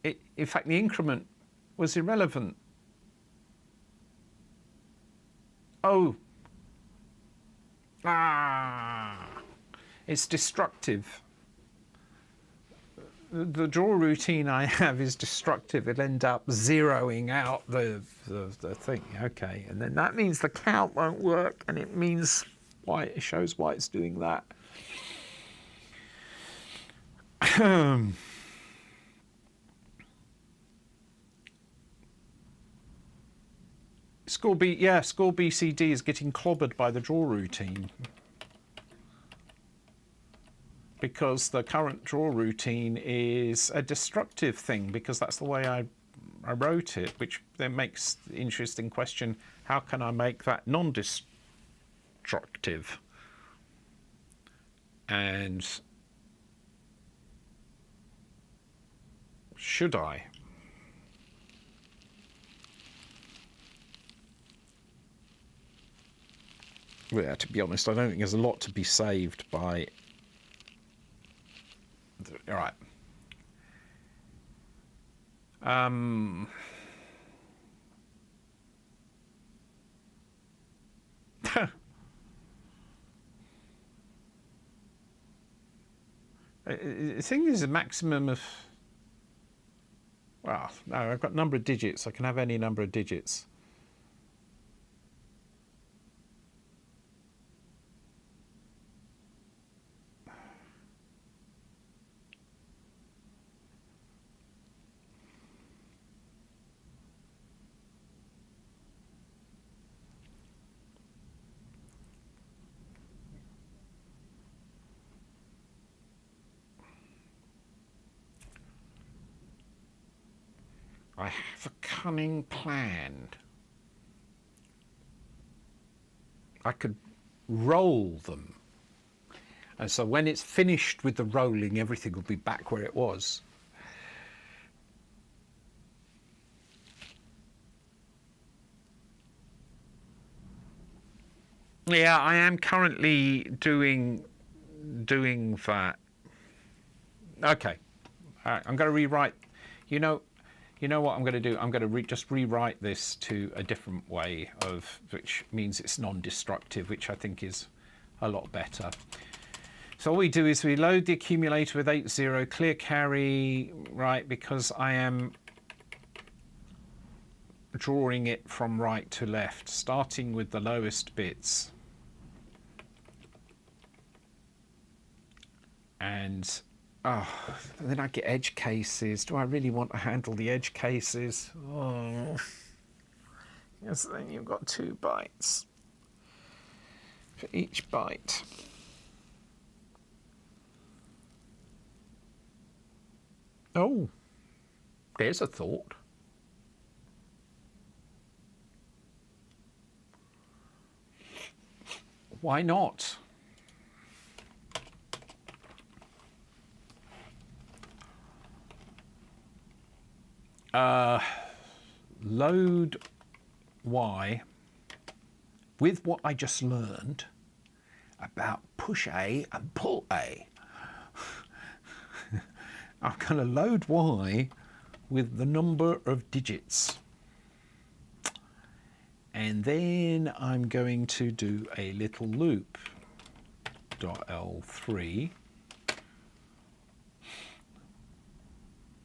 In fact, the increment was irrelevant. Oh. It's destructive. The draw routine I have is destructive. It'll end up zeroing out the thing. Okay, and then that means the count won't work, and it means why it shows why it's doing that. Score BCD is getting clobbered by the draw routine, because the current draw routine is a destructive thing, because that's the way I wrote it, which then makes the interesting question, how can I make that non-destructive? And should I? Yeah, to be honest, I don't think there's a lot to be saved by... All right. The thing is a maximum of... Well, no, I've got number of digits. I can have any number of digits. I have a cunning plan. I could roll them. And so when it's finished with the rolling, everything will be back where it was. Yeah, I am currently doing that. Okay. All right, I'm going to rewrite. You know what I'm going to do? I'm going to just rewrite this to a different way which means it's non-destructive, which I think is a lot better. So all we do is we load the accumulator with 80, clear carry, right, because I am drawing it from right to left, starting with the lowest bits. And then I get edge cases. Do I really want to handle the edge cases? Oh, yes. Then you've got 2 bytes for each byte. Oh, there's a thought. Why not? Load Y with what I just learned about push A and pull A. I'm going to load Y with the number of digits. And then I'm going to do a little loop, .L3,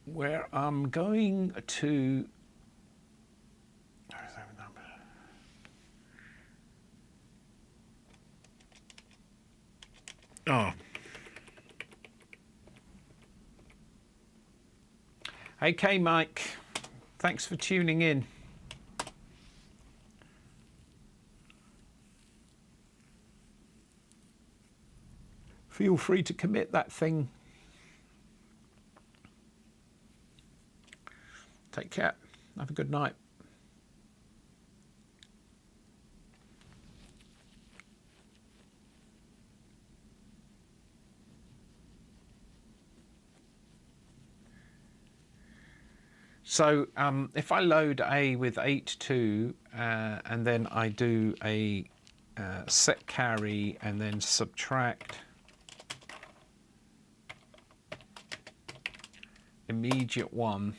where I'm going to... Oh. Okay, Mike. Thanks for tuning in. Feel free to commit that thing. Take care. Have a good night. So if I load A with 82 and then I do a set carry and then subtract immediate 1,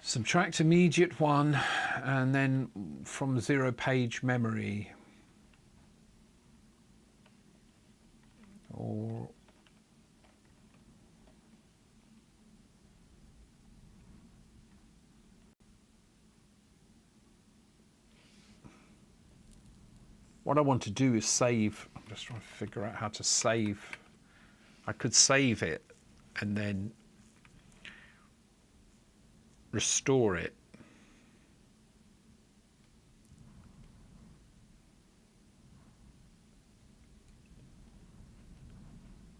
subtract immediate 1, and then from 0 page memory, or what I want to do is save. I'm just trying to figure out how to save. I could save it and then restore it.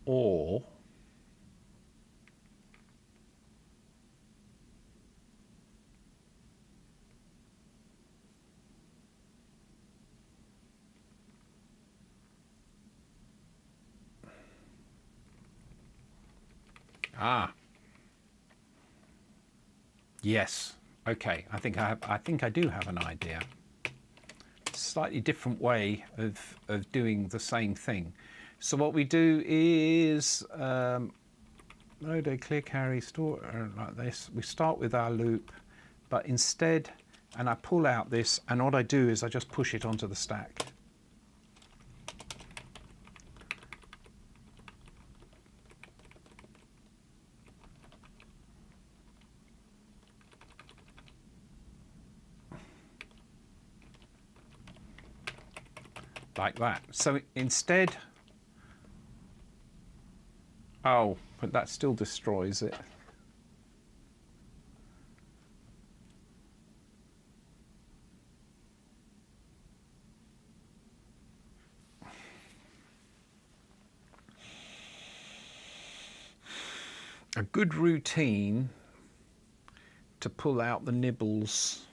Or Ah, yes. Okay, I think I do have an idea. Slightly different way of doing the same thing. So what we do is load a clear carry store like this. We start with our loop, but instead, and I pull out this, and what I do is I just push it onto the stack. Like that. So instead, oh, but that still destroys it. A good routine to pull out the nibbles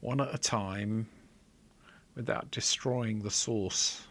one at a time without destroying the source.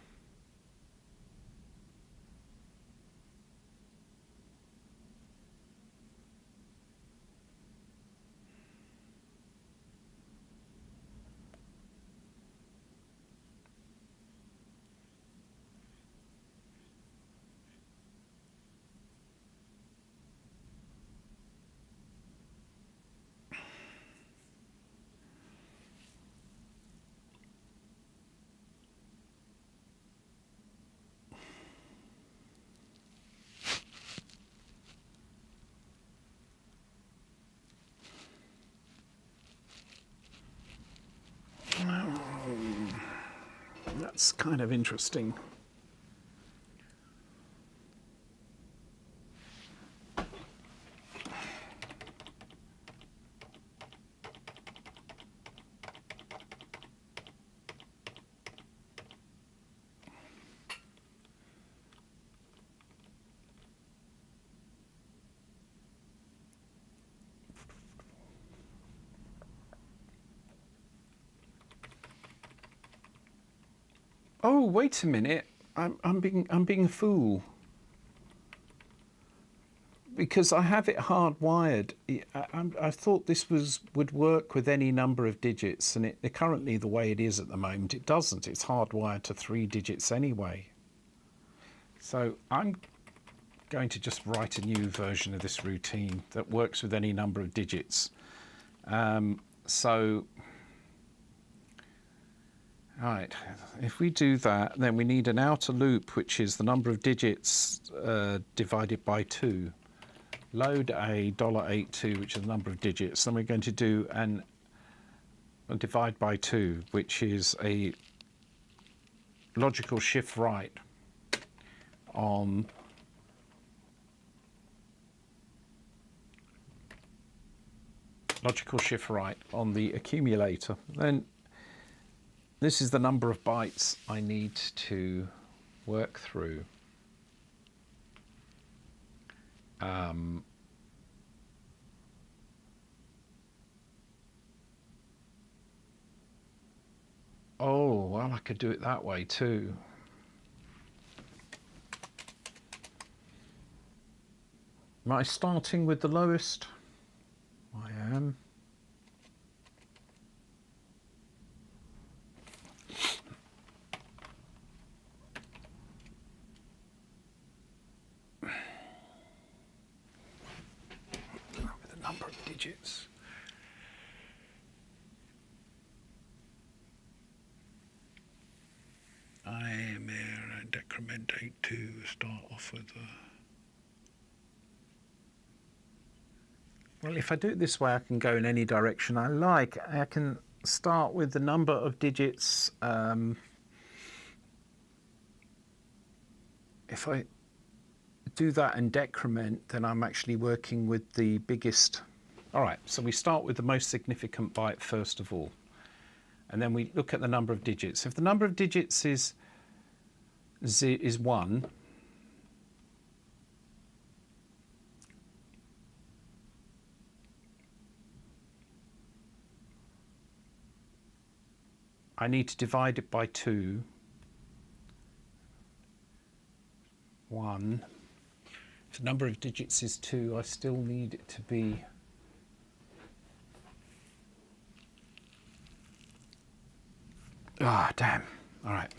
That's kind of interesting. Oh, wait a minute. I'm being a fool. Because I have it hardwired. I thought this would work with any number of digits, and currently the way it is at the moment, it doesn't. It's hardwired to 3 digits anyway. So I'm going to just write a new version of this routine that works with any number of digits. Right, if we do that, then we need an outer loop, which is the number of digits divided by 2. Load a $82, which is the number of digits. Then we're going to do a divide by 2, which is a logical shift right on the accumulator. Then this is the number of bytes I need to work through. Oh, well, I could do it that way too. Am I starting with the lowest? I am. With the number of digits. I am here and decrement 82, start off with a... Well, if I do it this way, I can go in any direction I like. I can start with the number of digits. If I do that and decrement, then I'm actually working with the biggest. All right, so we start with the most significant byte first of all. And then we look at the number of digits. If the number of digits is 1, I need to divide it by 2. 1. If the number of digits is 2, I still need it to be damn. All right.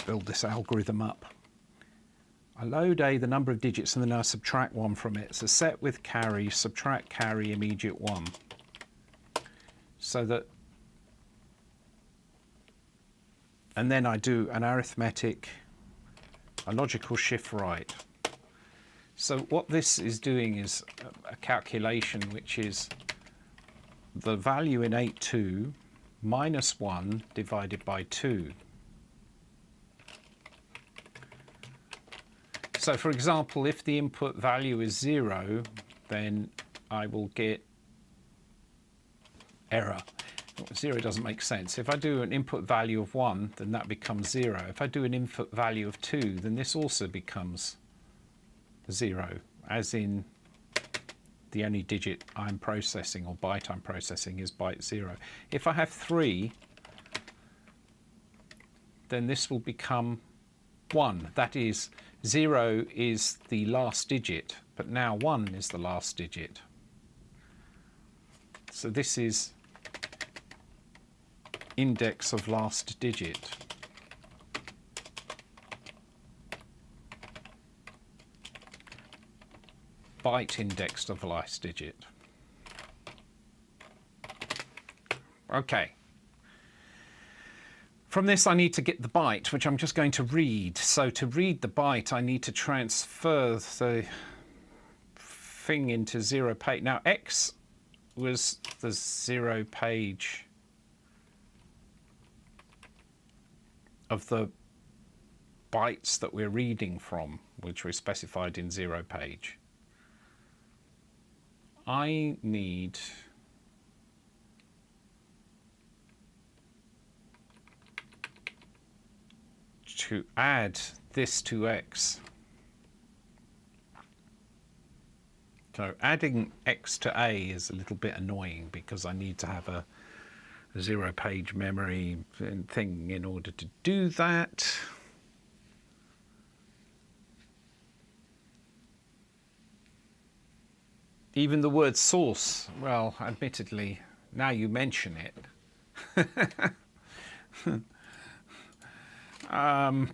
Build this algorithm up. I load A, the number of digits, and then I subtract 1 from it. So set with carry, subtract carry, immediate 1. So that, and then I do an arithmetic, a logical shift right. So what this is doing is a calculation which is the value in 8.2 minus 1 divided by 2. So for example, if the input value is 0, then I will get error. 0 doesn't make sense. If I do an input value of 1, then that becomes 0. If I do an input value of 2, then this also becomes 0, as in the only digit I'm processing, or byte I'm processing, is byte 0. If I have 3, then this will become 1. That is, 0 is the last digit, but now 1 is the last digit. So this is index of last digit. Byte indexed of last digit. Okay. From this I need to get the byte, which I'm just going to read. So to read the byte I need to transfer the thing into 0 page. Now X was the 0 page of the bytes that we're reading from, which we specified in 0 page. I need to add this to X. So adding X to A is a little bit annoying because I need to have a 0 page memory thing in order to do that. Even the word source, well, admittedly, now you mention it. How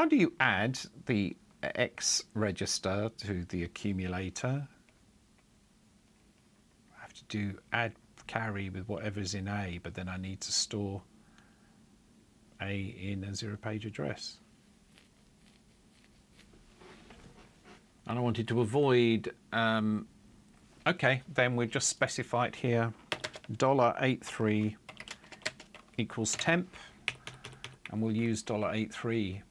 do you add the X register to the accumulator? I have to do add carry with whatever's in A, but then I need to store A in a 0 page address. And I wanted to avoid, okay, then we've just specified here $83 equals temp, and we'll use $83.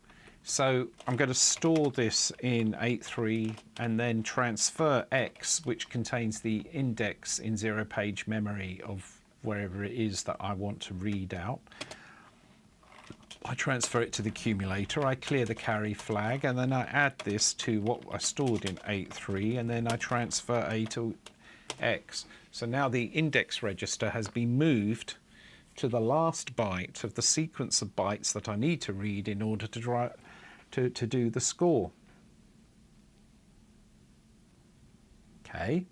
So I'm going to store this in 83 and then transfer X, which contains the index in 0 page memory of wherever it is that I want to read out. I transfer it to the accumulator, I clear the carry flag, and then I add this to what I stored in 83, and then I transfer A to X. So now the index register has been moved to the last byte of the sequence of bytes that I need to read in order to do the score. Okay.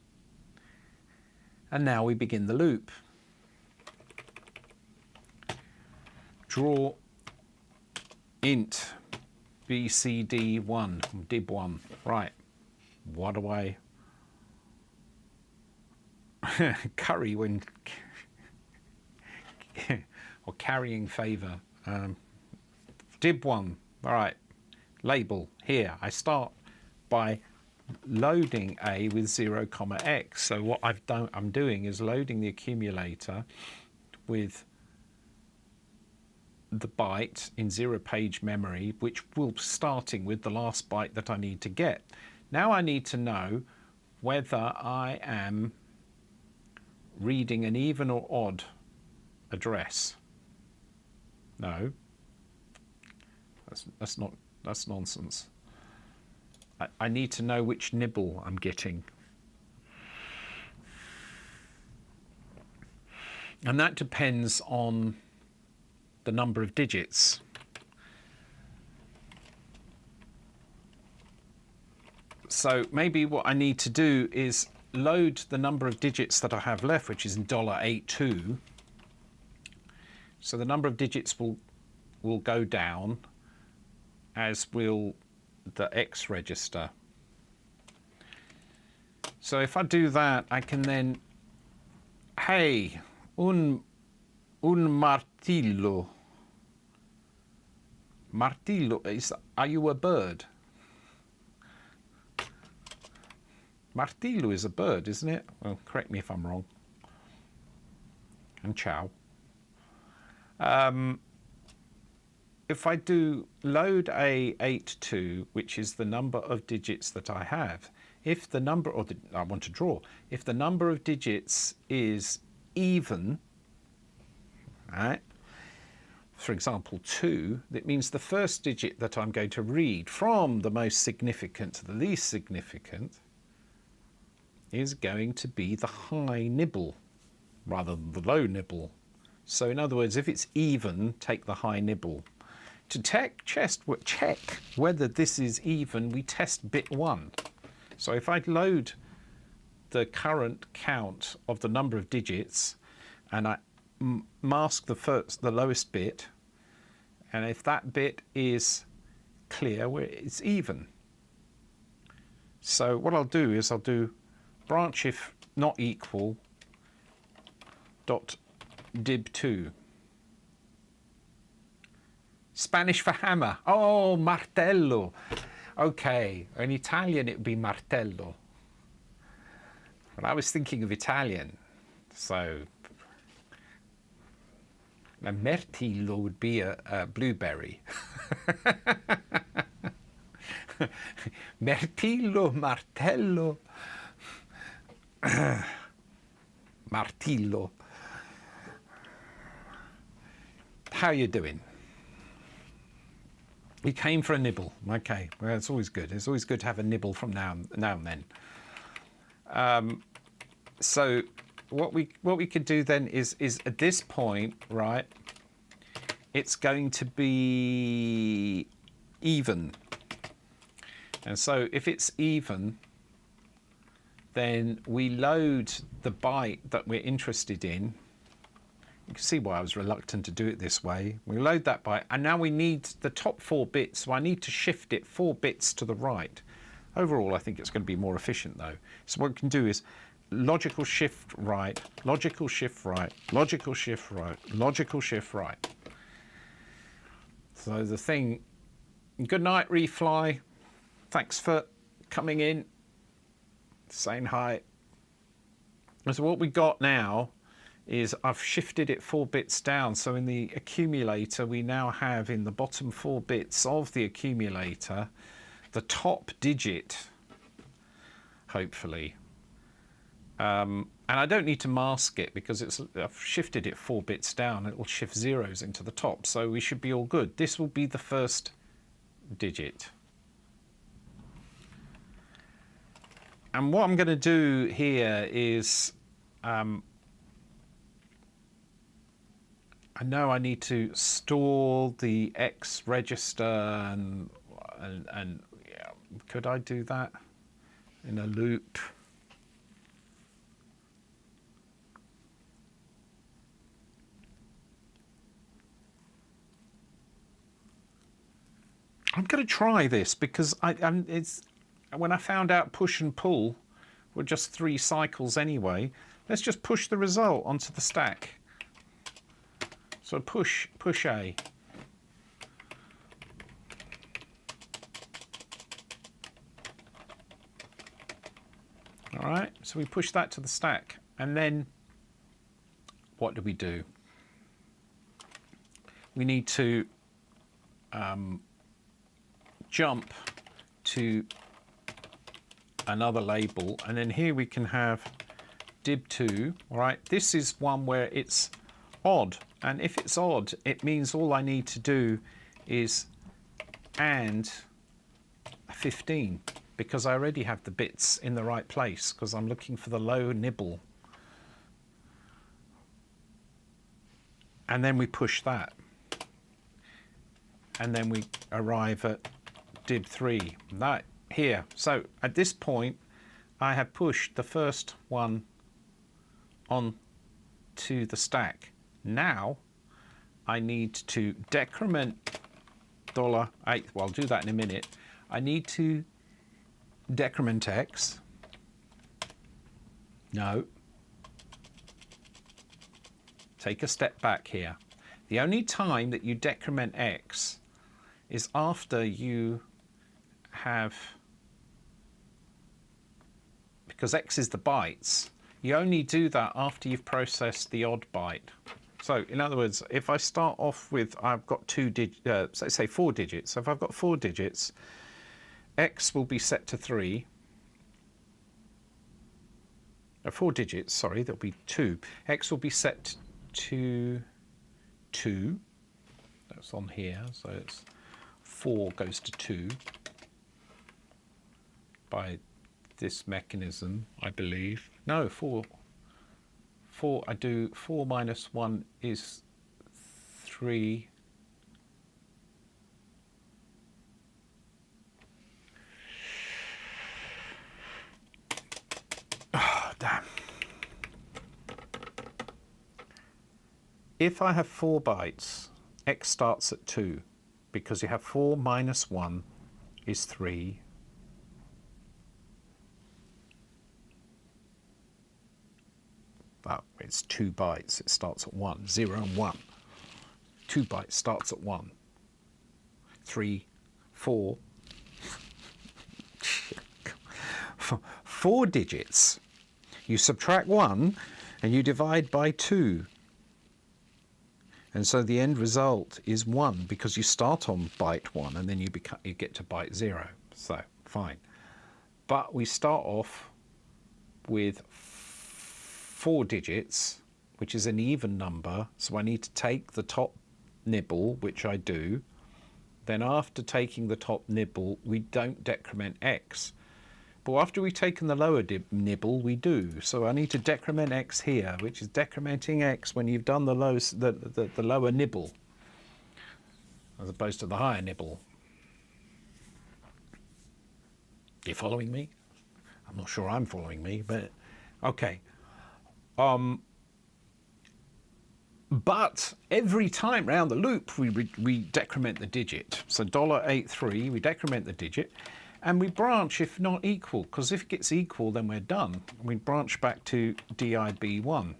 And now we begin the loop. Draw int bcd1, dib1. Right. What do I curry when or carrying favor? Dib1. All right. Label here. I start by loading A with 0, X. So what I'm doing is loading the accumulator with the byte in 0 page memory, which will be starting with the last byte that I need to get. Now I need to know whether I am reading an even or odd address. No, that's nonsense. I need to know which nibble I'm getting. And that depends on the number of digits. So maybe what I need to do is load the number of digits that I have left, which is in $82. So the number of digits will go down, as will the X register. So if I do that, I can then, hey, un martillo. Martillo, are you a bird? Martillo is a bird, isn't it? Well, correct me if I'm wrong. And ciao. If I do load A82, which is the number of digits that I have, if the number, I want to draw, if the number of digits is even, right, for example 2, that means the first digit that I'm going to read from the most significant to the least significant is going to be the high nibble rather than the low nibble. So in other words, if it's even, take the high nibble. To check whether this is even, we test bit 1. So if I load the current count of the number of digits and I mask the lowest bit, and if that bit is clear, it's even. So what I'll do is I'll do branch if not equal dot dib2. Spanish for hammer. Oh, martello. Okay, in Italian it would be martello. But I was thinking of Italian, so a mirtillo would be a blueberry. Mirtillo, martello, martillo. How are you doing? We came for a nibble. Okay, well, it's always good. It's always good to have a nibble from now and then. So what we could do then is at this point, right, it's going to be even. And so if it's even, then we load the byte that we're interested in. You can see why I was reluctant to do it this way. We load that byte, and now we need the top 4 bits, so I need to shift it 4 bits to the right. Overall, I think it's going to be more efficient though. So what we can do is logical shift right, logical shift right, logical shift right, logical shift right. So the thing, good night, Refly. Thanks for coming in, saying hi. So what we got now is I've shifted it 4 bits down. So in the accumulator, we now have in the bottom 4 bits of the accumulator, the top digit, hopefully. And I don't need to mask it because I've shifted it 4 bits down. It will shift zeros into the top. So we should be all good. This will be the first digit. And what I'm going to do here is, I know I need to store the X register and yeah, could I do that in a loop? I'm going to try this because it's when I found out push and pull were just 3 cycles anyway. Let's just push the result onto the stack. So push A. All right, so we push that to the stack, and then what do? We need to jump to another label, and then here we can have dib2. All right, this is one where it's odd, and if it's odd, it means all I need to do is and 15, because I already have the bits in the right place, because I'm looking for the low nibble. And then we push that, and then we arrive at dib3. That here. So at this point, I have pushed the first one on to the stack. Now I need to decrement $8. Well, I'll do that in a minute. I need to decrement X. No. Take a step back here. The only time that you decrement X is after you have, because X is the bytes, you only do that after you've processed the odd byte. So in other words, if I start off with, I've got say 4 digits. So if I've got 4 digits, X will be set to 3. 4 digits, sorry, there'll be 2. X will be set to 2. That's on here, so it's 4 goes to 2 by this mechanism, I believe. No, 4. I do 4 minus 1 is 3. Oh, damn. If I have 4 bytes, X starts at 2, because you have 4 minus 1 is 3. Well, it's 2 bytes. It starts at 1. 0 and 1. 2 bytes starts at 1. 3, 4. 4 digits. You subtract 1 and you divide by 2. And so the end result is 1, because you start on byte 1 and then you get to byte 0. So, fine. But we start off with 4 digits, which is an even number, so I need to take the top nibble, which I do. Then after taking the top nibble, we don't decrement X. But after we've taken the lower nibble, we do. So I need to decrement X here, which is decrementing X when you've done the lower nibble, as opposed to the higher nibble. You following me? I'm not sure I'm following me, but okay. But every time round the loop, we decrement the digit. So $83, we decrement the digit, and we branch if not equal, because if it gets equal, then we're done. We branch back to DIB1.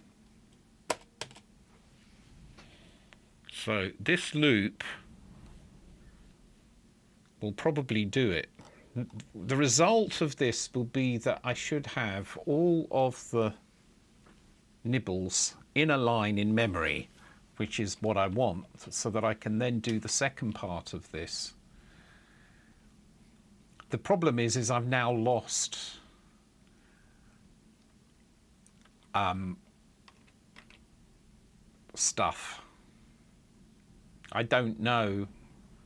So this loop will probably do it. The result of this will be that I should have all of the nibbles in a line in memory, which is what I want, so that I can then do the second part of this. The problem is I've now lost stuff. I don't know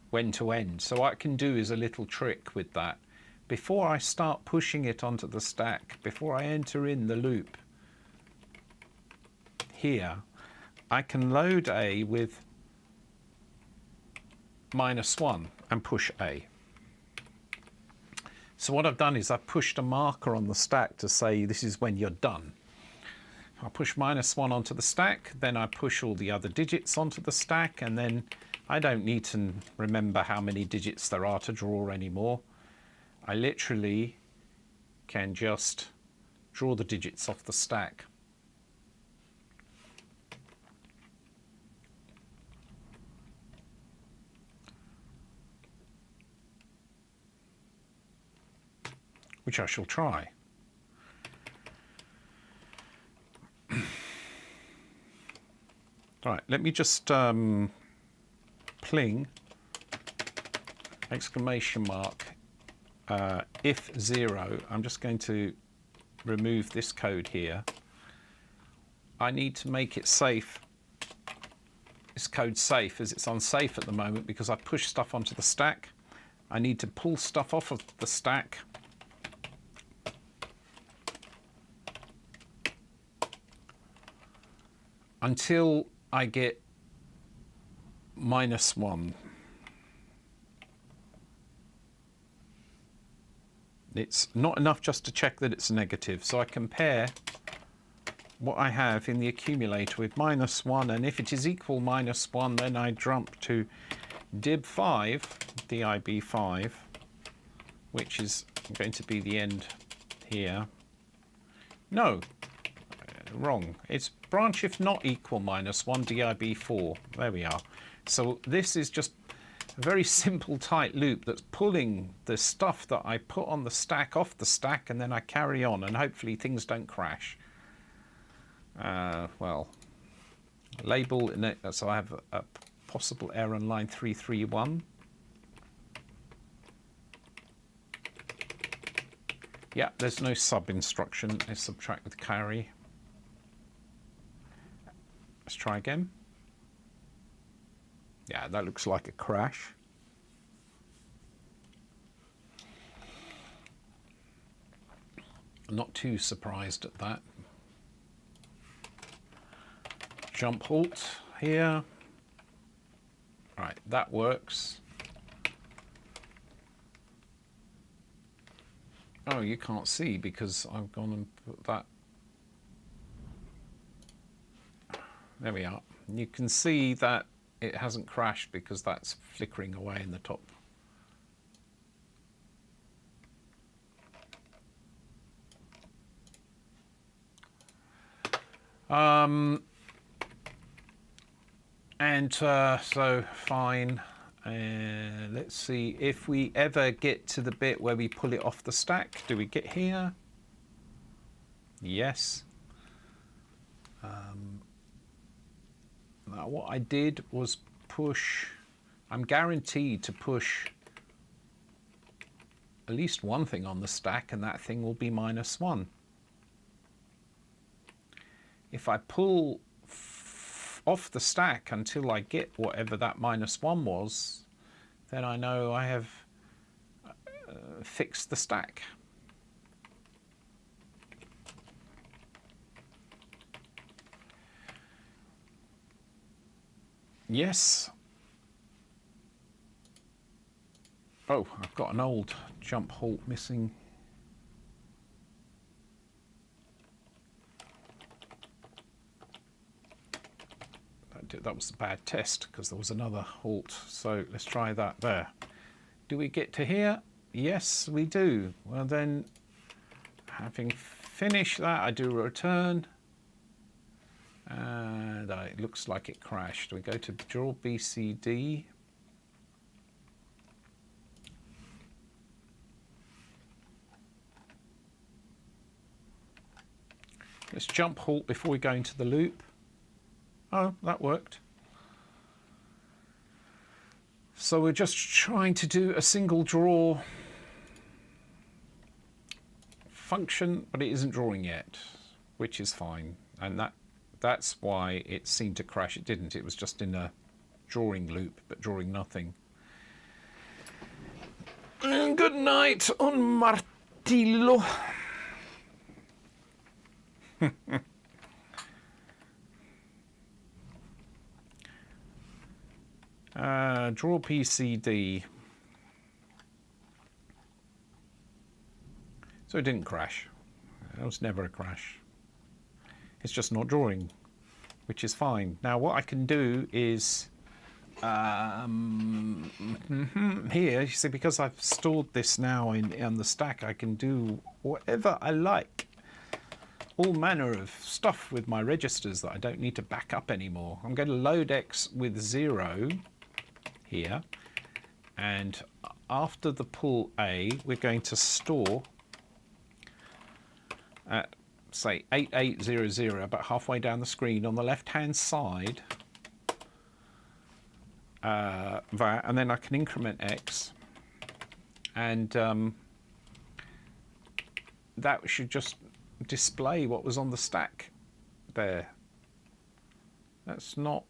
when to end. So what I can do is a little trick with that. Before I start pushing it onto the stack, before I enter in the loop here, I can load A with -1 and push A. So what I've done is I've pushed a marker on the stack to say this is when you're done. I push -1 onto the stack, then I push all the other digits onto the stack, and then I don't need to remember how many digits there are to draw anymore. I literally can just draw the digits off the stack. Which I shall try. All right, let me just pling exclamation mark if 0. I'm just going to remove this code here. I need to make it safe. This code's safe as it's unsafe at the moment because I push stuff onto the stack. I need to pull stuff off of the stack. Until I get -1. It's not enough just to check that it's negative. So I compare what I have in the accumulator with -1, and if it is equal -1, then I jump to dib5, dib5, which is going to be the end here. No, wrong. It's branch if not equal -1, dib4. There we are. So this is just a very simple tight loop that's pulling the stuff that I put on the stack off the stack, and then I carry on, and hopefully things don't crash. Well, label in it, so I have a possible error on line 331. Yeah, there's no sub instruction. Let's subtract with carry. Let's try again. Yeah, that looks like a crash. I'm not too surprised at that. Jump halt here. Right, that works. Oh, you can't see because I've gone and put that. There we are. You can see that it hasn't crashed because that's flickering away in the top. So fine. Let's see if we ever get to the bit where we pull it off the stack. Do we get here? Yes. Now what I did was push. I'm guaranteed to push at least one thing on the stack, and that thing will be -1. If I pull off the stack until I get whatever that -1 was, then I know I have fixed the stack. Yes. Oh, I've got an old jump halt missing. That was a bad test because there was another halt. So let's try that there. Do we get to here? Yes, we do. Well then, having finished that, I do a return. And it looks like it crashed. We go to draw BCD. Let's jump halt before we go into the loop. Oh, that worked. So we're just trying to do a single draw function, but it isn't drawing yet, which is fine. And that's why it seemed to crash. It didn't. It was just in a drawing loop, but drawing nothing. And good night on Martillo. Draw PCD. So it didn't crash. It was never a crash. It's just not drawing, which is fine. Now what I can do is here, you see, because I've stored this now on the stack, I can do whatever I like. All manner of stuff with my registers that I don't need to back up anymore. I'm going to load X with 0 here, and after the pull A, we're going to store at, say, 8800, about halfway down the screen on the left-hand side, that, and then I can increment X, and that should just display what was on the stack there. That's not,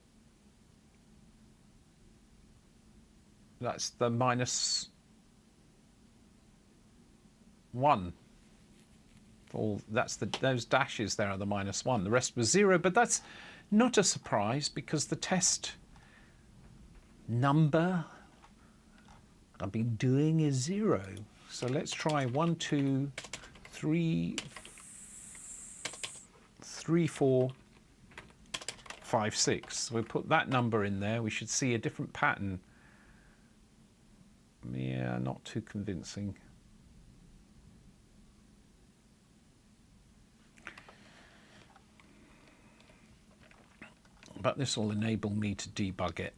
that's the -1. All that's those dashes there are the -1. The rest was 0, but that's not a surprise because the test number I've been doing is 0. So let's try 1, 2, 3, 4, 5, 6. We'll put that number in there. We should see a different pattern. Yeah, not too convincing. But this will enable me to debug it.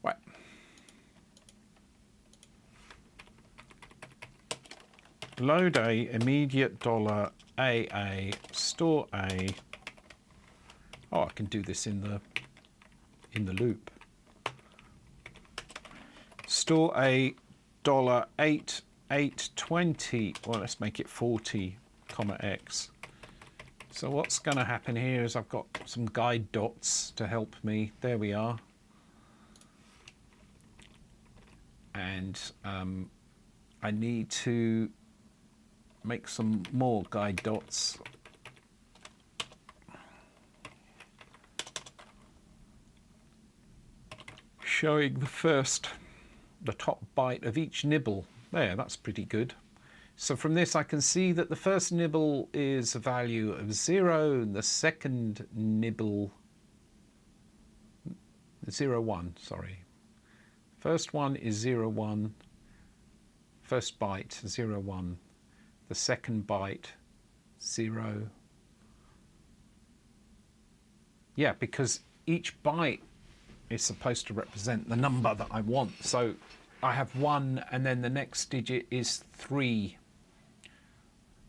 Right. Load A, immediate dollar AA, store A. Oh, I can do this in the loop. Store A $8.820. Well, let's make it 40, comma X. So what's going to happen here is I've got some guide dots to help me. There we are. And I need to make some more guide dots. Showing the top byte of each nibble. There, that's pretty good. So from this I can see that the first nibble is a value of 0, and the second nibble, 0, 1, sorry. First one is 0, 1, first byte 0, 1, the second byte 0. Yeah, because each byte is supposed to represent the number that I want. So I have 1 and then the next digit is 3.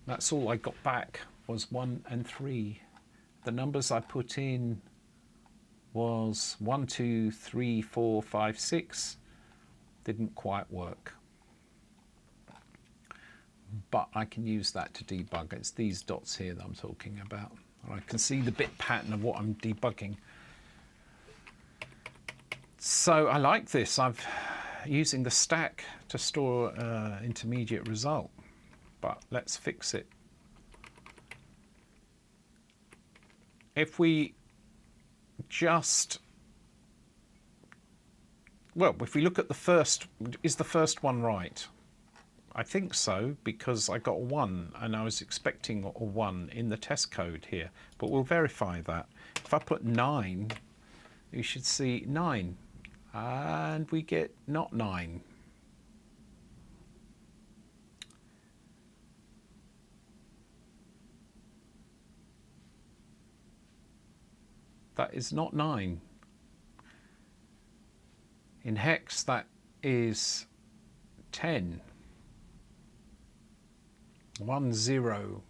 That's all I got back was 1 and 3. The numbers I put in was 1, 2, 3, 4, 5, 6. Didn't quite work. But I can use that to debug. It's these dots here that I'm talking about. And I can see the bit pattern of what I'm debugging. So I like this. I'm using the stack to store intermediate result. But let's fix it. If we just, well, if we look at the first, is the first one right? I think so, because I got a 1 and I was expecting a 1 in the test code here, but we'll verify that. If I put 9, you should see 9, and we get not 9. That is not 9. In hex, that is 10. 1, 0.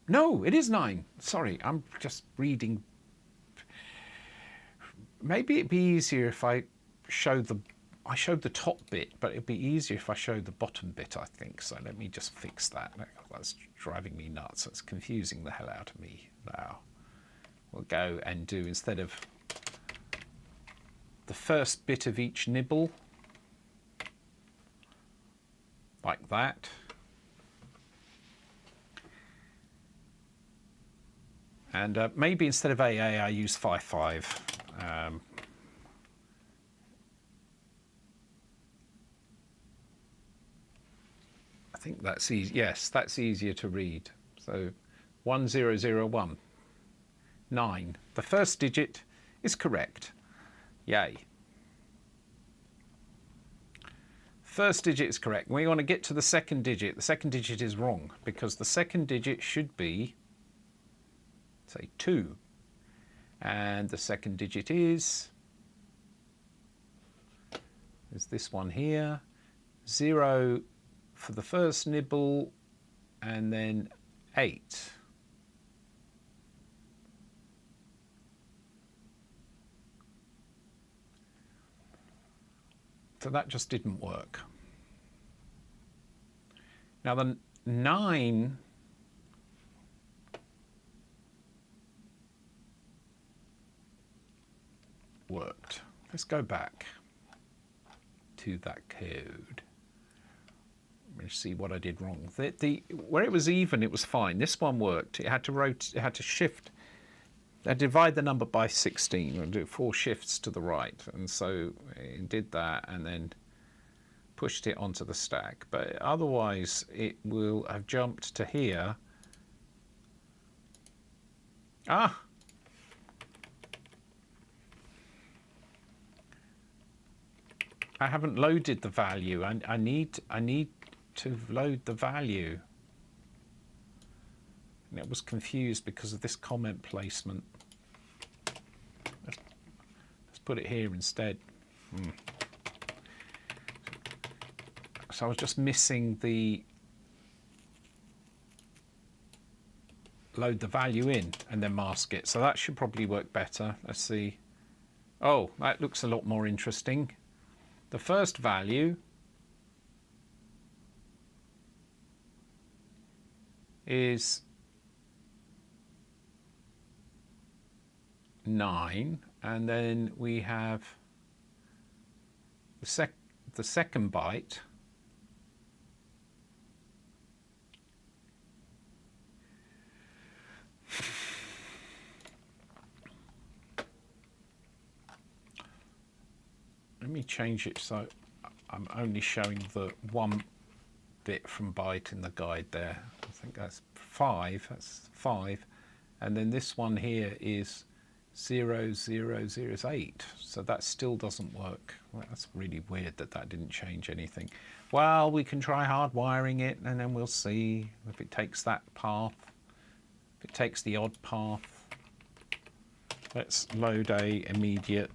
No, it is 9. Sorry, I'm just reading. Maybe it'd be easier if I showed the top bit, but it'd be easier if I showed the bottom bit, I think. So let me just fix that. That's driving me nuts. It's confusing the hell out of me now. We'll go and do, instead of the first bit of each nibble, like that. And maybe instead of AA, I use 5, 5. I think that's easy. Yes, that's easier to read. So 1, 0, 0, 1. 9. The first digit is correct. Yay. First digit is correct. We want to get to the second digit. The second digit is wrong because the second digit should be, say, 2. And the second digit is this one here. 0 for the first nibble, and then 8. So that just didn't work. Now the 9 worked. Let's go back to that code. me see what I did wrong. Where it was even, it was fine. This one worked. It had to shift. I divide the number by 16 and do 4 shifts to the right, and so it did that, and then pushed it onto the stack. But otherwise, it will have jumped to here. Ah. I haven't loaded the value. I need to load the value. And it was confused because of this comment placement. Let's put it here instead. So I was just missing the load the value in and then mask it. So that should probably work better. Let's see. Oh, that looks a lot more interesting. The first value is 9, and then we have the second byte let me change it so I'm only showing the 1 bit from byte in the guide there. I think that's 5. That's 5, and then this one here is 0008. So that still doesn't work. Well, that's really weird that that didn't change anything. Well, we can try hardwiring it, and then we'll see if it takes that path. If it takes the odd path. Let's load a immediate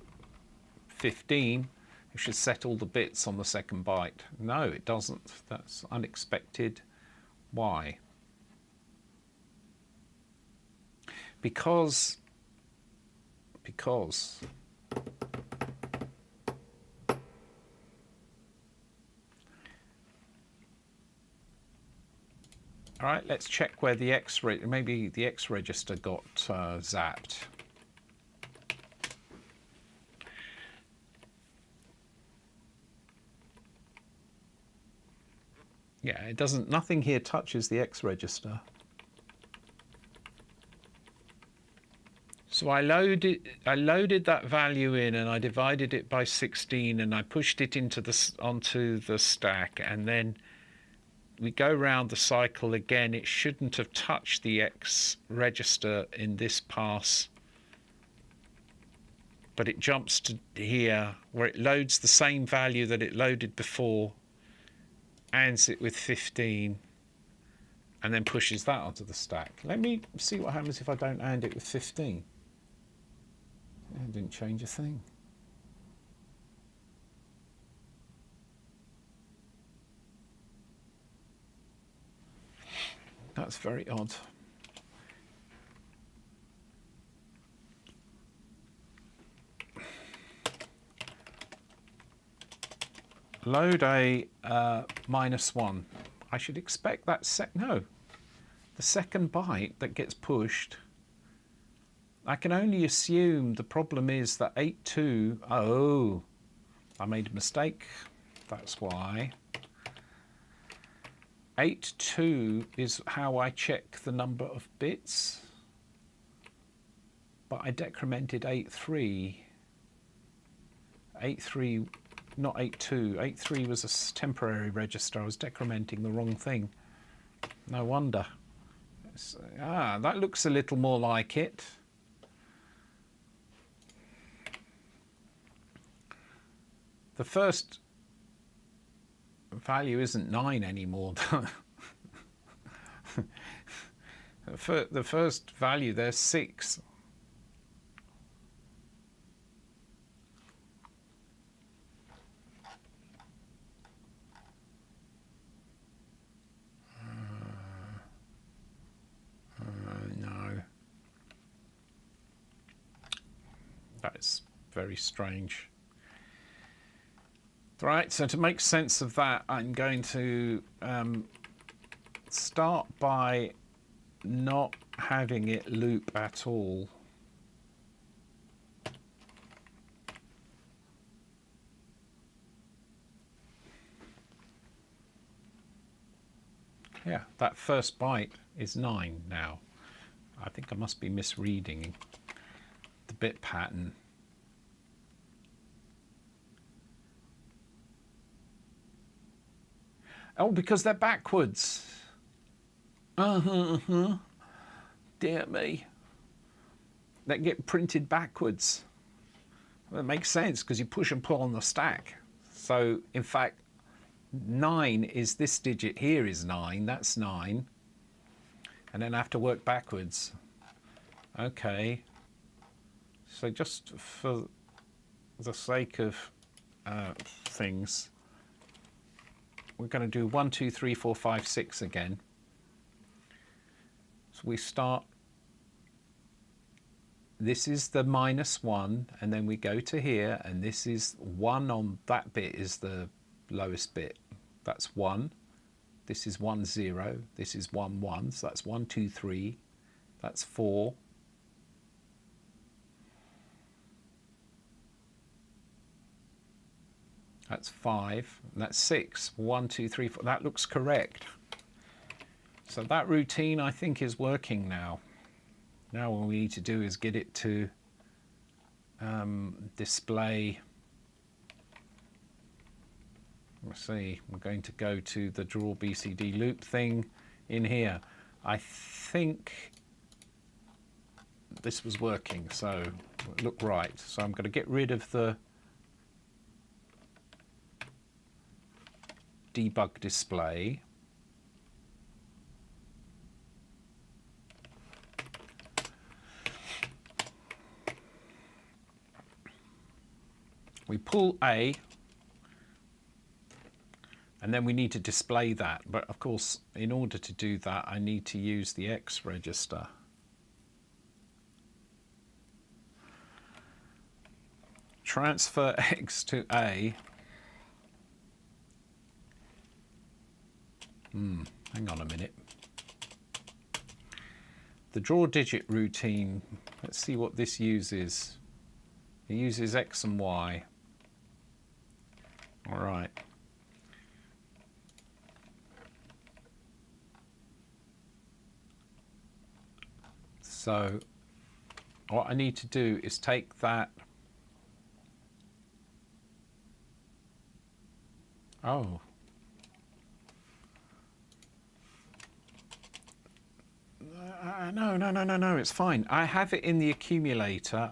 15. It should set all the bits on the second byte. No, it doesn't. That's unexpected. Why? Because all right, let's check where the maybe the X register got zapped. Yeah, it doesn't, nothing here touches the X register. So I loaded that value in, and I divided it by 16, and I pushed it onto the stack, and then we go round the cycle again. It shouldn't have touched the X register in this pass, but it jumps to here where it loads the same value that it loaded before, ANDs it with 15, and then pushes that onto the stack. Let me see what happens if I don't AND it with 15. It didn't change a thing. That's very odd. Load a -1. I should expect that no. The second byte that gets pushed, I can only assume the problem is that 82, oh, I made a mistake. That's why. 82 is how I check the number of bits, but I decremented 83. 83, not 82. 83 was a temporary register. I was decrementing the wrong thing. No wonder. That looks a little more like it. The first value isn't 9 anymore. The first value there's 6. No. That is very strange. Right, so to make sense of that, I'm going to start by not having it loop at all. Yeah, that first byte is 9 now. I think I must be misreading the bit pattern. Oh, because they're backwards. Dear me. They get printed backwards. Well, that makes sense because you push and pull on the stack. So, in fact, 9 is this digit here is 9. That's 9. And then I have to work backwards. Okay. So just for the sake of things, we're going to do 1, 2, 3, 4, 5, 6 again. So we start, this is the -1, and then we go to here, and this is 1 on that bit is the lowest bit. That's 1. This is 1, 0. This is 1, 1. So that's 1, 2, 3. That's 4. That's 5. And that's 6. 1, 2, 3, 4. That looks correct. So that routine, I think, is working now. Now what we need to do is get it to display. Let's see, we're going to go to the draw BCD loop thing in here. I think this was working, so it looked right. So I'm going to get rid of the debug display. We pull A, and then we need to display that. But of course, in order to do that, I need to use the X register. Transfer X to A. Hang on a minute. The draw digit routine, let's see what this uses. It uses X and Y. All right. So what I need to do is take that. Oh. No, it's fine. I have it in the accumulator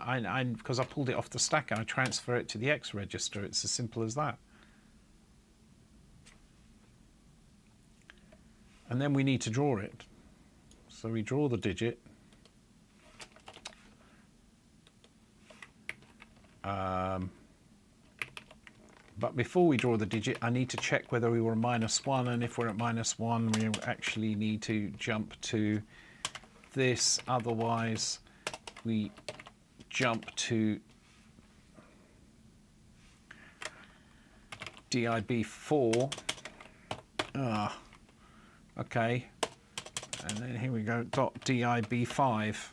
because I pulled it off the stack and I transfer it to the X register. It's as simple as that. And then we need to draw it. So we draw the digit. But before we draw the digit, I need to check whether we were at -1, and if we're at -1, we actually need to jump to this. Otherwise, we jump to DIB4. Okay. And then here we go, .DIB5.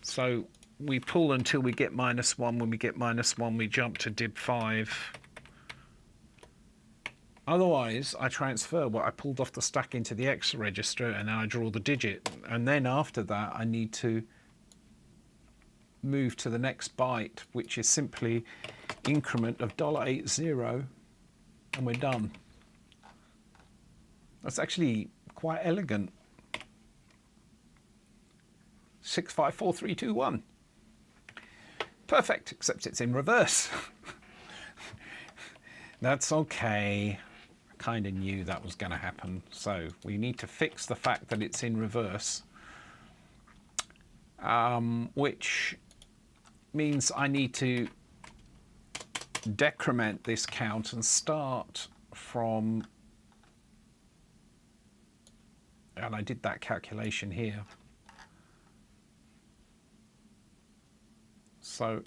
So we pull until we get -1. When we get -1, we jump to DIB5. Otherwise, I transfer what I pulled off the stack into the X register, and then I draw the digit. And then after that, I need to move to the next byte, which is simply increment of $80, and we're done. That's actually quite elegant. 654321. Perfect, except it's in reverse. That's okay. I kind of knew that was going to happen. So we need to fix the fact that it's in reverse, which means I need to decrement this count and start from, and I did that calculation here. So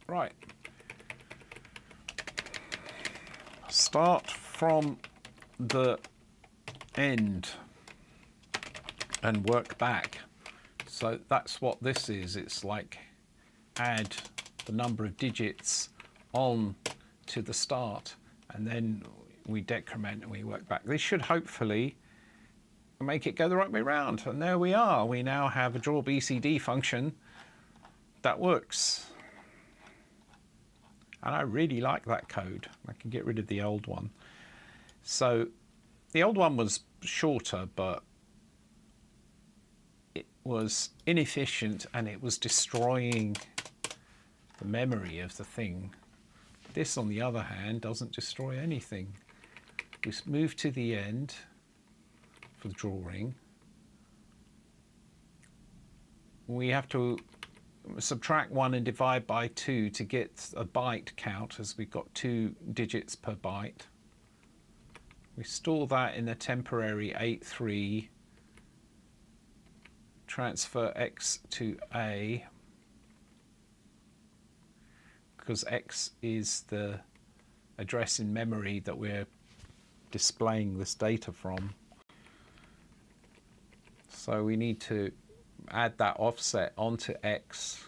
right, start from the end and work back. So that's what this is. It's like add the number of digits on to the start and then we decrement and we work back. This should hopefully make it go the right way round. And there we are. We now have a draw BCD function that works. And I really like that code. I can get rid of the old one. So the old one was shorter, but it was inefficient and it was destroying the memory of the thing. This, on the other hand, doesn't destroy anything. We move to the end for the drawing. We have to subtract 1 and divide by 2 to get a byte count, as we've got 2 digits per byte. We store that in a temporary 8.3, transfer X to A, because X is the address in memory that we're displaying this data from. So we need to add that offset onto X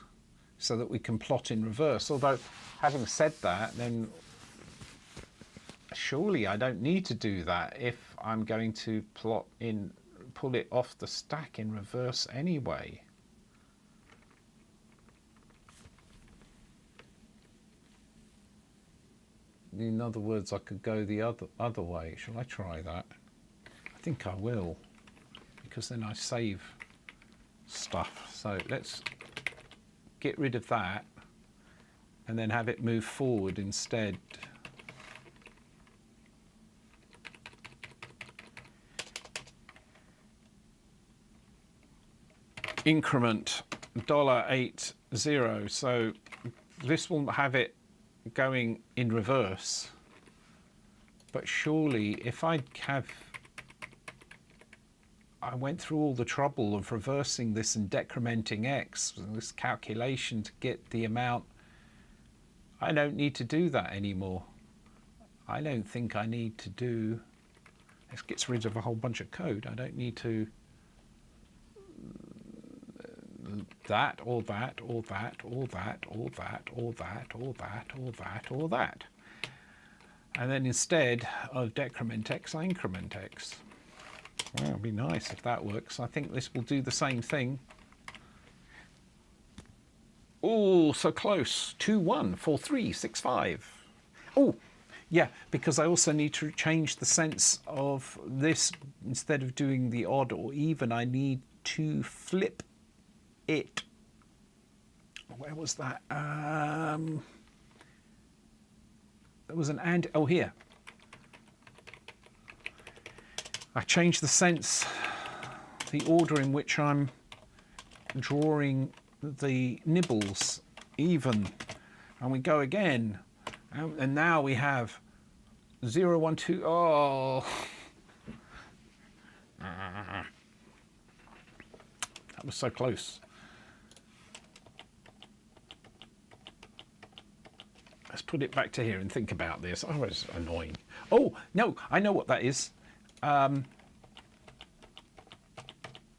so that we can plot in reverse. Although, having said that, then surely I don't need to do that if I'm going to pull it off the stack in reverse anyway. In other words, I could go the other way. Shall I try that? I think I will, because then I save stuff. So let's get rid of that and then have it move forward instead. Increment $80. So this will have it going in reverse, but surely if I went through all the trouble of reversing this and decrementing X, this calculation to get the amount, I don't need to do that anymore. I don't think I need to do, this gets rid of a whole bunch of code. I don't need to that, or that, or that, or that, or that, or that, or that, or that, or that. And then instead of decrement X, I increment X. Well, it'd be nice if that works. I think this will do the same thing. Oh, so close. 2, 1, 4, 3, 6, 5. Oh, yeah, because I also need to change the sense of this. Instead of doing the odd or even, I need to flip it. Where was that? There was an and. Oh, here. I changed the sense, the order in which I'm drawing the nibbles even. And we go again. And now we have 0, 1, 2. Oh. That was so close. Let's put it back to here and think about this. Oh, it's annoying. Oh, no, I know what that is.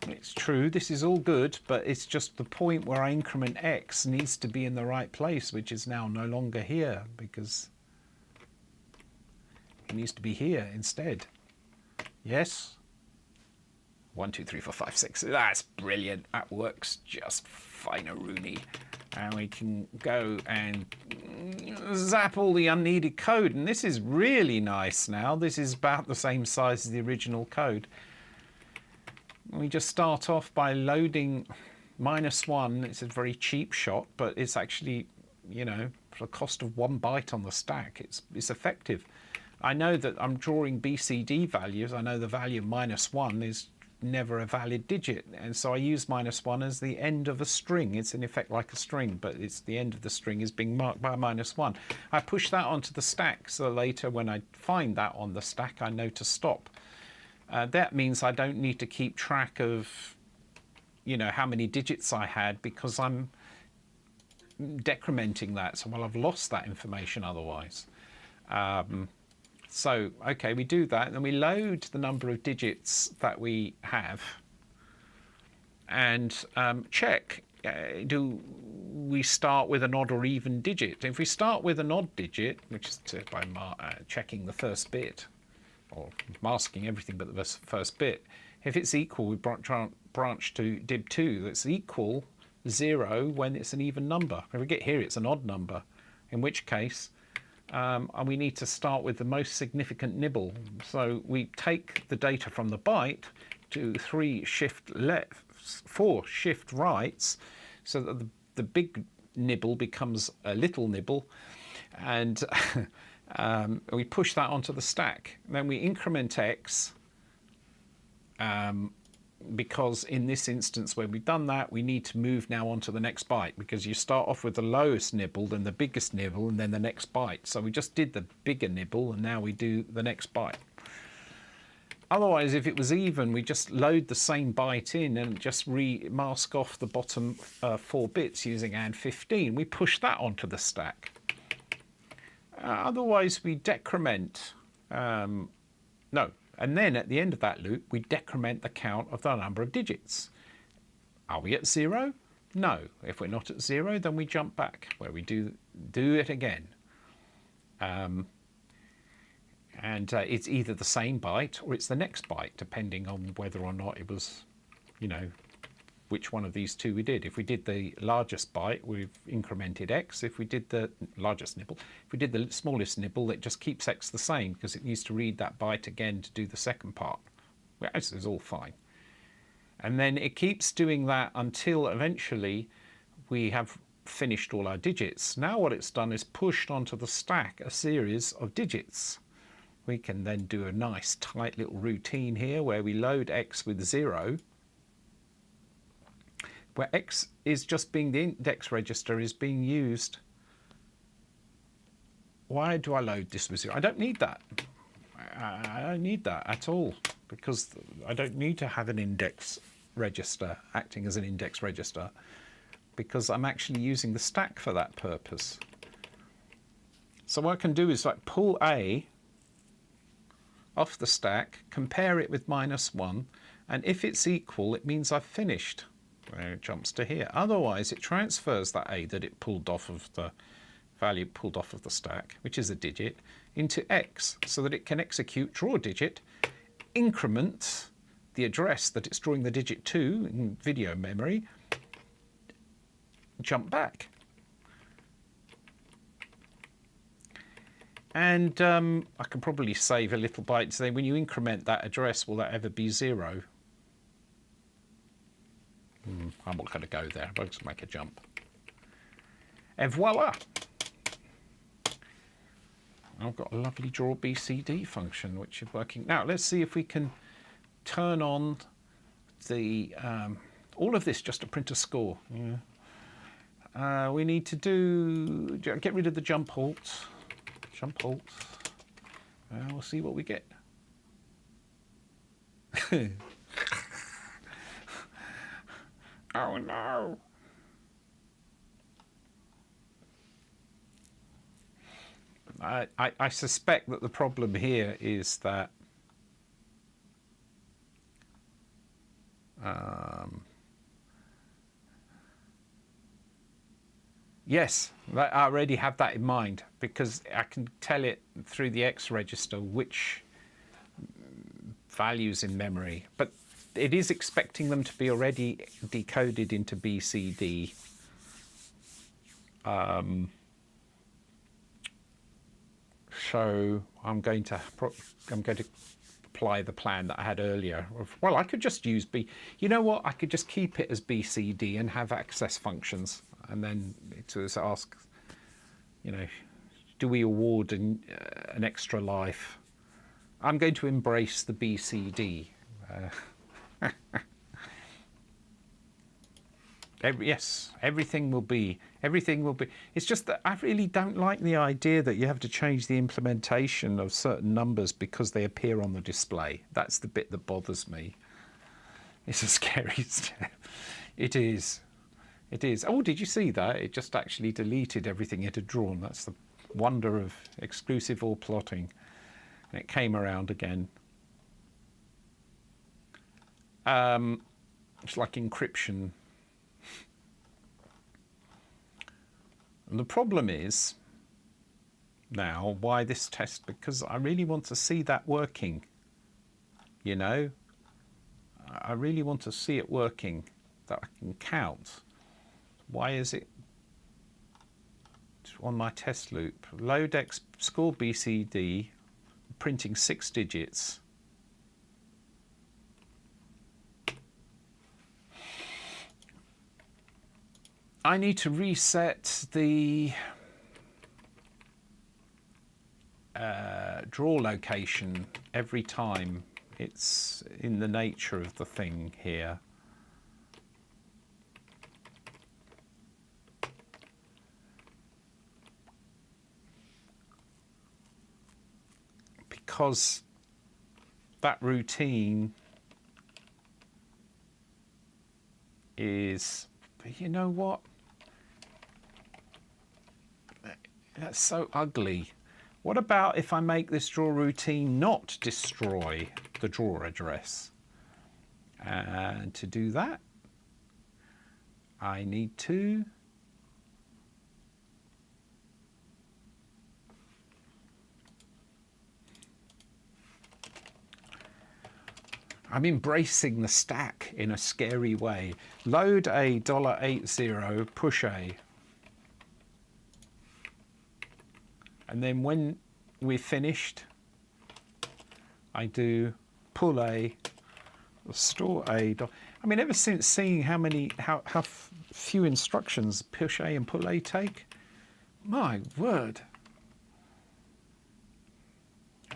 It's true, this is all good, but it's just the point where I increment X needs to be in the right place, which is now no longer here, because it needs to be here instead. Yes? 1, 2, 3, 4, 5, 6. That's brilliant. That works just fine-a-rooney. And we can go and zap all the unneeded code. And this is really nice now. This is about the same size as the original code. We just start off by loading -1. It's a very cheap shot, but it's actually, you know, for the cost of 1 byte on the stack, it's effective. I know that I'm drawing BCD values. I know the value of -1 is never a valid digit, and so I use -1 as the end of a string. It's in effect like a string, but it's the end of the string is being marked by -1. I push that onto the stack, so later when I find that on the stack, I know to stop. That means I don't need to keep track of, you know, how many digits I had, because I'm decrementing that, so I've lost that information otherwise. So, okay, we do that, and then we load the number of digits that we have, and check, do we start with an odd or even digit? If we start with an odd digit, which is by checking the first bit, or masking everything but the first bit, if it's equal, we branch to dib2 that's equal 0 when it's an even number. If we get here, it's an odd number, in which case and we need to start with the most significant nibble. So we take the data from the byte, do 3 shift lefts, 4 shift rights, so that the big nibble becomes a little nibble, and we push that onto the stack. Then we increment x, because in this instance where we've done that, we need to move now onto the next byte, because you start off with the lowest nibble, then the biggest nibble, and then the next byte. So we just did the bigger nibble, and now we do the next byte. Otherwise, if it was even, we just load the same byte in and just mask off the bottom 4 bits using AND15. We push that onto the stack. Otherwise, we decrement. No. And then at the end of that loop, we decrement the count of the number of digits. Are we at 0? No. If we're not at 0, then we jump back, where we do it again. And it's either the same byte or it's the next byte, depending on whether or not it was, you know, which one of these two we did. If we did the largest byte, we've incremented x. If we did the largest nibble, if we did the smallest nibble, it just keeps x the same, because it needs to read that byte again to do the second part. Well, this is all fine. And then it keeps doing that until eventually we have finished all our digits. Now what it's done is pushed onto the stack a series of digits. We can then do a nice tight little routine here where we load x with 0, where x is just being the index register is being used. Why do I load this with 0? I don't need that. I don't need that at all, because I don't need to have an index register acting as an index register, because I'm actually using the stack for that purpose. So what I can do is like pull A off the stack, compare it with -1, and if it's equal, it means I've finished. Where it jumps to here. Otherwise, it transfers that A that it pulled off of the value pulled off of the stack, which is a digit, into X, so that it can execute draw digit, increment the address that it's drawing the digit to in video memory, jump back. And I can probably save a little byte to say, when you increment that address, will that ever be 0? I'm not going to go there. I'll just make a jump. And voila! I've got a lovely draw BCD function, which is working. Now, let's see if we can turn on the all of this just to print a score. Yeah. We need to get rid of the jump halt. Jump halt. We'll see what we get. Oh no! I suspect that the problem here is that yes, I already have that in mind, because I can tell it through the X register which values in memory, but it is expecting them to be already decoded into BCD. So I'm going to apply the plan that I had earlier. Well, I could just use You know what? I could just keep it as BCD and have access functions, and then to ask, you know, do we award an extra life? I'm going to embrace the BCD. Yes, everything will be. It's just that I really don't like the idea that you have to change the implementation of certain numbers because they appear on the display. That's the bit that bothers me. It's a scary step. It is. It is. Oh, did you see that? It just actually deleted everything it had drawn. That's the wonder of exclusive OR plotting. And it came around again. It's like encryption. The problem is now, why this test? Because I really want to see that working, you know. I really want to see it working, that I can count. Why is it on my test loop? Load X, score BCD, printing 6 digits. I need to reset the draw location every time. It's in the nature of the thing here. Because that routine is, you know what? That's so ugly. What about if I make this draw routine not destroy the draw address? And to do that, I need to I'm embracing the stack in a scary way. Load a $80, push A. And then when we're finished, I do pull A, store A. I mean, ever since seeing how few instructions push A and pull A take, my word.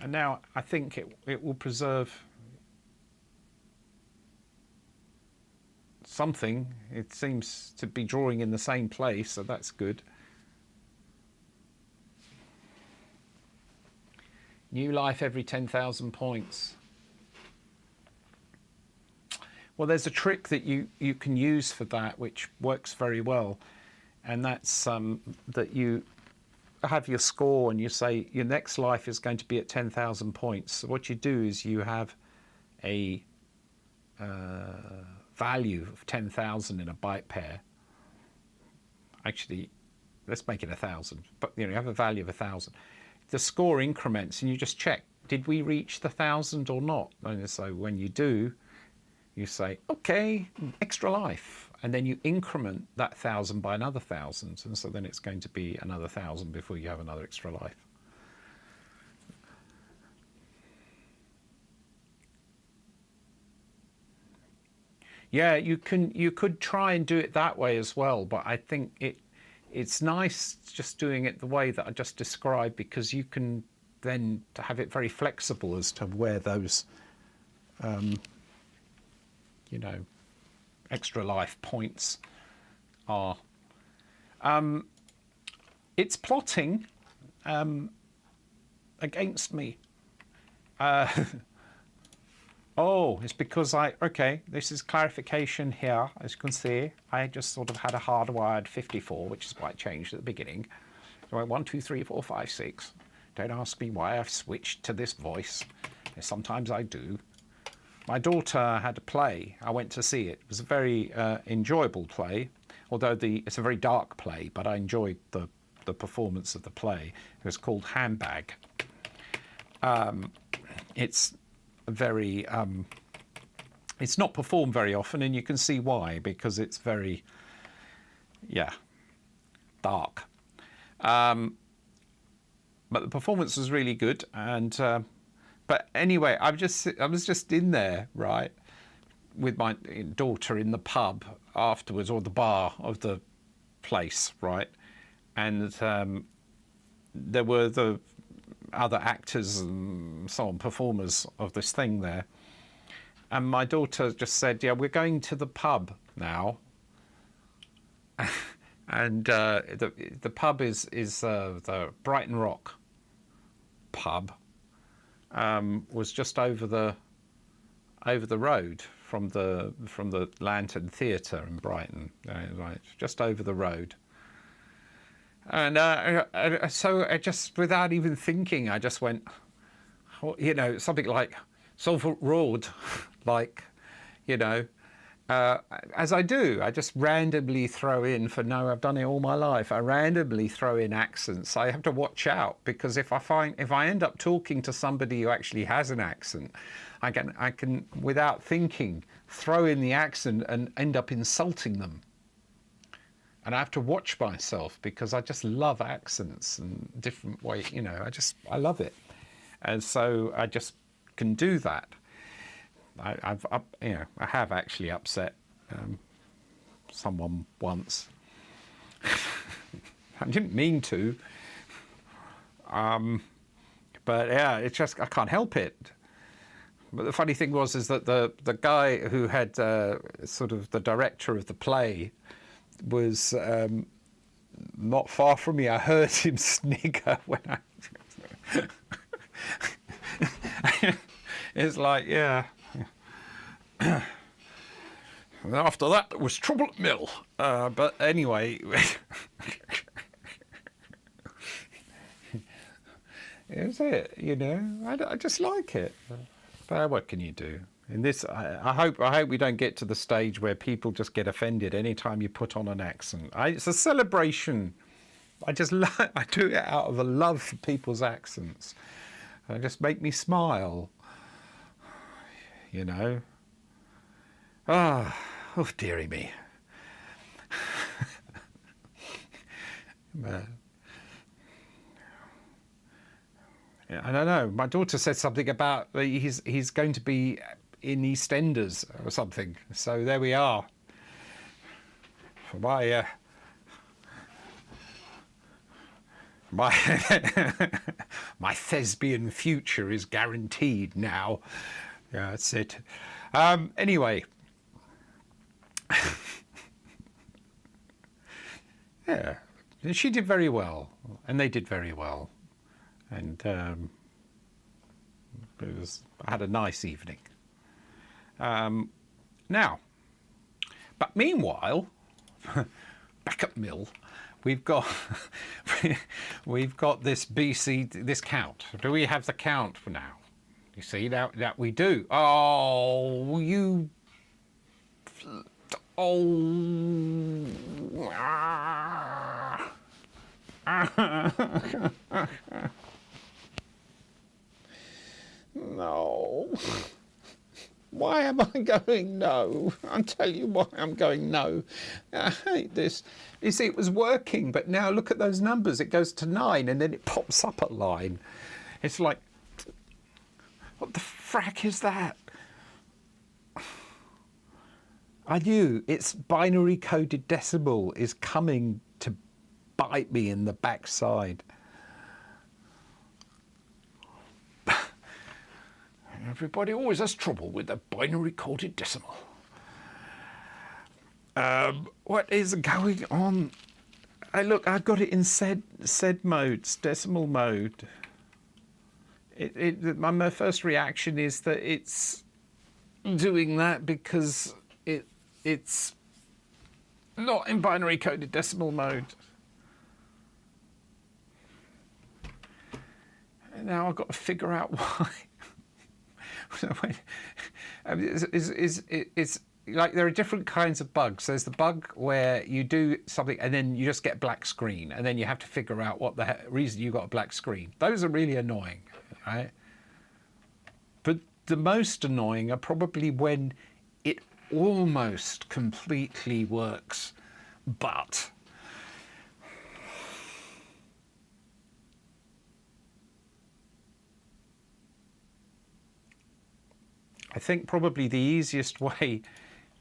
And now I think it will preserve something. It seems to be drawing in the same place, so that's good. New life every 10,000 points. Well, there's a trick that you can use for that, which works very well, and that's that you have your score and you say your next life is going to be at 10,000 points. So what you do is you have a value of 10,000 in a byte pair. Actually, let's make it 1,000. But you have a value of 1,000. The score increments, and you just check: did we reach the 1,000 or not? And so when you do, you say, okay, extra life, and then you increment that 1,000 by another 1,000, and so then it's going to be another 1,000 before you have another extra life. Yeah, you could try and do it that way as well, but I think it's nice just doing it the way that I just described, because you can then have it very flexible as to where those extra life points are. It's plotting against me. Oh, it's because okay, this is clarification here. As you can see, I just sort of had a hardwired 54, which is why it changed at the beginning. So I went 1, 2, 3, 4, 5, 6. Don't ask me why I've switched to this voice. Sometimes I do. My daughter had a play. I went to see it. It was a very enjoyable play, although it's a very dark play, but I enjoyed the performance of the play. It was called Handbag. It's very it's not performed very often, and you can see why, because it's very dark, but the performance was really good. And but anyway, I was just in there, right, with my daughter in the pub afterwards, or the bar of the place, right, and there were the other actors and so on, performers of this thing there, and my daughter just said, yeah, we're going to the pub now. And the pub is the Brighton Rock pub, was just over the road from the Lantern Theatre in Brighton, right, just over the road. And so I just, without even thinking, I just went, something like Salford Road, like, as I do, I just randomly throw in, I've done it all my life, I randomly throw in accents. I have to watch out, because if I end up talking to somebody who actually has an accent, I can without thinking throw in the accent and end up insulting them. And I have to watch myself, because I just love accents and different way, I love it. And so I just can do that. I have actually upset someone once. I didn't mean to, but yeah, it's just I can't help it. But the funny thing is that the guy who had sort of the director of the play was not far from me. I heard him snigger when I. It's like, yeah. And after that, there was trouble at mill. But anyway, is it? I just like it. But what can you do? In this, I hope we don't get to the stage where people just get offended anytime you put on an accent. It's a celebration. I do it out of a love for people's accents. It just make me smile. Oh dearie me. I don't know. My daughter said something about he's going to be in EastEnders or something. So there we are. For my thespian future is guaranteed now. Yeah, that's it. Anyway. Yeah, she did very well, and they did very well, and I had a nice evening. Now, but meanwhile, back at mill, we've got this this count. Do we have the count for now? You see that we do. Oh, you. Oh. No. Why am I going no? I'll tell you why I'm going no. I hate this. You see, it was working, but now look at those numbers. It goes to 9 and then it pops up a line. It's like, what the frack is that? I knew its binary coded decimal is coming to bite me in the backside. Everybody always has trouble with the binary coded decimal. What is going on? Look, I've got it in SED modes, decimal mode. My first reaction is that it's doing that because it's not in binary coded decimal mode. And now I've got to figure out why. It's like there are different kinds of bugs. There's the bug where you do something and then you just get black screen, and then you have to figure out what the reason you got a black screen. Those are really annoying, right? But the most annoying are probably when it almost completely works, but I think probably the easiest way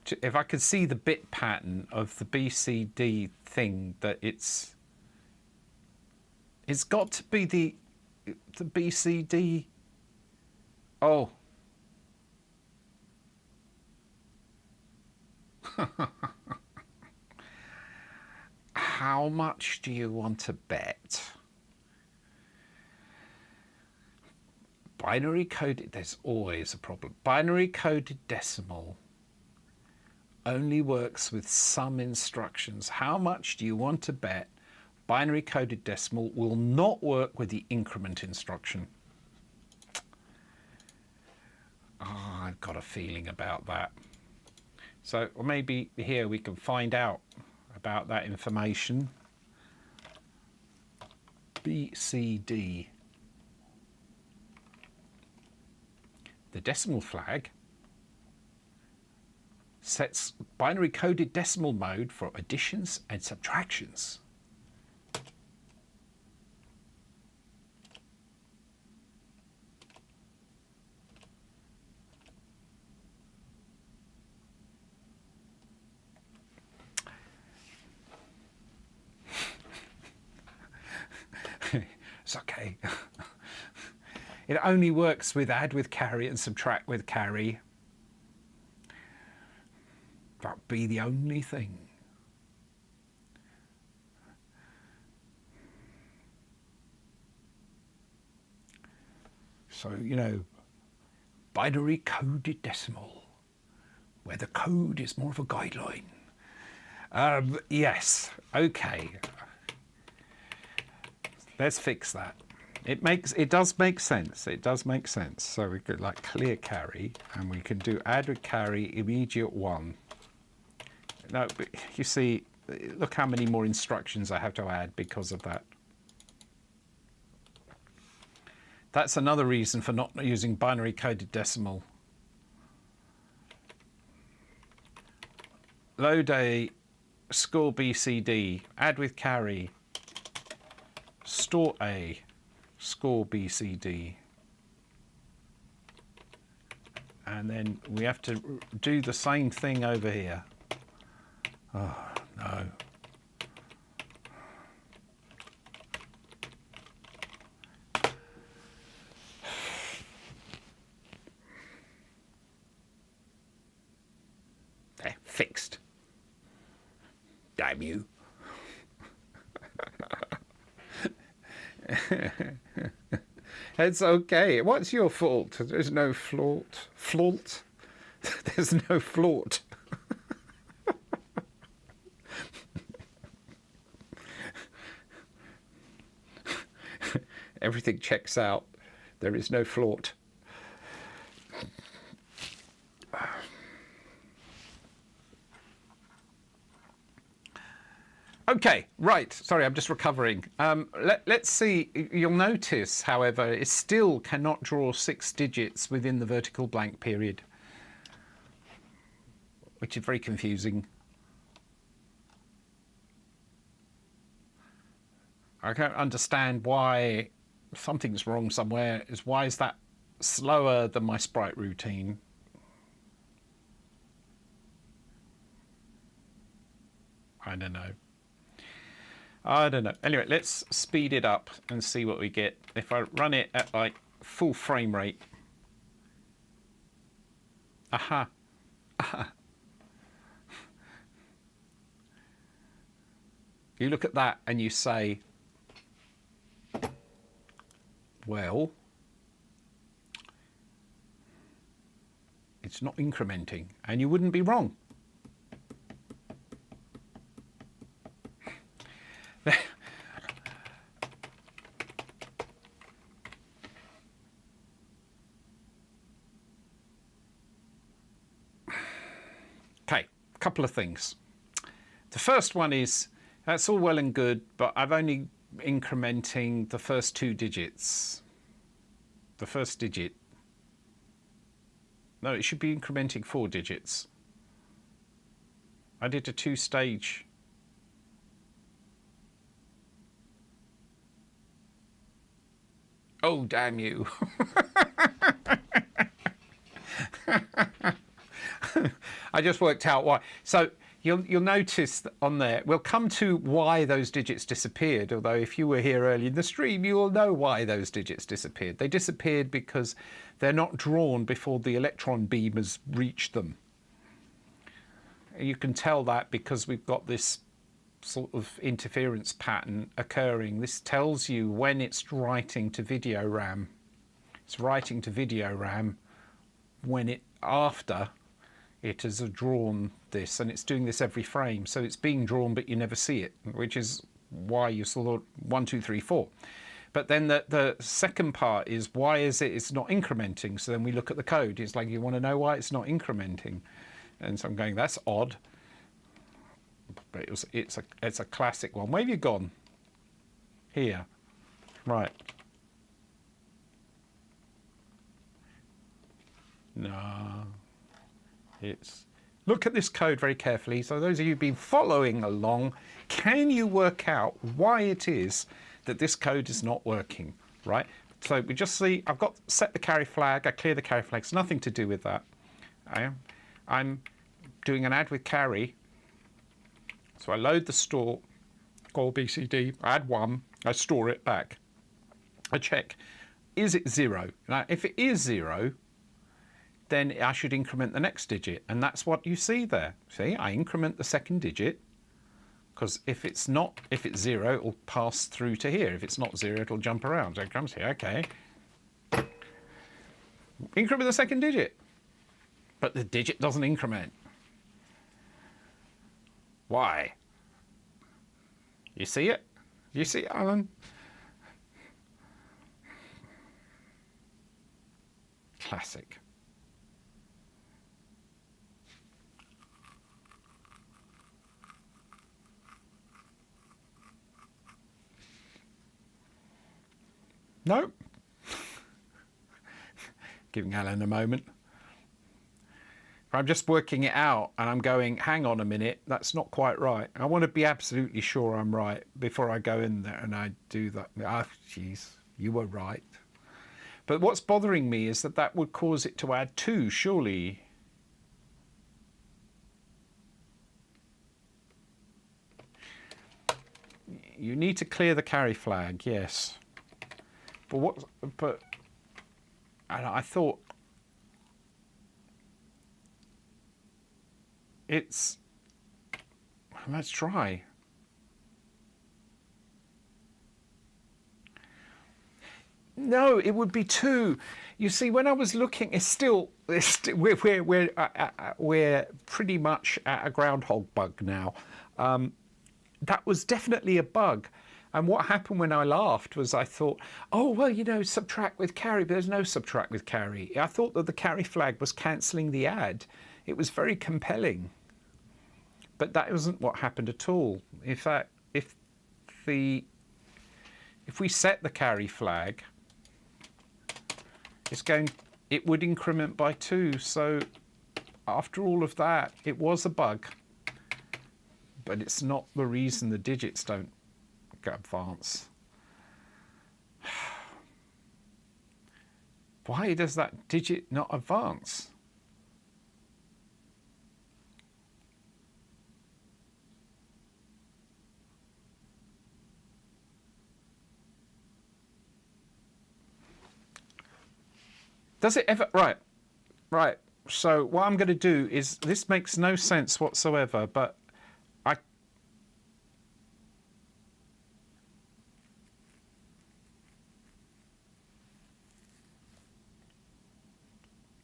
to, if I could see the bit pattern of the BCD thing, that it's got to be the BCD. Oh. How much do you want to bet? Binary coded, there's always a problem. Binary coded decimal only works with some instructions. How much do you want to bet binary coded decimal will not work with the increment instruction? Oh, I've got a feeling about that. So maybe here we can find out about that information. BCD. The decimal flag sets binary coded decimal mode for additions and subtractions. It's okay. It only works with add with carry and subtract with carry. That'd be the only thing. So, you know, binary coded decimal, where the code is more of a guideline. Yes, okay. Let's fix that. It does make sense. It does make sense. So we could like clear carry, and we can do add with carry immediate 1. No, but you see, look how many more instructions I have to add because of that. That's another reason for not using binary coded decimal. Load A, score BCD, add with carry, store A, score BCD. And then we have to do the same thing over here. Oh, no. There, fixed. Damn you. It's okay. What's your fault? There's no flaunt. Flaunt? There's no flaunt. Everything checks out. There is no flaunt. Okay, right. Sorry, I'm just recovering. Let's see. You'll notice, however, it still cannot draw 6 digits within the vertical blank period, which is very confusing. I can't understand why something's wrong somewhere. Why is that slower than my sprite routine? I don't know. I don't know. Anyway, let's speed it up and see what we get. If I run it at like full frame rate. Aha. Aha. You look at that and you say, well, it's not incrementing, and you wouldn't be wrong. Okay, a couple of things. The first one is, that's all well and good, but I've only incrementing the first 2 digits. The first digit. No, it should be incrementing 4 digits. I did a 2-stage. Oh, damn you. I just worked out why. So you'll notice that on there, we'll come to why those digits disappeared, although if you were here early in the stream, you will know why those digits disappeared. They disappeared because they're not drawn before the electron beam has reached them. You can tell that because we've got this sort of interference pattern occurring. This tells you when it's writing to video RAM. It's writing to video RAM when after it has drawn this, and it's doing this every frame. So it's being drawn, but you never see it, which is why you saw 1, 2, 3, 4. But then the second part is, why is it's not incrementing? So then we look at the code. It's like, you want to know why it's not incrementing? And so I'm going, that's odd. But it's a classic one. Where have you gone? Here. Right. No. It's... Look at this code very carefully. So those of you who've been following along, can you work out why it is that this code is not working, right? So we just see, I've got set the carry flag, I clear the carry flag, it's nothing to do with that. I'm doing an add with carry. So I load the store, call BCD, add 1, I store it back. I check, is it 0? Now, if it is 0, then I should increment the next digit. And that's what you see there. See, I increment the second digit, because if it's 0, it'll pass through to here. If it's not 0, it'll jump around. So it comes here, okay. Increment the second digit. But the digit doesn't increment. Why? You see it? You see it, Alan? Classic. Nope. Giving Alan a moment. I'm just working it out and I'm going, hang on a minute, that's not quite right. I want to be absolutely sure I'm right before I go in there and I do that. Ah, jeez, you were right. But what's bothering me is that that would cause it to add 2, surely. You need to clear the carry flag, yes. But I thought it's, let's try. No, it would be 2. You see, when I was looking, we're pretty much at a groundhog bug now. That was definitely a bug. And what happened when I laughed was I thought, oh, well, you know, subtract with carry, but there's no subtract with carry. I thought that the carry flag was cancelling the add. It was very compelling. But that wasn't what happened at all. In fact, if we set the carry flag, it would increment by 2. So after all of that, it was a bug. But it's not the reason the digits don't advance. Why does that digit not advance? Does it ever? Right. So what I'm going to do is, this makes no sense whatsoever, but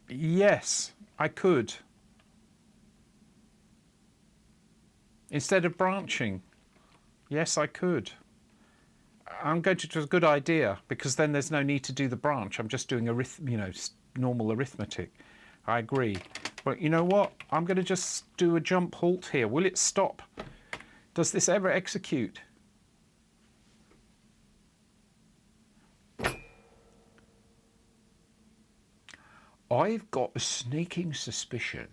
yes, I could. Instead of branching, yes, I could. I'm going to do a good idea, because then there's no need to do the branch. I'm just doing normal arithmetic. I agree. But you know what? I'm going to just do a jump halt here. Will it stop? Does this ever execute? I've got a sneaking suspicion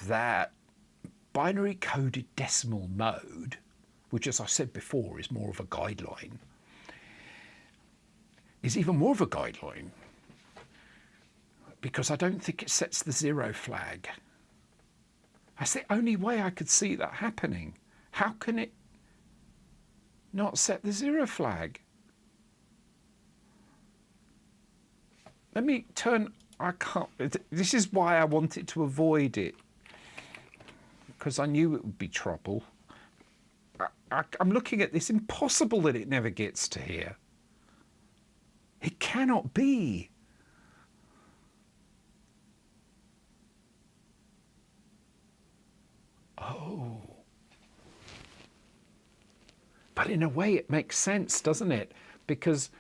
that binary coded decimal mode, which, as I said before, is more of a guideline, is even more of a guideline, because I don't think it sets the 0 flag. That's the only way I could see that happening. How can it not set the 0 flag? Let me turn, I can't, this is why I wanted to avoid it, because I knew it would be trouble. I'm looking at this, impossible that it never gets to here. It cannot be. Oh. But in a way it makes sense, doesn't it? Because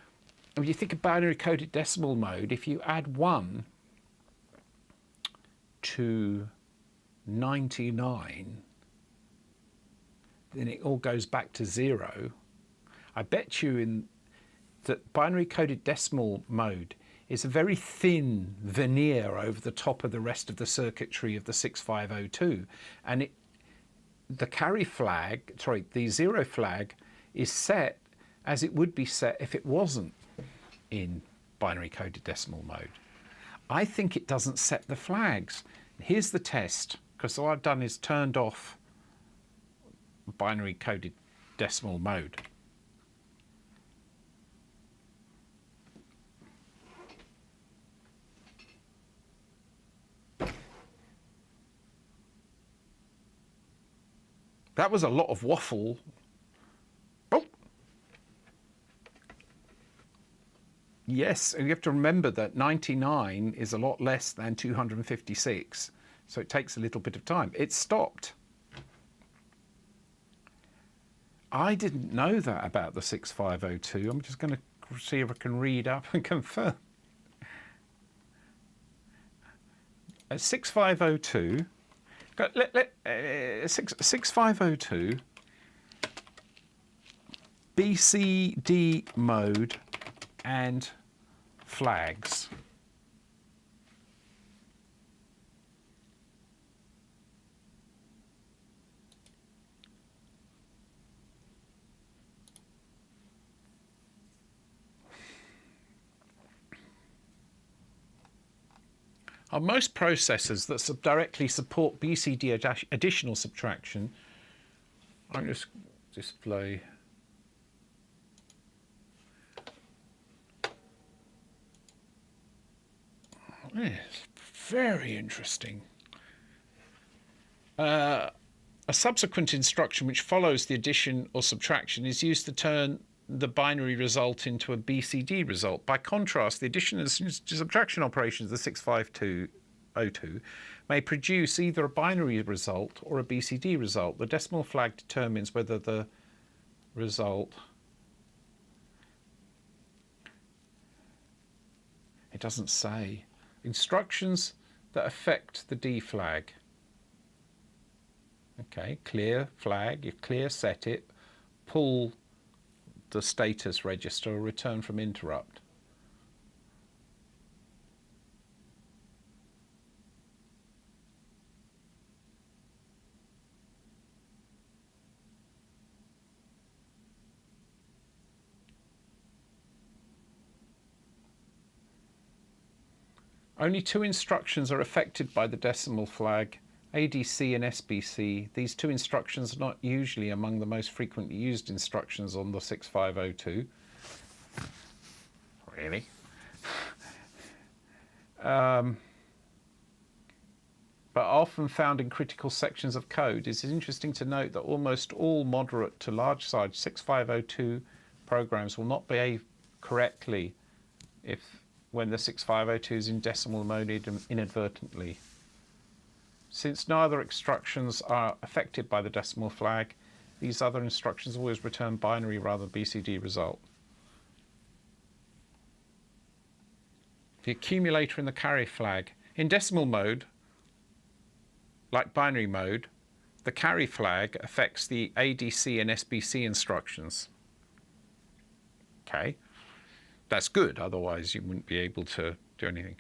when you think of binary coded decimal mode, if you add 1, to 99, then it all goes back to 0. I bet you in that binary coded decimal mode is a very thin veneer over the top of the rest of the circuitry of the 6502, and the carry flag, sorry, the 0 flag is set as it would be set if it wasn't in binary coded decimal mode. I think it doesn't set the flags. Here's the test, because all I've done is turned off binary coded decimal mode. That was a lot of waffle. Oh. Yes, and you have to remember that 99 is a lot less than 256, so it takes a little bit of time. It stopped. I didn't know that about the 6502. I'm just going to see if I can read up and confirm. 6502. 6502 BCD mode and flags. On most processors that directly support BCD additional subtraction, I'll just display. It's very interesting. A subsequent instruction which follows the addition or subtraction is used to turn the binary result into a BCD result. By contrast, the addition and subtraction operations of the 6502 may produce either a binary result or a BCD result. The decimal flag determines whether the result... It doesn't say. Instructions that affect the D flag. Okay, clear flag, you clear set it, pull the status register, or return from interrupt. Only 2 instructions are affected by the decimal flag, ADC and SBC. These 2 instructions are not usually among the most frequently used instructions on the 6502. Really? But often found in critical sections of code. It is interesting to note that almost all moderate to large size 6502 programs will not behave correctly when the 6502 is in decimal mode inadvertently. Since no other instructions are affected by the decimal flag, these other instructions always return binary rather than BCD result. The accumulator and the carry flag. In decimal mode, like binary mode, the carry flag affects the ADC and SBC instructions. Okay, that's good, otherwise you wouldn't be able to do anything.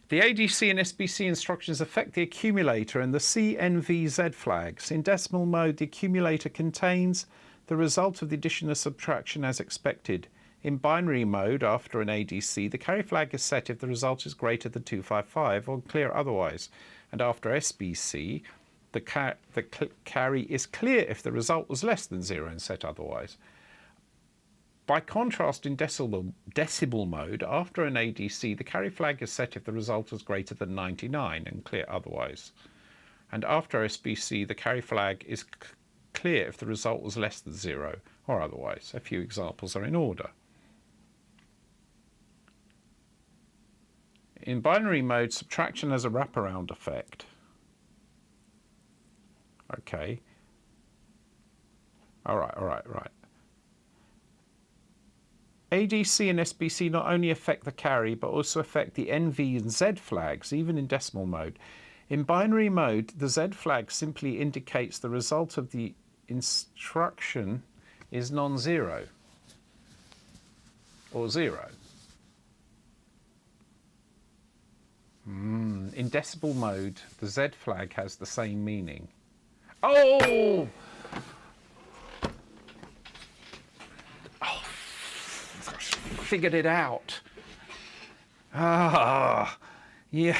The ADC and SBC instructions affect the accumulator and the CNVZ flags. In decimal mode, the accumulator contains the result of the addition or subtraction as expected. In binary mode, after an ADC, the carry flag is set if the result is greater than 255 or clear otherwise. And after SBC, the carry is clear if the result was less than 0 and set otherwise. By contrast, in decimal mode, after an ADC, the carry flag is set if the result is greater than 99 and clear otherwise. And after SBC, the carry flag is clear if the result was less than 0 or otherwise. A few examples are in order. In binary mode, subtraction has a wraparound effect. Okay. All right. ADC and SBC not only affect the carry, but also affect the NV and Z flags, even in decimal mode. In binary mode, the Z flag simply indicates the result of the instruction is non-zero or zero. In decimal mode, the Z flag has the same meaning. Oh! Figured it out. Ah, yeah.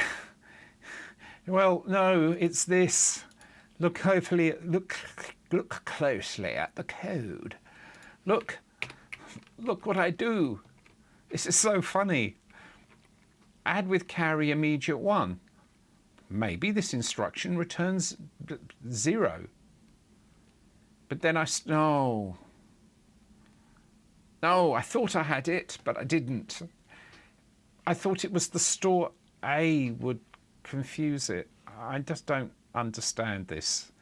Well, no, it's this. Look closely at the code. Look what I do. This is so funny. Add with carry immediate 1. Maybe this instruction returns 0. But then no, I thought I had it, but I didn't. I thought it was the store A would confuse it. I just don't understand this.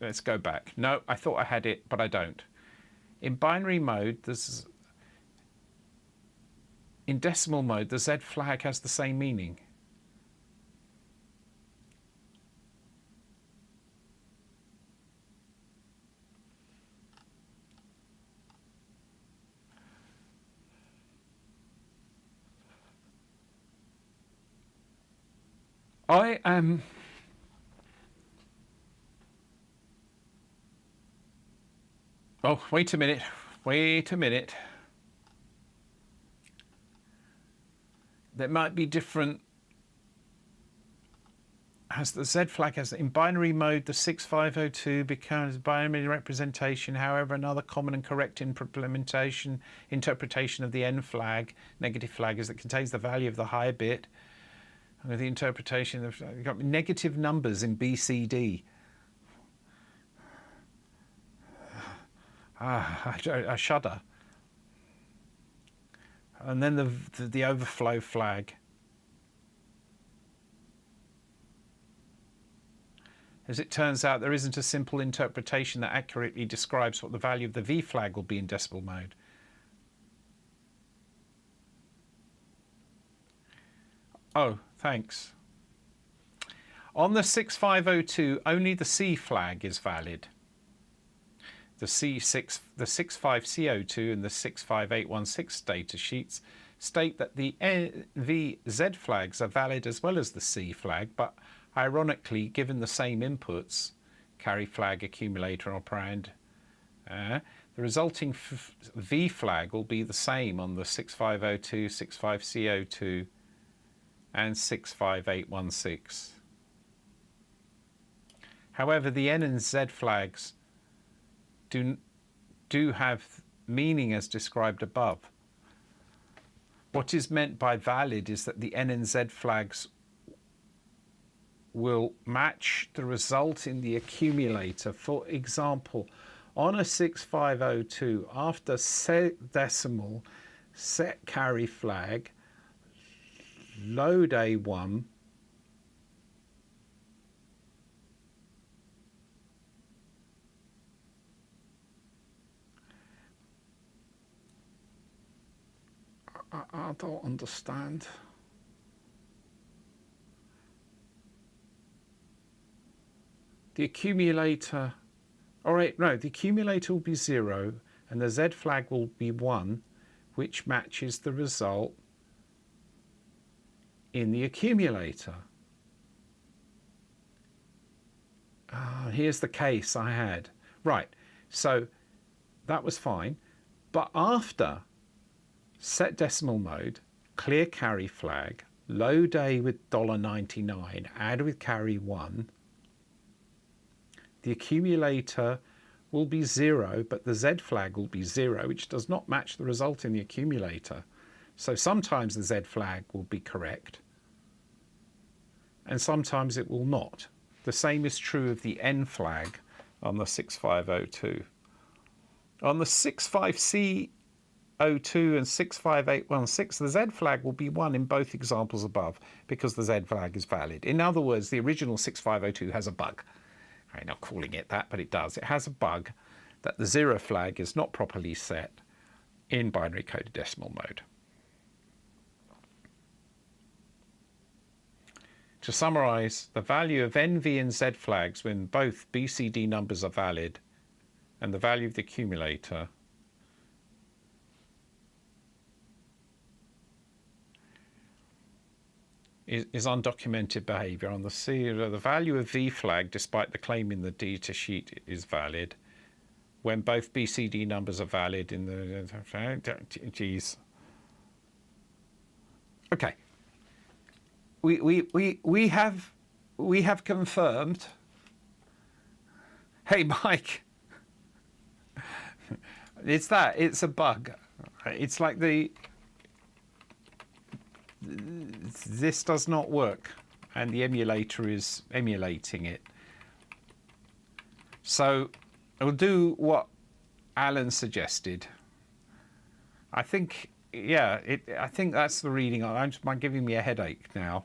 Let's go back. No, I thought I had it, but I don't. In binary mode, in decimal mode, the Z flag has the same meaning. I am... Oh, wait a minute. There might be different... As the Z flag has in binary mode, the 6502 becomes binary representation. However, another common and correct interpretation of the N flag, negative flag, is that it contains the value of the high bit. With the interpretation of you've got negative numbers in BCD. I shudder. And then the overflow flag. As it turns out, there isn't a simple interpretation that accurately describes what the value of the V flag will be in decimal mode. Oh, thanks. On the 6502, only the C flag is valid. The 65C02 and the 65816 data sheets state that the VZ flags are valid as well as the C flag, but ironically, given the same inputs, carry flag, accumulator, and operand, the resulting V flag will be the same on the 6502, 65C02, and 65816. However, the N and Z flags do have meaning as described above. What is meant by valid is that the N and Z flags will match the result in the accumulator. For example, on a 6502, after set decimal, set carry flag, load A1, I don't understand. The accumulator, all right, no, the accumulator will be 0 and the Z flag will be 1, which matches the result in the accumulator. Here's the case I had. Right, so that was fine. But after set decimal mode, clear carry flag, load A with $99, add with carry 1, the accumulator will be 0, but the Z flag will be 0, which does not match the result in the accumulator. So sometimes the Z flag will be correct, and sometimes it will not. The same is true of the N flag on the 6502. On the 65C02 and 65816, the Z flag will be 1 in both examples above because the Z flag is valid. In other words, the original 6502 has a bug. I'm not calling it that, but it does. It has a bug that the 0 flag is not properly set in binary coded decimal mode. To summarize, the value of N, V and Z flags when both BCD numbers are valid and the value of the accumulator is undocumented behavior. On the C, the value of V flag, despite the claim in the data sheet, is valid when both BCD numbers are valid in the... Geez. Okay. We have confirmed. Hey, Mike. It's a bug. It's like this does not work and the emulator is emulating it. So I'll do what Alan suggested. I think, yeah, I think that's the reading. I'm giving me a headache now.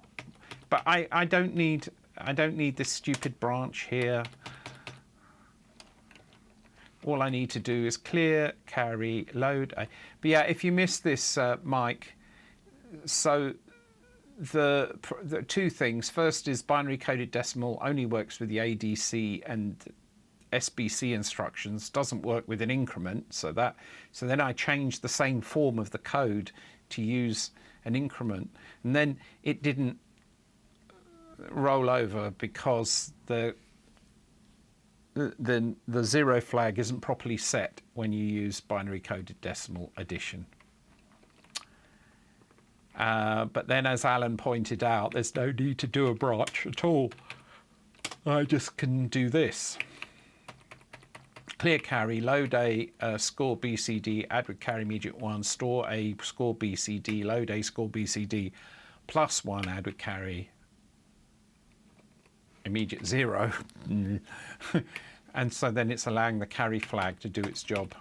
But I don't need this stupid branch here. All I need to do is clear, carry, load. But yeah, if you missed this, Mike, so the two things. First is binary coded decimal only works with the ADC and SBC instructions, doesn't work with an increment. So then I changed the same form of the code to use an increment, and then it didn't roll over because the 0 flag isn't properly set when you use binary coded decimal addition. But then, as Alan pointed out, there's no need to do a branch at all. I just can do this. Clear carry, load A, score BCD, add with carry immediate 1, store A, score BCD, load A, score BCD, plus 1, add with carry immediate 0. And so then it's allowing the carry flag to do its job.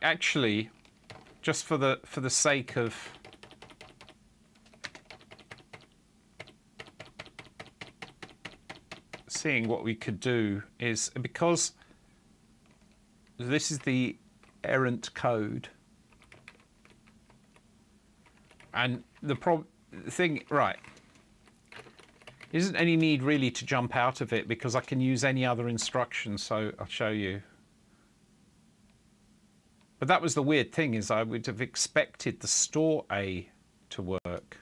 Actually, just for the sake of seeing what we could do, is because this is the errant code, and the thing, right, isn't any need really to jump out of it because I can use any other instruction. So I'll show you. But that was the weird thing, is I would have expected the store A to work.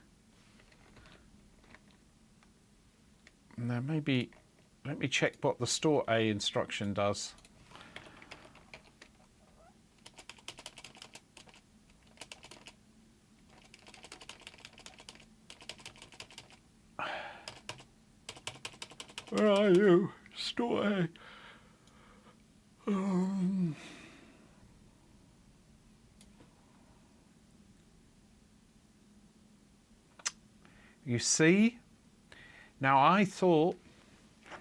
Now maybe, let me check what the store A instruction does. Where are you? Store A. You see? Now I thought,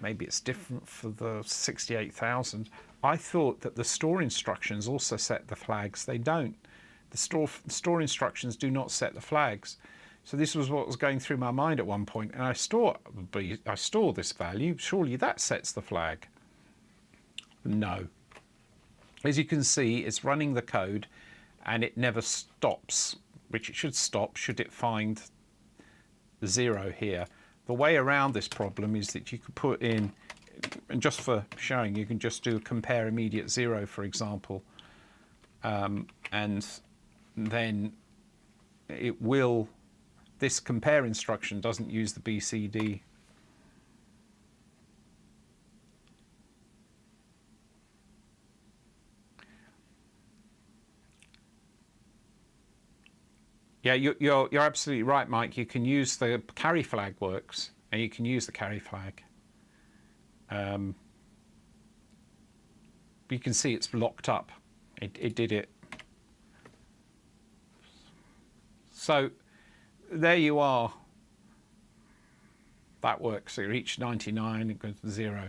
maybe it's different for the 68,000, I thought that the store instructions also set the flags. They don't. The store instructions do not set the flags. So this was what was going through my mind at one point, and I store this value. Surely that sets the flag. No. As you can see, it's running the code, and it never stops, which it should stop should it find the 0 here. The way around this problem is that you could put in, and just for showing, you can just do compare immediate 0, for example, and then it will. This compare instruction doesn't use the BCD. Yeah, you're absolutely right, Mike. You can use the carry flag works, and you can use the carry flag. You can see it's locked up. It did it. So there you are. That works. So you reach 99, it goes to 0.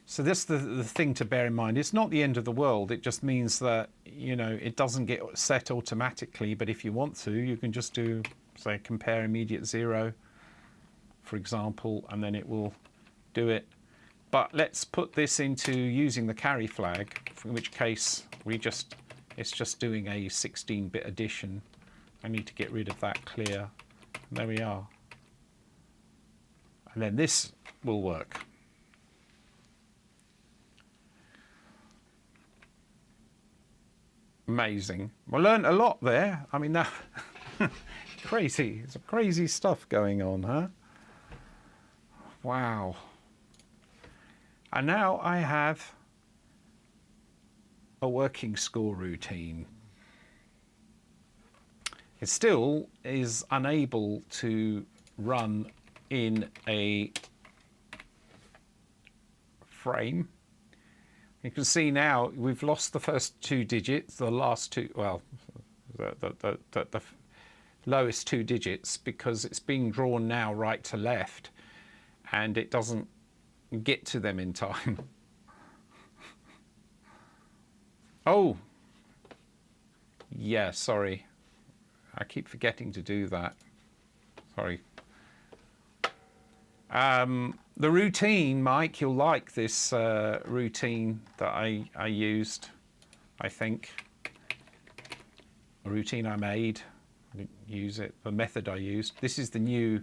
So this is the thing to bear in mind. It's not the end of the world. It just means that, you know, it doesn't get set automatically. But if you want to, you can just do, say, compare immediate 0, for example, and then it will do it. But let's put this into using the carry flag, in which case it's just doing a 16-bit addition. I need to get rid of that clear. And there we are. And then this will work. Amazing. I learned a lot there. I mean, that crazy. It's crazy stuff going on, huh? Wow. And now I have a working score routine. It still is unable to run in a frame. You can see now we've lost the first 2 digits, the last two, well, the lowest 2 digits, because it's being drawn now right to left and it doesn't get to them in time. Oh, yeah, sorry. I keep forgetting to do that. Sorry. The routine, Mike, you'll like this routine that I used, I think. A routine I made. I didn't use it. The method I used. This is the new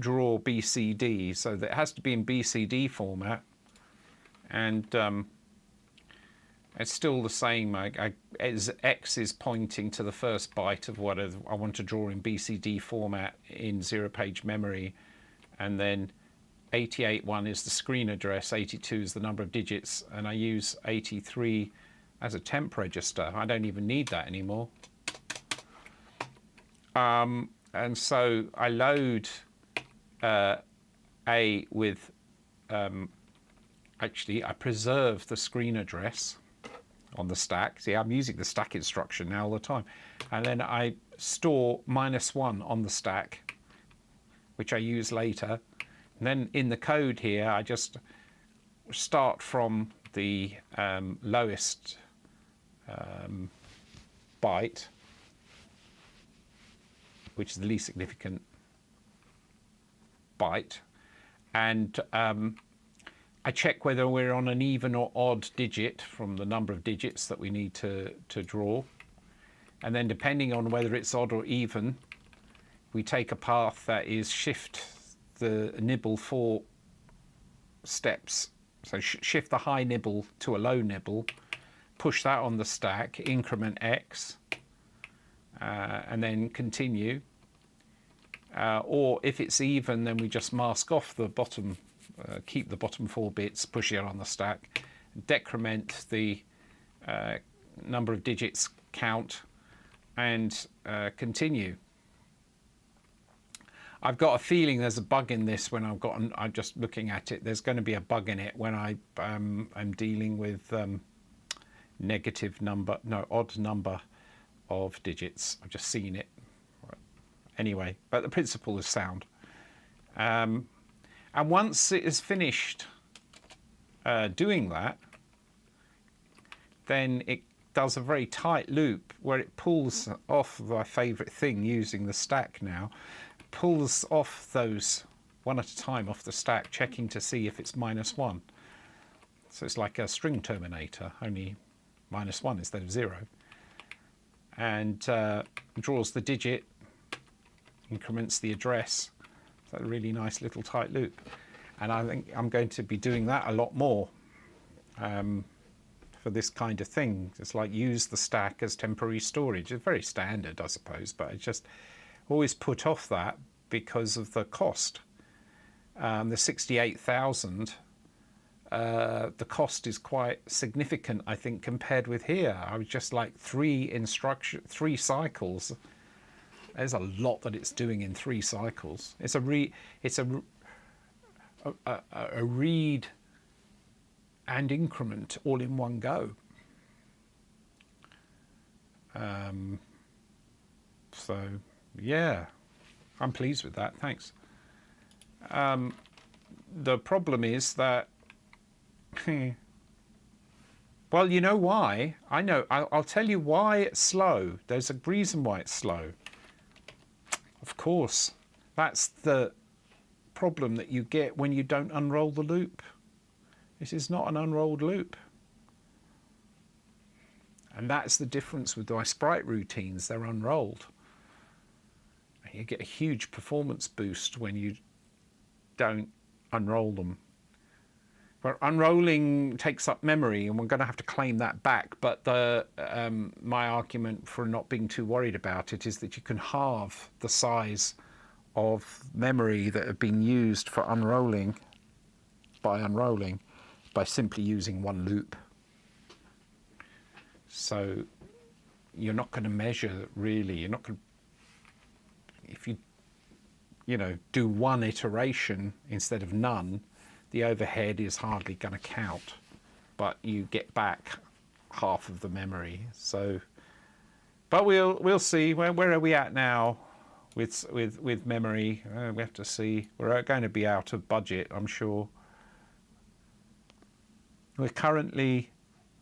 draw BCD, so that it has to be in BCD format. And it's still the same. As X is pointing to the first byte of what I want to draw in BCD format in 0-page memory. And then 88.1 is the screen address, 82 is the number of digits, and I use 83 as a temp register. I don't even need that anymore. And so I load A with, actually I preserve the screen address on the stack. See, I'm using the stack instruction now all the time. And then I store -1 on the stack, which I use later. And then in the code here, I just start from the lowest byte, which is the least significant byte. And I check whether we're on an even or odd digit from the number of digits that we need to draw. And then depending on whether it's odd or even, we take a path that is shift the nibble 4 steps. So shift the high nibble to a low nibble, push that on the stack, increment X, and then continue. Or if it's even, then we just mask off the bottom, keep the bottom 4 bits, push it on the stack, decrement the number of digits count, and continue. I've got a feeling there's a bug in this when I'm just looking at it. There's going to be a bug in it when I'm dealing with odd number of digits. I've just seen it. Anyway, but the principle is sound. And once it is finished doing that, then it does a very tight loop where it pulls off my favourite thing using the stack now. Pulls off those one at a time off the stack, checking to see if it's -1. So it's like a string terminator, only -1 instead of 0. And draws the digit, increments the address. So a really nice little tight loop. And I think I'm going to be doing that a lot more for this kind of thing. It's like use the stack as temporary storage. It's very standard, I suppose, but it's just always put off that because of the cost. The 68,000, the cost is quite significant, I think, compared with here. I was just like 3 cycles. There's a lot that it's doing in 3 cycles. It's a read and increment all in one go. So yeah, I'm pleased with that. Thanks. The problem is that Well, you know why? I know. I'll tell you why it's slow. There's a reason why it's slow. Of course, that's the problem that you get when you don't unroll the loop. This is not an unrolled loop. And that's the difference with my sprite routines. They're unrolled. You get a huge performance boost when you don't unroll them. But unrolling takes up memory, and we're going to have to claim that back. But my argument for not being too worried about it is that you can halve the size of memory that have been used for unrolling by simply using one loop. So you're not going to measure really. You're not going to, if you do one iteration instead of none, the overhead is hardly going to count, but you get back half of the memory. So, but we'll see. Where are we at now with memory? We have to see. We're going to be out of budget, I'm sure. We're currently,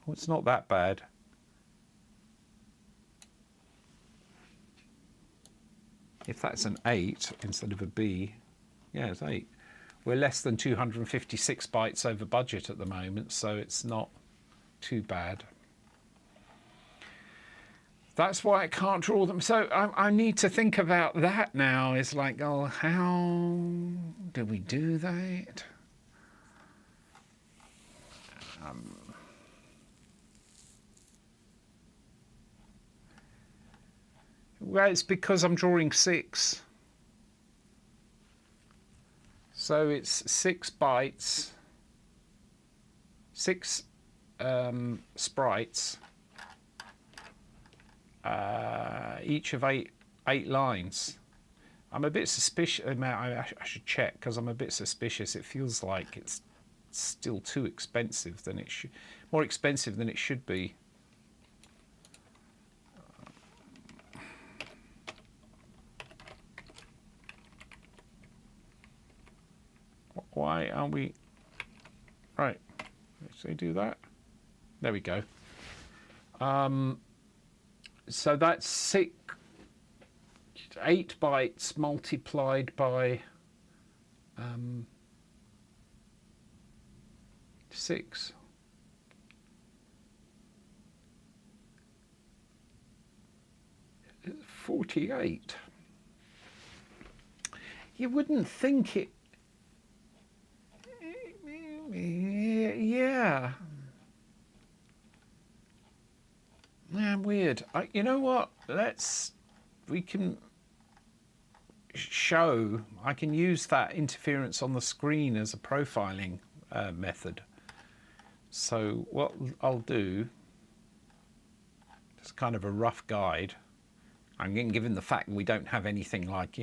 well, it's not that bad. If that's an 8 instead of a B, yeah, it's 8. We're less than 256 bytes over budget at the moment, so it's not too bad. That's why I can't draw them. So I need to think about that now. It's like, oh, how do we do that? Well, it's because I'm drawing 6. So it's 6 bytes, 6 sprites, each of 8 lines. I'm a bit suspicious. I should check, because I'm a bit suspicious. It feels like it's still too expensive than it should, more expensive than it should be. Why aren't we? Right, let's say do that. There we go. So that's 8 bytes multiplied by 6. It's 48. You wouldn't think it. Yeah. Yeah, weird. You know what? We can show, I can use that interference on the screen as a profiling method. So what I'll do, it's kind of a rough guide. I'm given the fact we don't have anything like,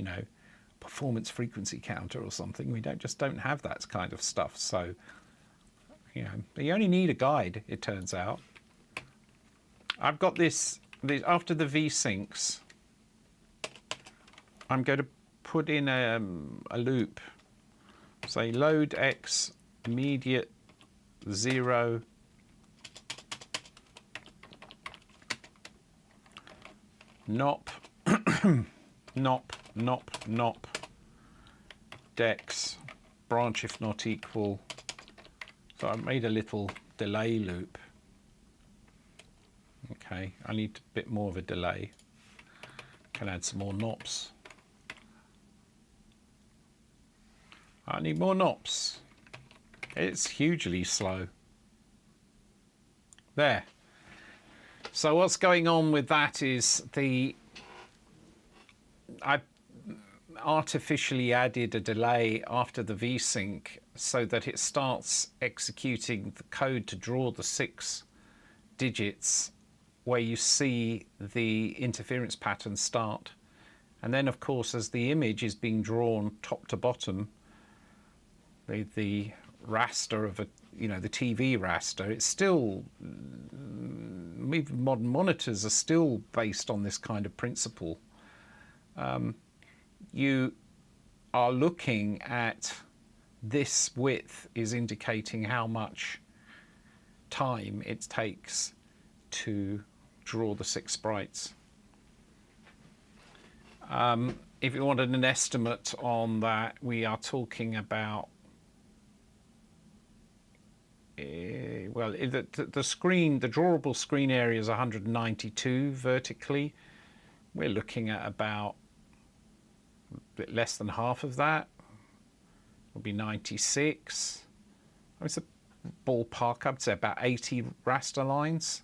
performance frequency counter or something. We just don't have that kind of stuff. So, you only need a guide, it turns out. I've got this after the V-syncs, I'm going to put in a loop. Say load X immediate 0 nop nop dex branch if not equal. So I made a little delay loop. Okay, I need a bit more of a delay. Can add some more nops. I need more nops. It's hugely slow. There. So what's going on with that is I artificially added a delay after the V-sync so that it starts executing the code to draw the 6 digits where you see the interference pattern start. And then, of course, as the image is being drawn top to bottom, the raster of the TV raster, it's still, even modern monitors are still based on this kind of principle. You are looking at this width is indicating how much time it takes to draw the 6 sprites. If you wanted an estimate on that, we are talking about well, the screen, the drawable screen area is 192 vertically. We're looking at about a bit less than half of that. Will be 96. It's a ballpark, I'd say about 80 raster lines.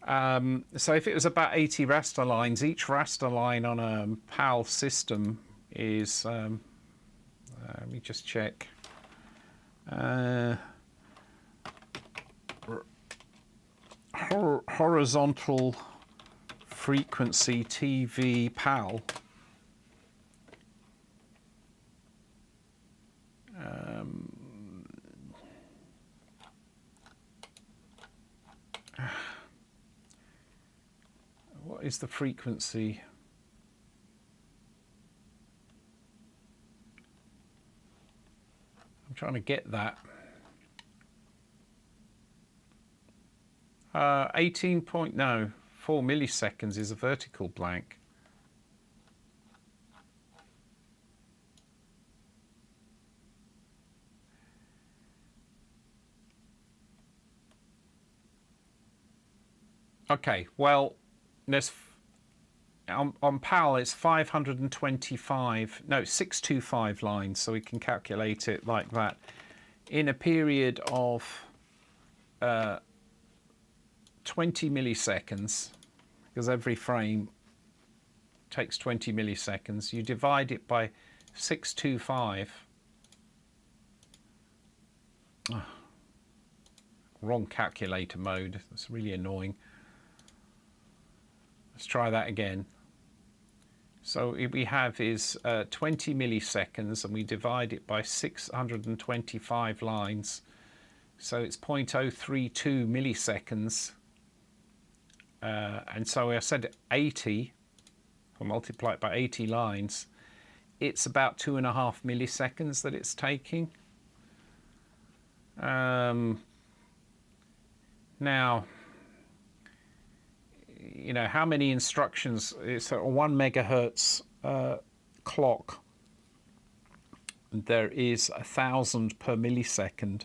So if it was about 80 raster lines, each raster line on a PAL system is, let me just check, horizontal frequency TV PAL. What is the frequency? I'm trying to get that. 4 milliseconds is a vertical blank. Okay, well, there's on PAL it's 625 lines, so we can calculate it like that. In a period of 20 milliseconds, because every frame takes 20 milliseconds, you divide it by 625. Oh, wrong calculator mode, that's really annoying. Let's try that again. So what we have is 20 milliseconds, and we divide it by 625 lines. So it's 0.032 milliseconds. And so I said 80, if I multiply it by 80 lines, it's about 2.5 milliseconds that it's taking. Now, you know, how many instructions? It's a 1 megahertz clock. There is 1,000 per millisecond.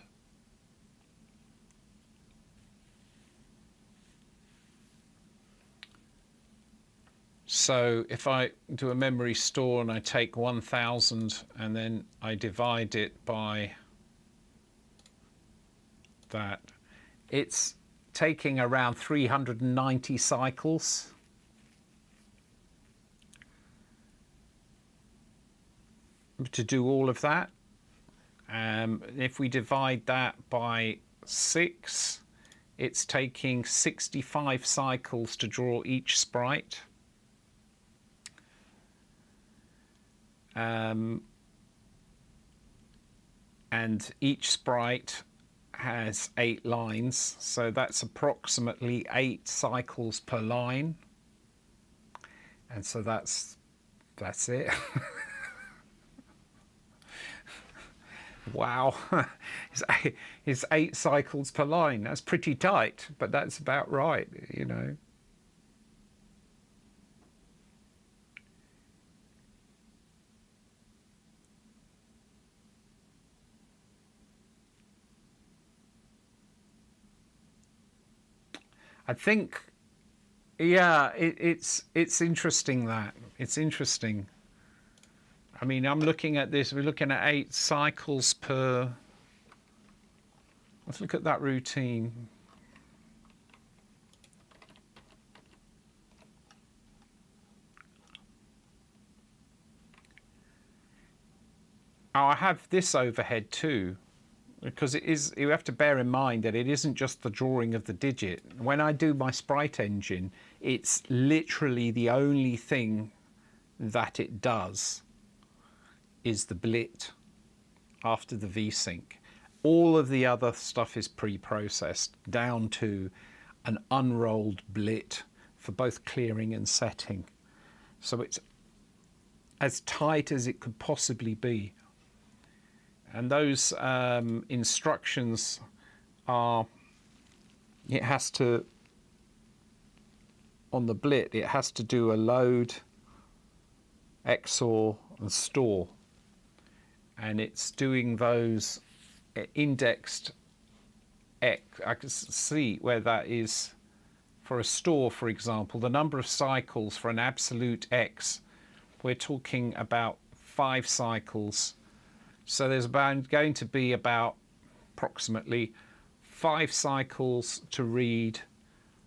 So if I do a memory store and I take 1,000 and then I divide it by that, it's taking around 390 cycles. To do all of that. If we divide that by 6, it's taking 65 cycles to draw each sprite. And each sprite has 8 lines, so that's approximately 8 cycles per line, and so that's it. Wow, it's 8 cycles per line. That's pretty tight, but that's about right, you know. I think, yeah, it's interesting that. It's interesting. I mean, I'm looking at this, we're looking at 8 cycles per... Let's look at that routine. Oh, I have this overhead too. Because it is, you have to bear in mind that it isn't just the drawing of the digit. When I do my sprite engine, it's literally the only thing that it does is the blit after the VSync. All of the other stuff is pre-processed down to an unrolled blit for both clearing and setting. So it's as tight as it could possibly be. And those instructions are, it has to, on the blit, it has to do a load, XOR and store. And it's doing those indexed X. I can see where that is for a store, for example, the number of cycles for an absolute X. We're talking about 5 cycles. So there's going to be about approximately 5 cycles to read,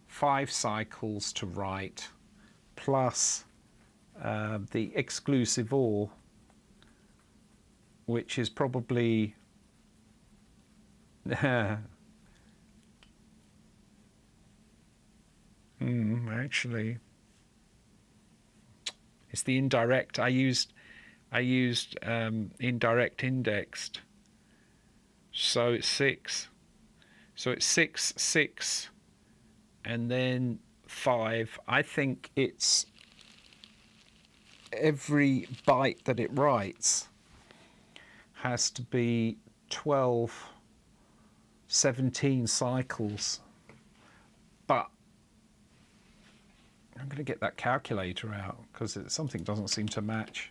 5 cycles to write, plus the exclusive OR, which is probably actually it's the indirect. I used indirect indexed, so it's 6. So it's 6, 6, and then 5. I think it's every byte that it writes has to be 12, 17 cycles. But I'm going to get that calculator out because something doesn't seem to match.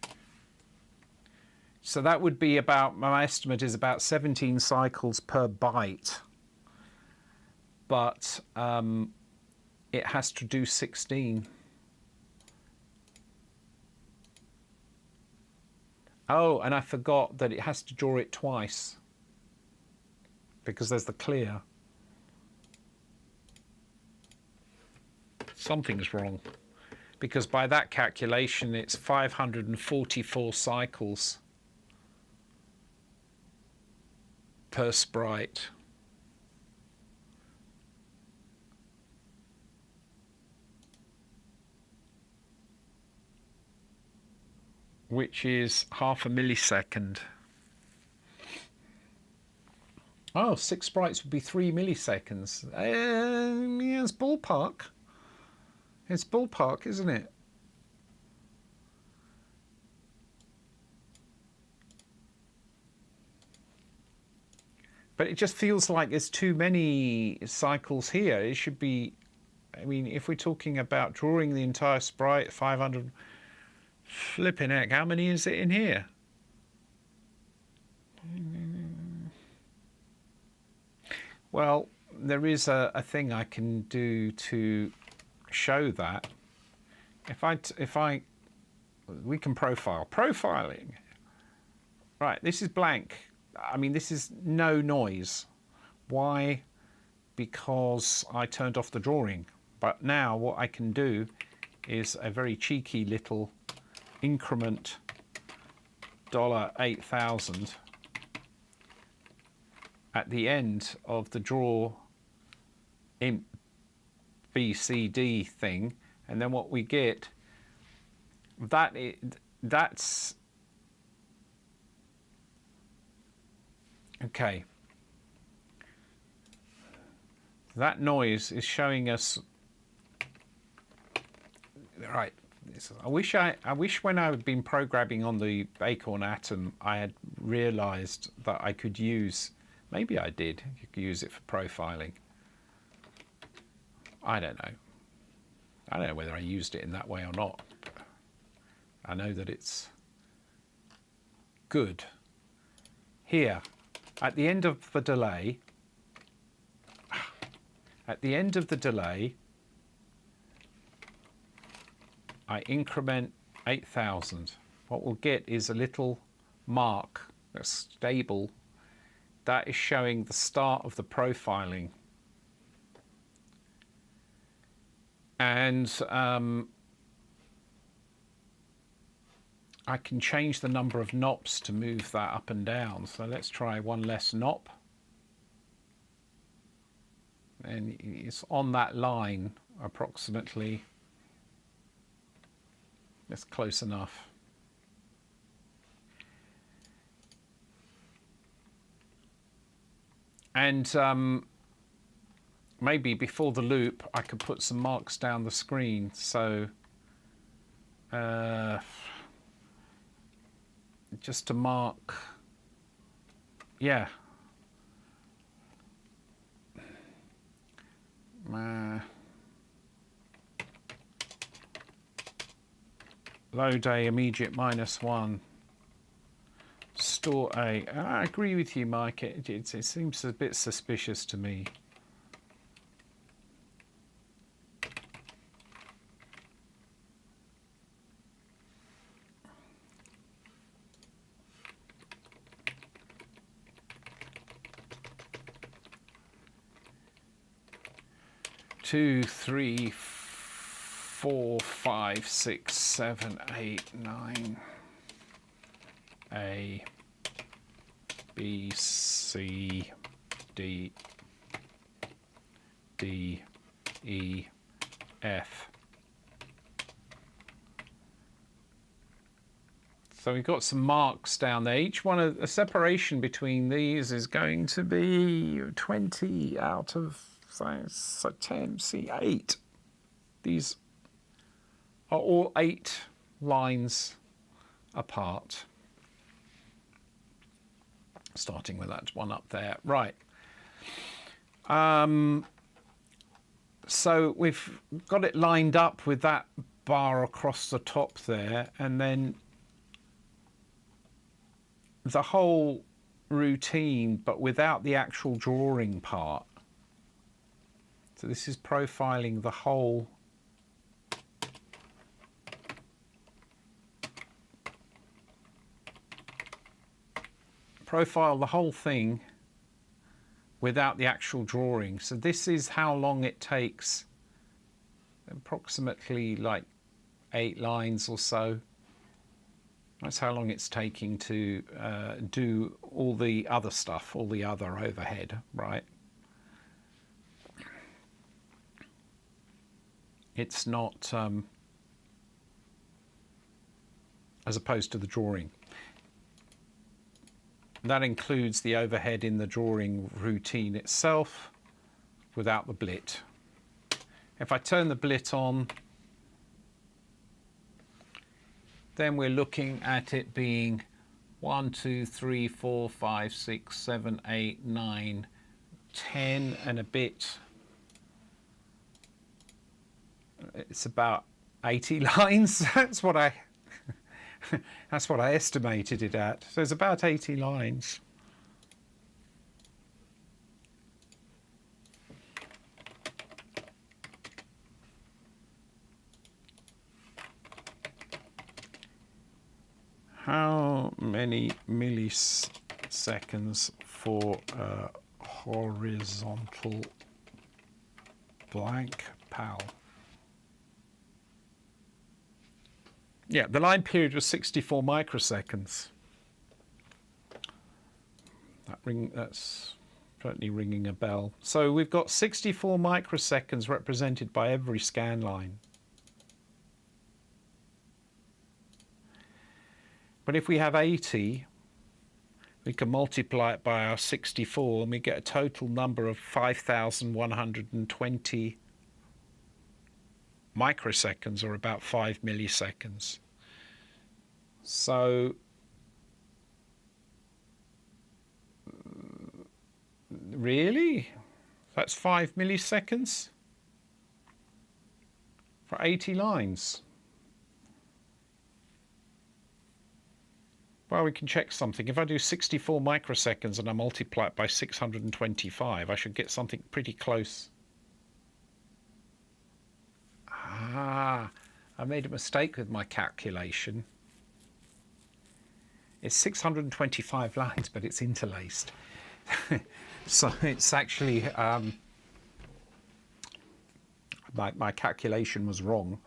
So that would be about, my estimate is about 17 cycles per byte. But it has to do 16. Oh, and I forgot that it has to draw it twice because there's the clear. Something's wrong, because by that calculation it's 544 cycles per sprite. Which is half a millisecond. Oh, 6 sprites would be 3 milliseconds. Yeah, it's ballpark. It's ballpark, isn't it? But it just feels like there's too many cycles here. It should be, I mean, if we're talking about drawing the entire sprite, 500, flipping heck, how many is it in here? Well, there is a thing I can do to show that. We can profiling. Right, this is blank. I mean, this is no noise. Why? Because I turned off the drawing. But now what I can do is a very cheeky little increment $8,000 at the end of the draw imp BCD thing, and then what we get, that's okay. That noise is showing us, right. I wish when I had been programming on the ACORN Atom, I had realized that I could use, maybe I did, you could use it for profiling. I don't know. I don't know whether I used it in that way or not. I know that it's good. Here, at the end of the delay, I increment 8,000. What we'll get is a little mark that's stable. That is showing the start of the profiling. And I can change the number of knops to move that up and down. So let's try one less knop. And it's on that line approximately. That's close enough. And maybe before the loop, I could put some marks down the screen. So just to mark yeah. Load A, immediate -1. Store A. I agree with you, Mike. It seems a bit suspicious to me. Two, three, 4, 5, 6, 7, 8, 9. A, B, C, D, D, E, F. So we've got some marks down there. Each one of a separation between these is going to be 20 out of so 10, see 8. These are all 8 lines apart. Starting with that one up there. Right. So we've got it lined up with that bar across the top there, and then the whole routine, but without the actual drawing part. So this is profiling the whole thing without the actual drawing. So this is how long it takes, approximately like 8 lines or so. That's how long it's taking to do all the other stuff, all the other overhead, right? It's not as opposed to the drawing. That includes the overhead in the drawing routine itself without the blit. If I turn the blit on, then we're looking at it being 1, 2, 3, 4, 5, 6, 7, 8, 9, 10 and a bit. It's about 80 lines. That's what I estimated it at. So it's about 80 lines. How many milliseconds for a horizontal blank PAL? Yeah, the line period was 64 microseconds. That's certainly ringing a bell. So we've got 64 microseconds represented by every scan line. But if we have 80, we can multiply it by our 64 and we get a total number of 5,120 microseconds, or about 5 milliseconds. So really? That's 5 milliseconds for 80 lines? Well, we can check something. If I do 64 microseconds and I multiply it by 625, I should get something pretty close. I made a mistake with my calculation. It's 625 lines, but it's interlaced. So it's actually, my calculation was wrong.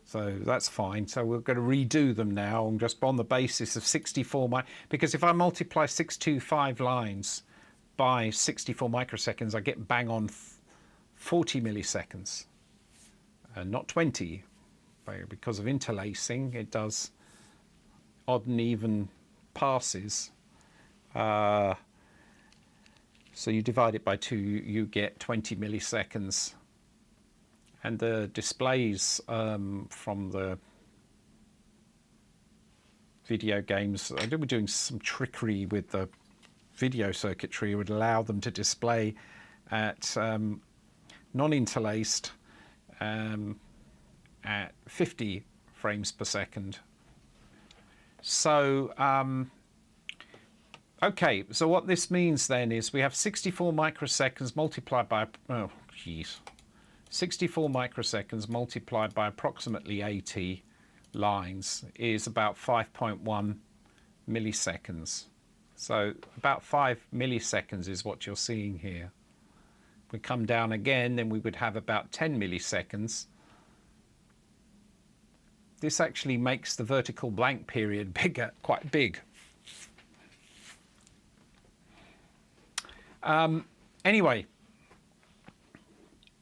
So that's fine. So we're going to redo them now, and just on the basis of 64, because if I multiply 625 lines by 64 microseconds, I get bang on 40 milliseconds. Not 20, because of interlacing. It does odd and even passes. So you divide it by 2, you get 20 milliseconds. And the displays from the video games, I think we're doing some trickery with the video circuitry would allow them to display at non-interlaced at 50 frames per second. So okay, so what this means then is we have 64 microseconds multiplied by 64 microseconds multiplied by approximately 80 lines is about 5.1 milliseconds. So about 5 milliseconds is what you're seeing here. If we come down again, then we would have about 10 milliseconds. This actually makes the vertical blank period bigger, quite big. Anyway,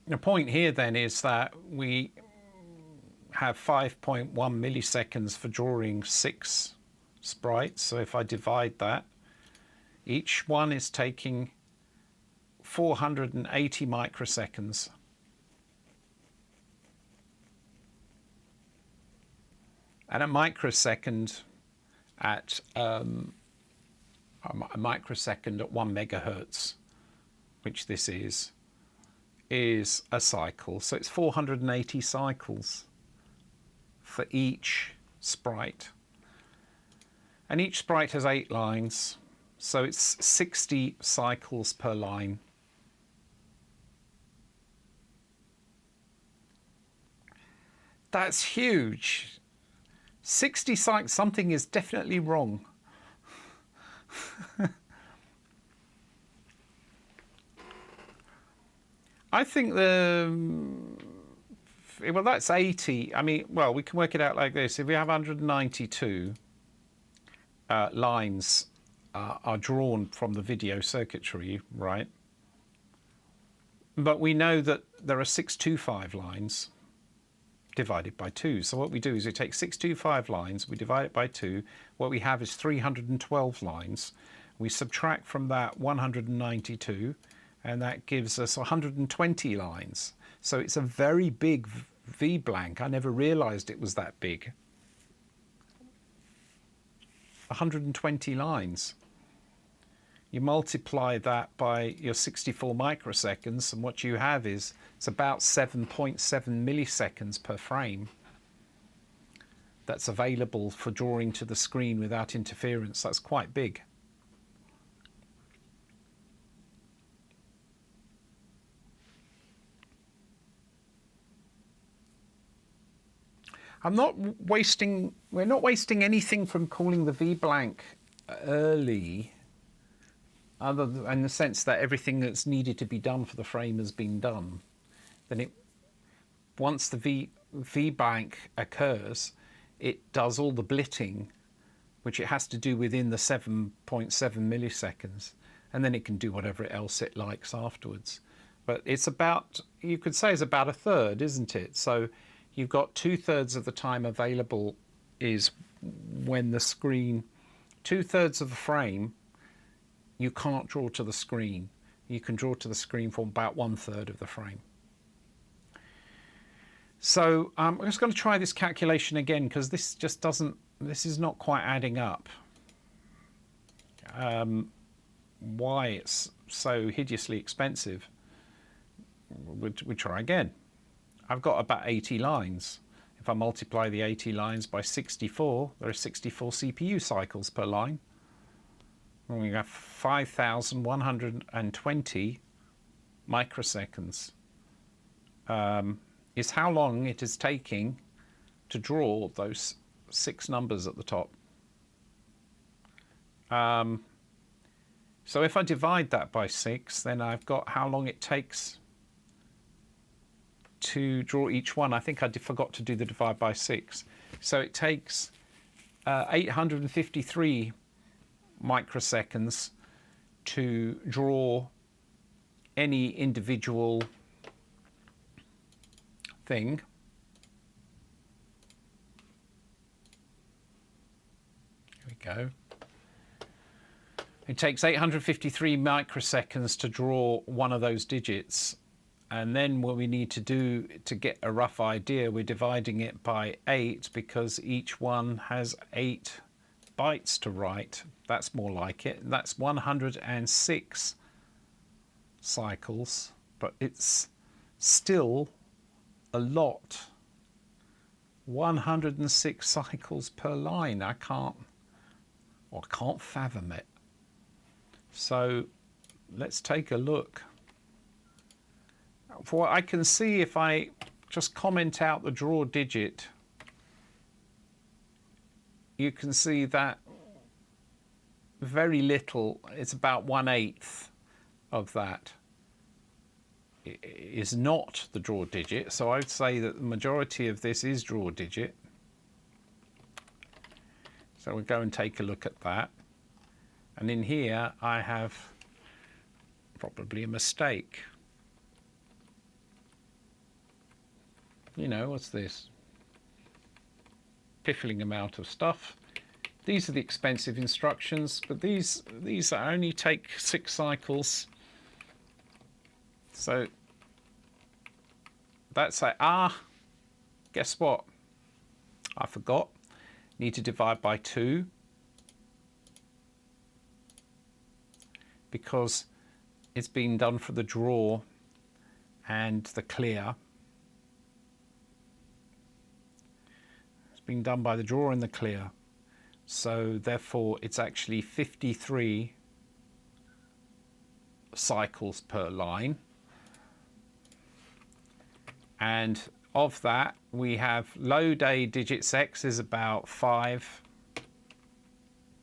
the point here then is that we have 5.1 milliseconds for drawing 6 sprites. So if I divide that, each one is taking 480 microseconds. And a microsecond at a microsecond at 1 megahertz, which this is a cycle. So it's 480 cycles for each sprite. And each sprite has 8 lines, so it's 60 cycles per line. That's huge. 60 cycles, something is definitely wrong. I think well, that's 80. I mean, well, we can work it out like this. If we have 192 lines are drawn from the video circuitry, right? But we know that there are 625 lines divided by 2. So what we do is we take 625 lines, we divide it by 2. What we have is 312 lines. We subtract from that 192, and that gives us 120 lines. So it's a very big V blank. I never realized it was that big. 120 lines. You multiply that by your 64 microseconds, and what you have is it's about 7.7 milliseconds per frame that's available for drawing to the screen without interference. That's quite big. We're not wasting anything from calling the V blank early, other than in the sense that everything that's needed to be done for the frame has been done. Then once the V blank occurs, it does all the blitting, which it has to do within the 7.7 milliseconds, and then it can do whatever else it likes afterwards. But it's about, you could say it's about a third, isn't it? So you've got 2/3 of the time available is when the screen, 2/3 of the frame, you can't draw to the screen. You can draw to the screen for about 1/3 of the frame. So I'm just going to try this calculation again, because this just doesn't, this is not quite adding up. Why it's so hideously expensive. We try again. I've got about 80 lines. If I multiply the 80 lines by 64, there are 64 CPU cycles per line. And we have 5,120 microseconds. Is how long it is taking to draw those 6 numbers at the top. So if I divide that by 6, then I've got how long it takes to draw each one. I think I forgot to do the divide by 6. So it takes 853 microseconds to draw any individual thing. Here we go. It takes 853 microseconds to draw one of those digits. And then what we need to do to get a rough idea, we're dividing it by 8, because each one has 8 bytes to write. That's more like it. That's 106 cycles, but it's still a lot. 106 cycles per line. I can't fathom it. So let's take a look. For what I can see, if I just comment out the draw digit, you can see that very little, it's about 1/8 of that is not the draw digit. So I'd say that the majority of this is draw digit. So we'll go and take a look at that. And in here I have probably a mistake. You know, what's this? Piffling amount of stuff. These are the expensive instructions, but these only take 6 cycles. So that's guess what? I forgot. Need to divide by 2 because it's been done for the draw and the clear. It's been done by the draw and the clear. So therefore it's actually 53 cycles per line. And of that, we have load A digits X is about 5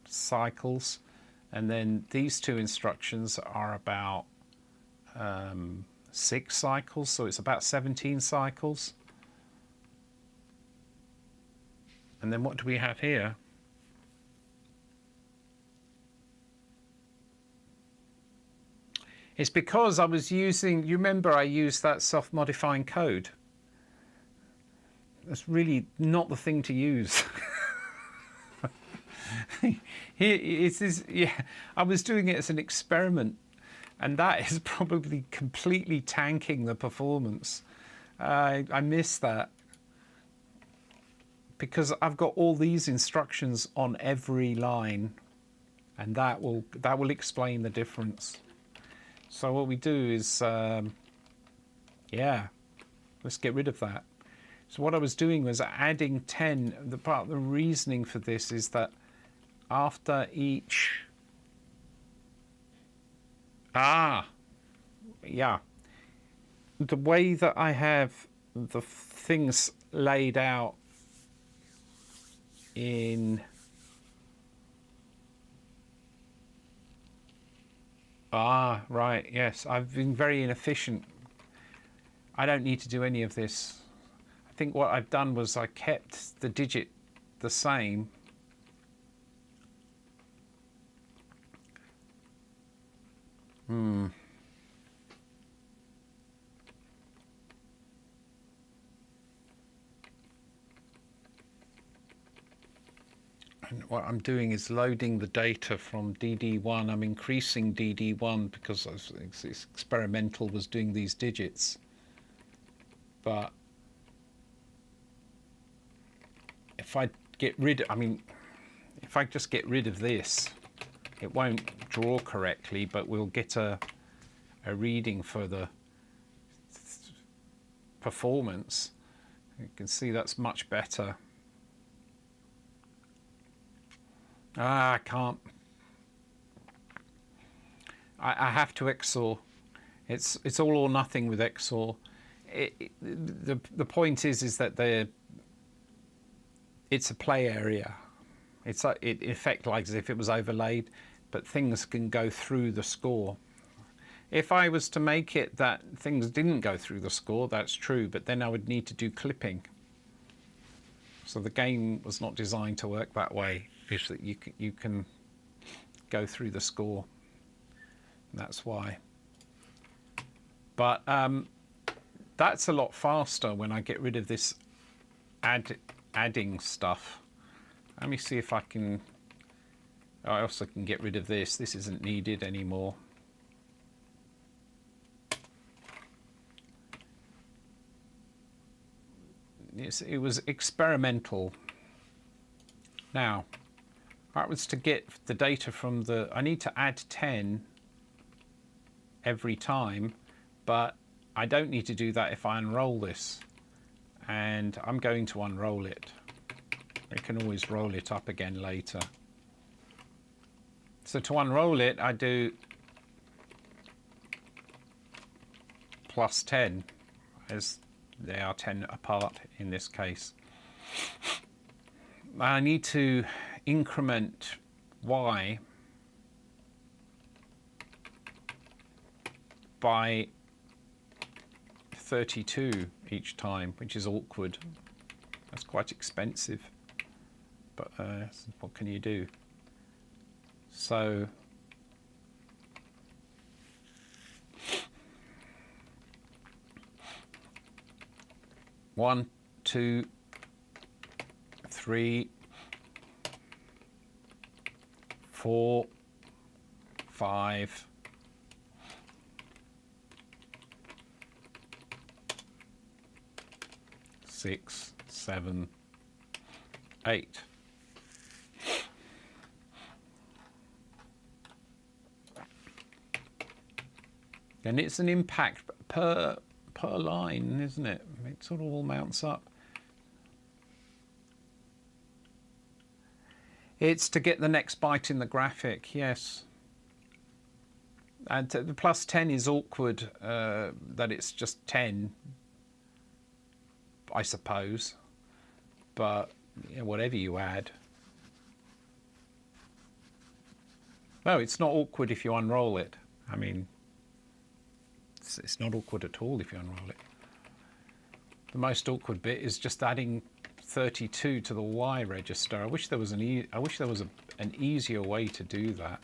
cycles. And then these 2 instructions are about 6 cycles. So it's about 17 cycles. And then what do we have here? It's because I was using, you remember I used that self-modifying code. That's really not the thing to use. Here it is, yeah, I was doing it as an experiment, and that is probably completely tanking the performance. I missed that because I've got all these instructions on every line, and that will explain the difference. So what we do is, yeah, let's get rid of that. So what I was doing was adding 10. The reasoning for this is that after each, yeah, the way that I have the things laid out in right, yes, I've been very inefficient. I don't need to do any of this. I think what I've done was I kept the digit the same. And what I'm doing is loading the data from DD1. I'm increasing DD1 because it's experimental was doing these digits. But if I get rid, if I just get rid of this, it won't draw correctly, but we'll get a reading for the performance. You can see that's much better. I can't. I have to XOR. It's all or nothing with XOR. The point is that it's a play area. It's like it effect like as if it was overlaid, but things can go through the score. If I was to make it that things didn't go through the score, that's true, but then I would need to do clipping. So the game was not designed to work that way. Is that you can go through the score. That's why. But that's a lot faster when I get rid of this adding stuff. Let me see if I can. I also can get rid of this. This isn't needed anymore. It was experimental. Now, That was to get the data from the, I need to add 10 every time, but I don't need to do that if I unroll this. And I'm going to unroll it. I can always roll it up again later. So to unroll it, I do plus 10, as they are 10 apart in this case. I need to increment y by 32 each time, which is awkward. That's quite expensive, but what can you do? So one, 2, 3, 4, 5, 6, 7, 8. And it's an impact per line, isn't it? It sort of all mounts up. It's to get the next byte in the graphic, yes. And the plus 10 is awkward, that it's just 10, I suppose. But you know, whatever you add. No, it's not awkward if you unroll it. I mean, it's not awkward at all if you unroll it. The most awkward bit is just adding 32 to the Y register. I wish there was an easier way to do that.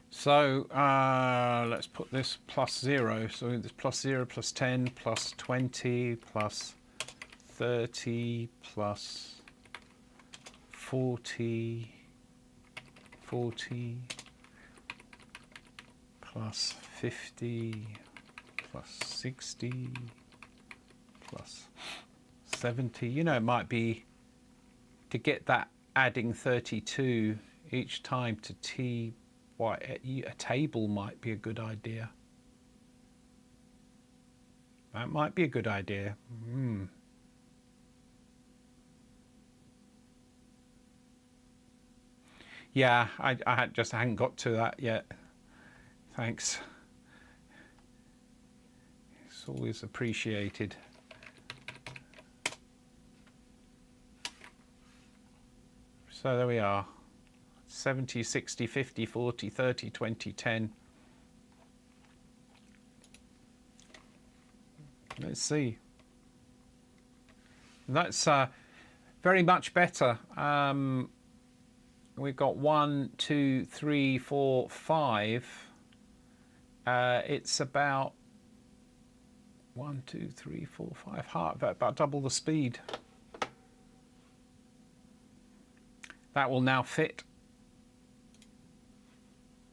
So let's put this plus 0. So this plus 0, plus 10, plus 20, plus 30, plus 40, 40, plus 50, plus 60, plus 70. You know, it might be to get that adding 32 each time to T. Why, a table might be a good idea. That might be a good idea. Yeah, I hadn't got to that yet. Thanks. It's always appreciated. So there we are. 70, 60, 50, 40, 30, 20, 10. Let's see. That's very much better. We've got 1, 2, 3, 4, 5. It's about 1, 2, 3, 4, 5, about double the speed. That will now fit.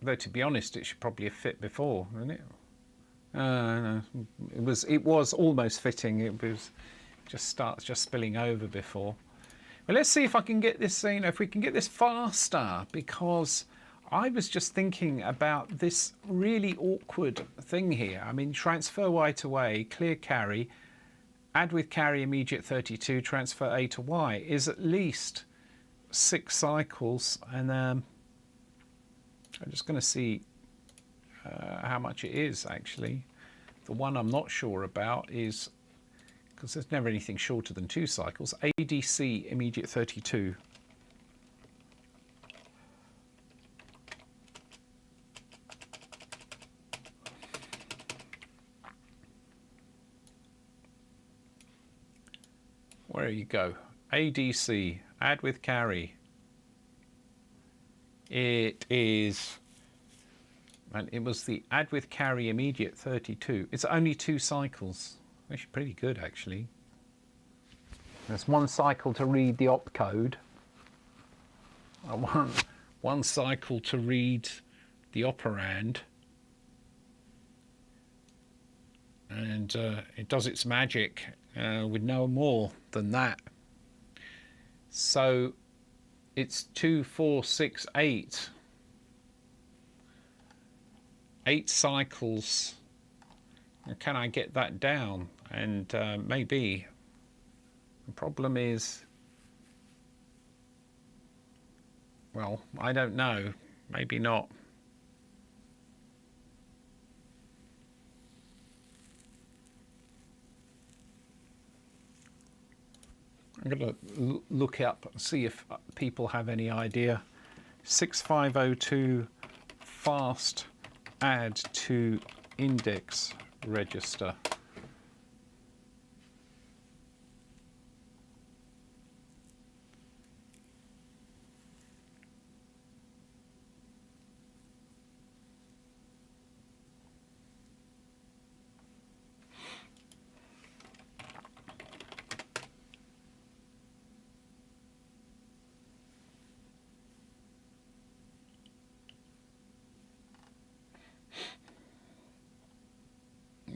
Though to be honest, it should probably have fit before, isn't it? No. It was almost fitting. It was just spilling over before. Well, let's see if I can get this. You know, if we can get this faster, because I was just thinking about this really awkward thing here. I mean, transfer Y to A, clear carry, add with carry immediate 32, transfer A to Y is at least 6 cycles, and I'm just going to see how much it is actually. The one I'm not sure about is because there's never anything shorter than 2 cycles. ADC immediate 32. Where you go? ADC, add with carry. It is, and it was the add with carry immediate 32. It's only 2 cycles, which is pretty good actually. There's 1 cycle to read the opcode, one cycle to read the operand, and it does its magic with no more than that. So it's 2, 4, 6, 8. 8 cycles. Can I get that down? And maybe. The problem is, well, I don't know. Maybe not. I'm going to look up and see if people have any idea. 6502 fast add to index register.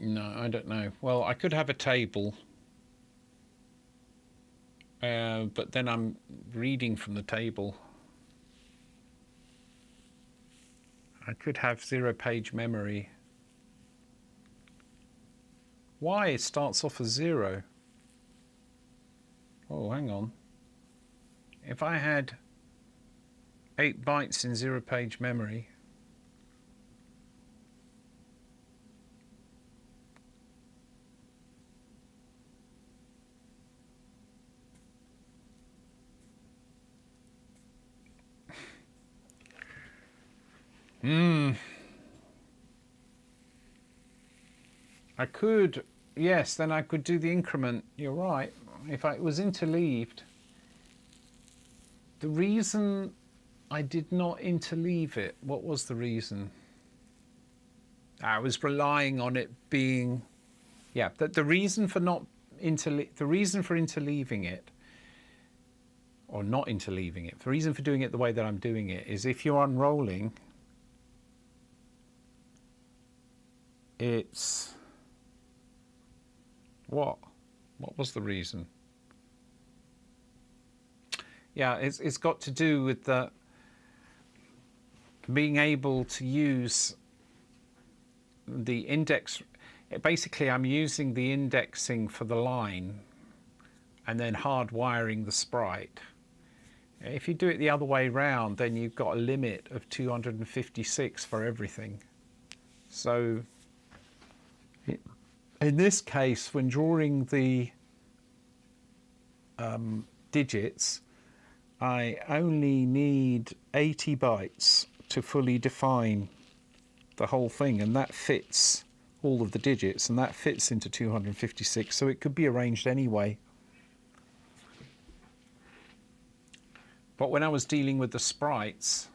No, I don't know. Well, I could have a table, but then I'm reading from the table. I could have 0-page memory. Why? It starts off as 0. Oh, hang on. If I had 8 bytes in 0-page memory, I could, yes, then I could do the increment. You're right. If it was interleaved, the reason I did not interleave it, what was the reason? I was relying on it being, yeah, the reason for not the reason for interleaving it, or not interleaving it, the reason for doing it the way that I'm doing it is if you're unrolling, it's what was the reason? Yeah, it's got to do with the being able to use the index. Basically, I'm using the indexing for the line and then hardwiring the sprite. If you do it the other way round, then you've got a limit of 256 for everything. So in this case, when drawing the digits, I only need 80 bytes to fully define the whole thing, and that fits all of the digits, and that fits into 256, so it could be arranged anyway. But when I was dealing with the sprites,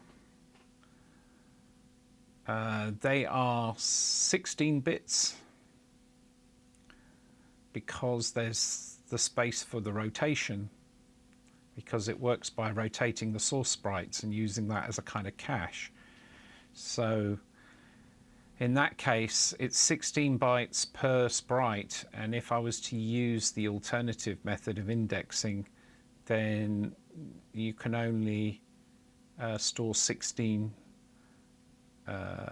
they are 16 bits because there's the space for the rotation, because it works by rotating the source sprites and using that as a kind of cache. So in that case, it's 16 bytes per sprite, and if I was to use the alternative method of indexing, then you can only store 16,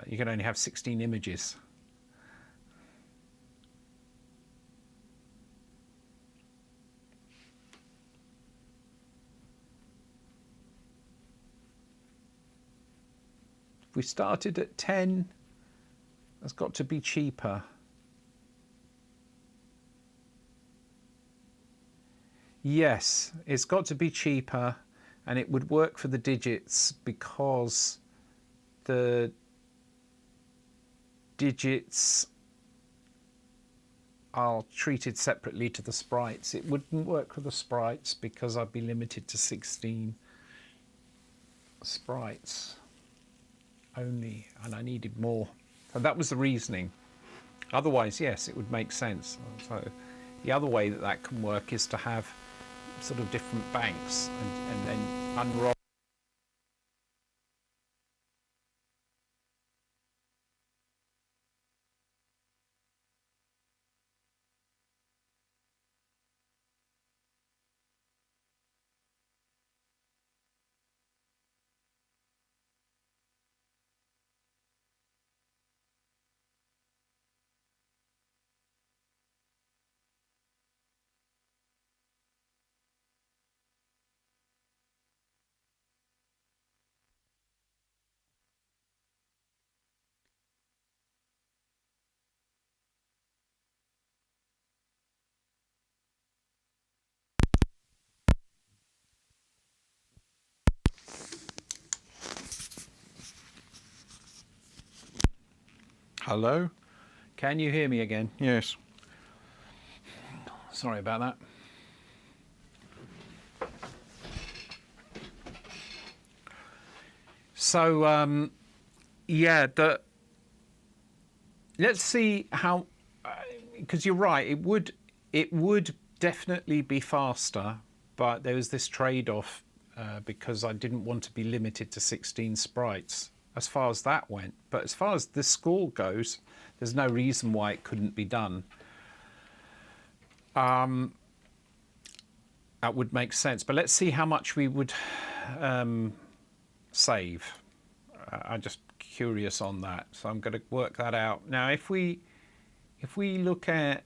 you can only have 16 images. If we started at 10, that's got to be cheaper. Yes, it's got to be cheaper, and it would work for the digits because the digits are treated separately to the sprites. It wouldn't work with the sprites because I'd be limited to 16 sprites only, and I needed more. So that was the reasoning. Otherwise, yes, it would make sense. So the other way that that can work is to have sort of different banks and then unroll. Hello? Can you hear me again? Yes. Sorry about that. So, yeah, let's see how, because you're right, it would definitely be faster, but there was this trade-off because I didn't want to be limited to 16 sprites as far as that went. But as far as the score goes, there's no reason why it couldn't be done. That would make sense. But let's see how much we would save. I'm just curious on that, so I'm going to work that out. Now, if we look at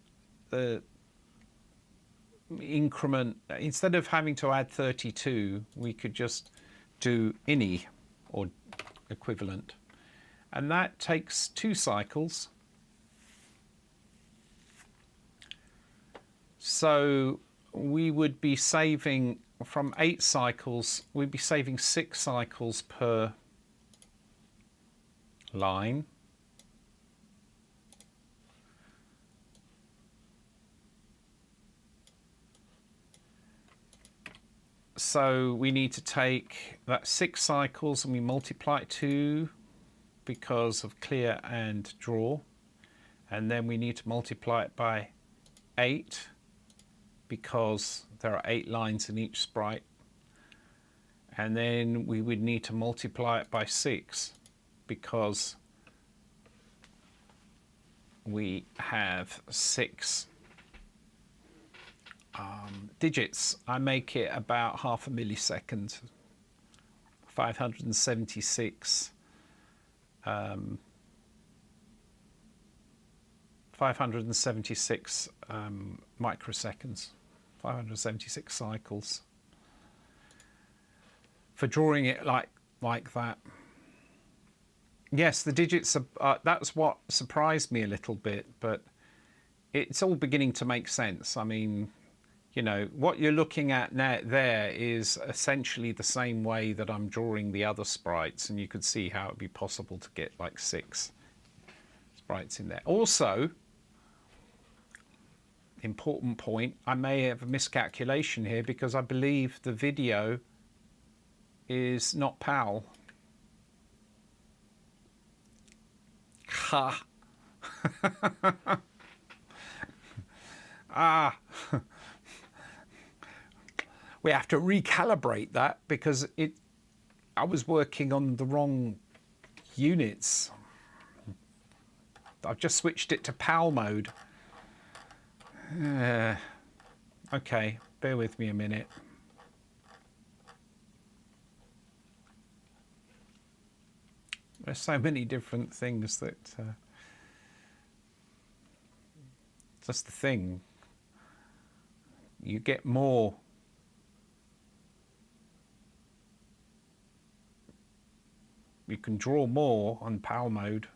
the increment, instead of having to add 32, we could just do ini or equivalent, and that takes 2 cycles. So we would be saving from 8 cycles, we'd be saving 6 cycles per line. So we need to take that 6 cycles and we multiply it 2 because of clear and draw, and then we need to multiply it by 8 because there are 8 lines in each sprite, and then we would need to multiply it by 6 because we have 6 digits. I make it about half a millisecond, 576 microseconds, 576 cycles for drawing it like that. Yes, the digits are, that's what surprised me a little bit, but it's all beginning to make sense. I mean, you know, what you're looking at now there is essentially the same way that I'm drawing the other sprites, and you could see how it would be possible to get like 6 sprites in there. Also, important point, I may have a miscalculation here because I believe the video is not PAL. Ha! Ah! We have to recalibrate that because I was working on the wrong units. I've just switched it to PAL mode. Okay, bear with me a minute. There's so many different things that that's the thing. You get more. You can draw more on PAL mode.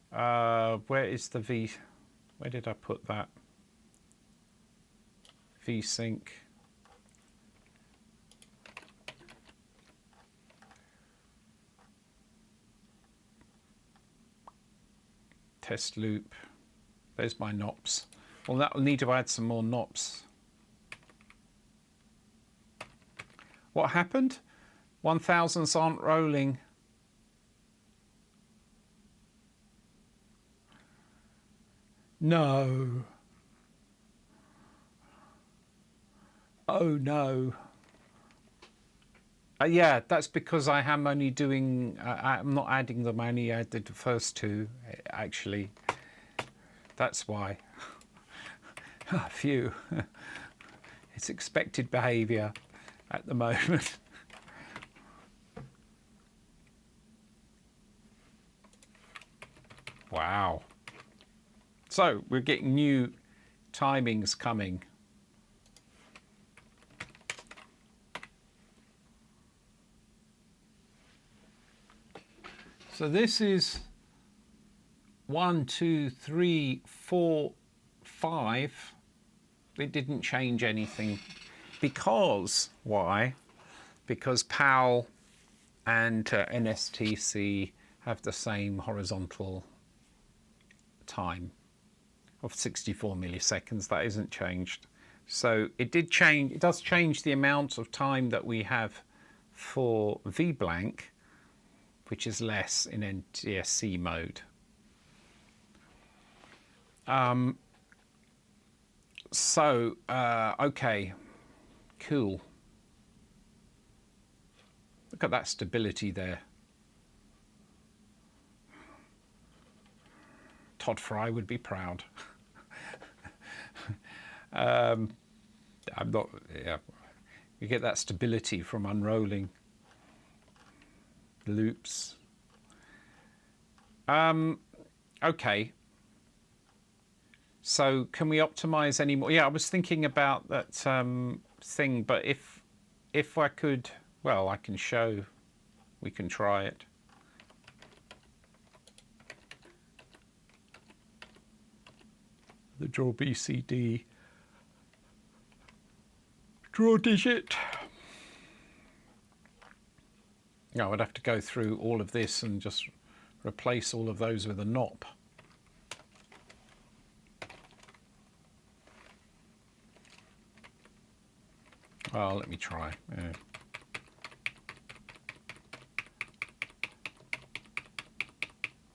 Where is the V? Where did I put that? VSync. test loop. There's my NOPs. Well, that will need to add some more NOPs. What happened? 1000s aren't rolling. No. Oh no. Yeah, that's because I am only doing, I'm not adding them, I only added the first two, actually. That's why. Phew. It's expected behaviour at the moment. Wow. So we're getting new timings coming. So this is 1, 2, 3, 4, 5. It didn't change anything because why? Because PAL and NSTC have the same horizontal time of 64 milliseconds. That isn't changed. So it did change. It does change the amount of time that we have for VBlank, which is less in NTSC mode. Okay, cool. Look at that stability there. Todd Fry would be proud. I'm not, yeah. You get that stability from unrolling loops. Okay. So can we optimize any more? Yeah, I was thinking about that thing, but if I could, well, I can show, we can try it. The draw BCD, draw digit. No, I'd have to go through all of this and just replace all of those with a NOP. Oh, let me try. Yeah.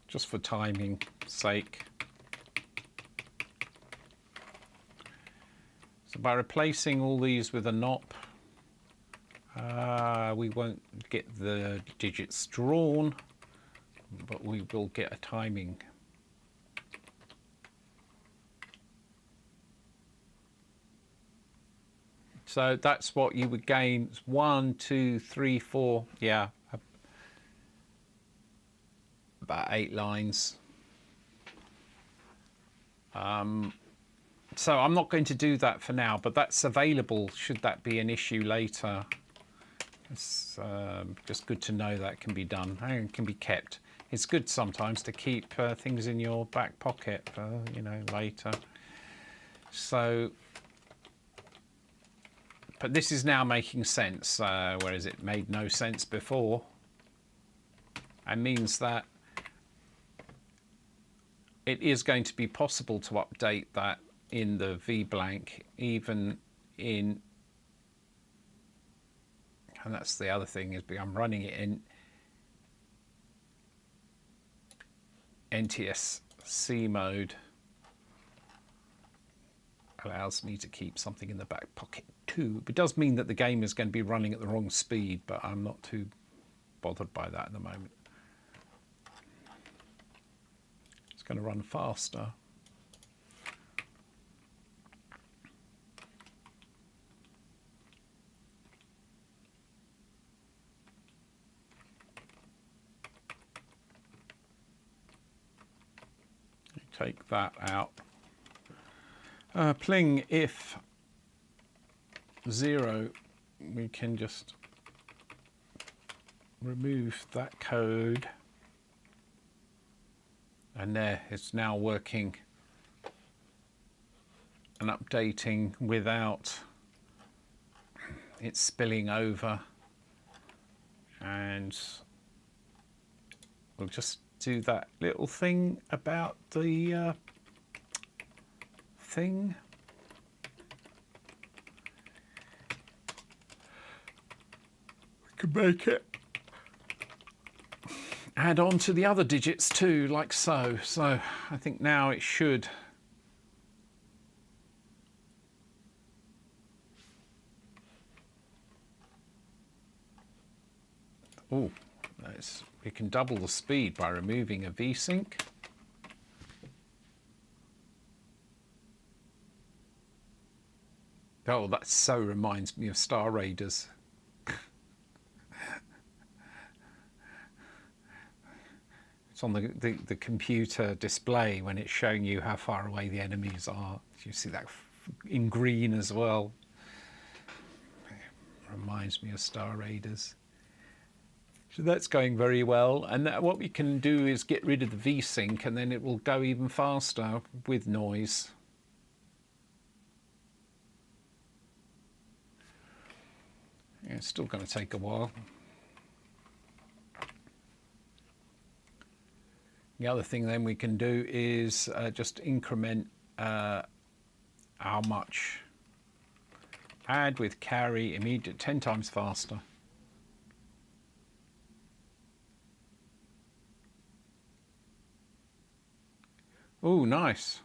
Just for timing sake. So by replacing all these with a NOP, we won't get the digits drawn, but we will get a timing. So that's what you would gain. 1, 2, 3, 4, yeah, about 8 lines. So I'm not going to do that for now, but that's available should that be an issue later. It's just good to know that can be done and can be kept. It's good sometimes to keep things in your back pocket for, you know, later. So, but this is now making sense, whereas it made no sense before. It means that it is going to be possible to update that in the VBlank, even in, and that's the other thing, is I'm running it in NTSC mode. Allows me to keep something in the back pocket too. It does mean that the game is going to be running at the wrong speed, but I'm not too bothered by that at the moment. It's going to run faster. Take that out. Pling if 0, we can just remove that code, and there it's now working and updating without it spilling over. And we'll just do that little thing about the thing. We can make it add on to the other digits too, like so. So I think now it should. Oh, we can double the speed by removing a V-sync. Oh, that so reminds me of Star Raiders. It's on the computer display when it's showing you how far away the enemies are. You see that in green as well. It reminds me of Star Raiders. So that's going very well, and what we can do is get rid of the V-sync, and then it will go even faster with noise. Yeah, it's still going to take a while. The other thing then we can do is just increment how much. Add with carry immediate 10 times faster. Oh, nice.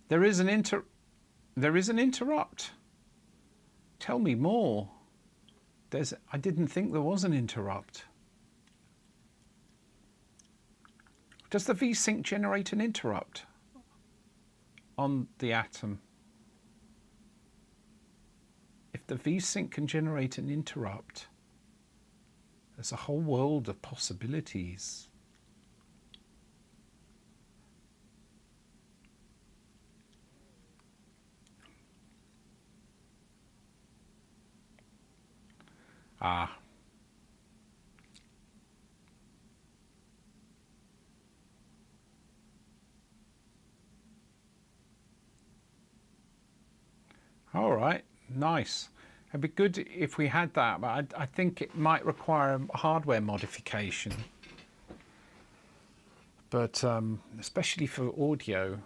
There is an interrupt. Tell me more. I didn't think there was an interrupt. Does the V-sync generate an interrupt on the atom? If the V-sync can generate an interrupt, there's a whole world of possibilities. Ah. All right, nice. It'd be good if we had that, but I think it might require a hardware modification. But especially for audio.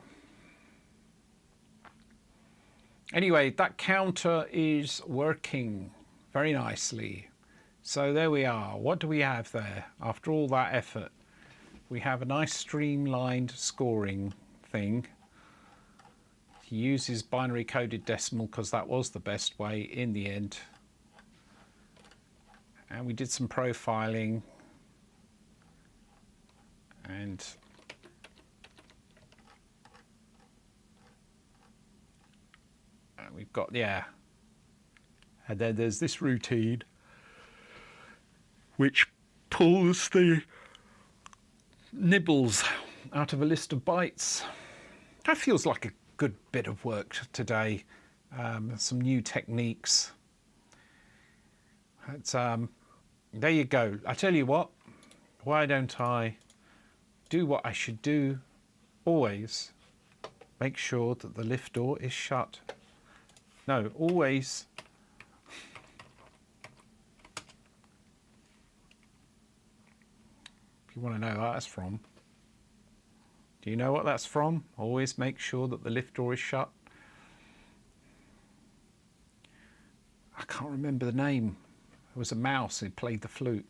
Anyway, that counter is working very nicely. So there we are. What do we have there? After all that effort, we have a nice streamlined scoring thing. He uses binary coded decimal because that was the best way in the end. And we did some profiling. And we've got, yeah. And then there's this routine which pulls the nibbles out of a list of bytes. That feels like a good bit of work today. Some new techniques. There you go. I tell you what, why don't I do what I should do always? Make sure that the lift door is shut. No, always. If you want to know what that's from. Do you know what that's from? Always make sure that the lift door is shut. I can't remember the name. It was a mouse who played the flute.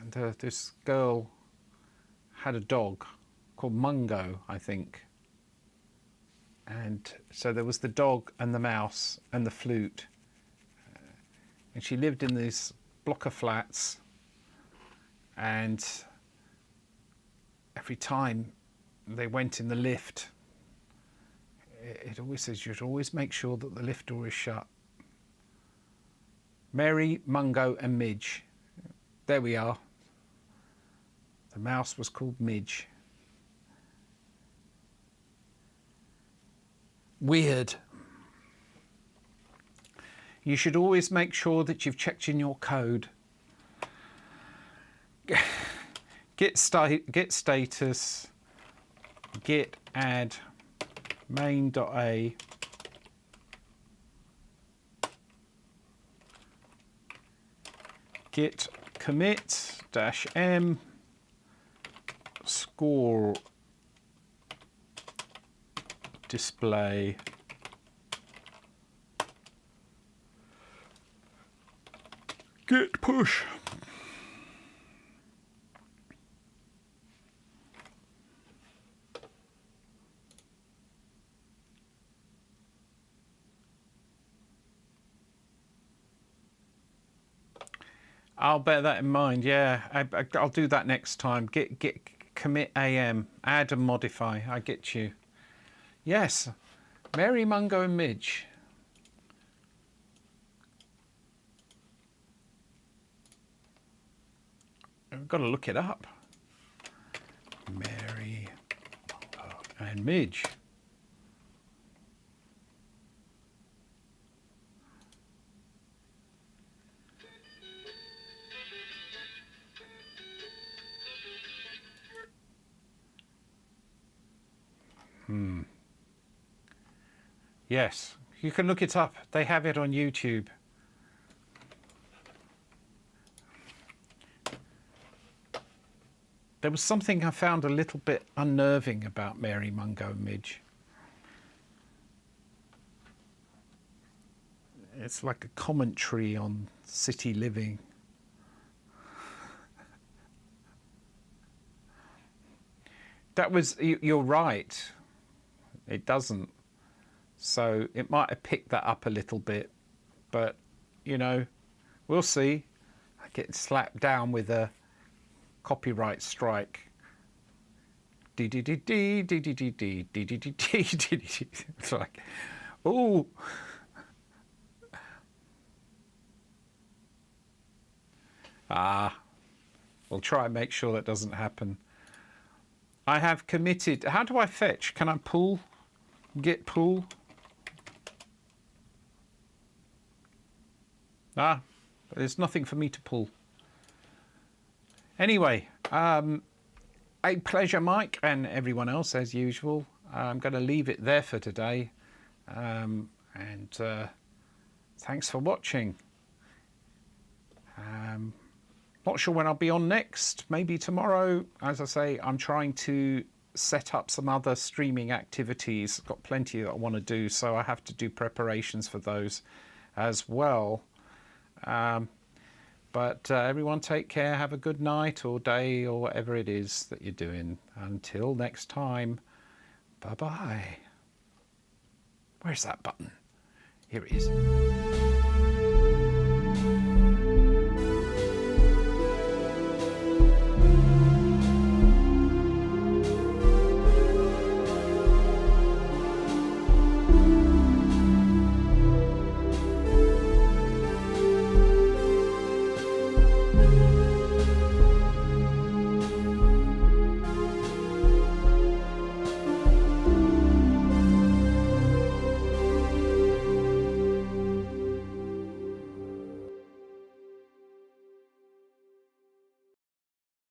And this girl had a dog called Mungo, I think. And so there was the dog and the mouse and the flute. And she lived in this block of flats. And every time they went in the lift, it always says you should always make sure that the lift door is shut. Mary, Mungo and Midge. There we are. The mouse was called Midge. Weird. You should always make sure that you've checked in your code. Git status, git add main.a, git commit -m score display git push. I'll bear that in mind. Yeah, I'll do that next time. Git commit am, add and modify. I get you. Yes, Mary, Mungo and Midge. I've got to look it up. Mary, Mungo and Midge. Yes, you can look it up. They have it on YouTube. There was something I found a little bit unnerving about Mary, Mungo and Midge. It's like a commentary on city living. That was, you're right. It doesn't. So it might have picked that up a little bit, but you know, we'll see. I get slapped down with a copyright strike. It's like, ooh. We'll try and make sure that doesn't happen. I have committed. How do I fetch? Can I pull? Git pull? There's nothing for me to pull. Anyway, a pleasure, Mike, and everyone else, as usual. I'm going to leave it there for today. Thanks for watching. Not sure when I'll be on next. Maybe tomorrow. As I say, I'm trying to set up some other streaming activities. Got plenty that I want to do, so I have to do preparations for those as well. But everyone take care, have a good night or day or whatever it is that you're doing. Until next time, bye-bye. Where's that button? Here it is.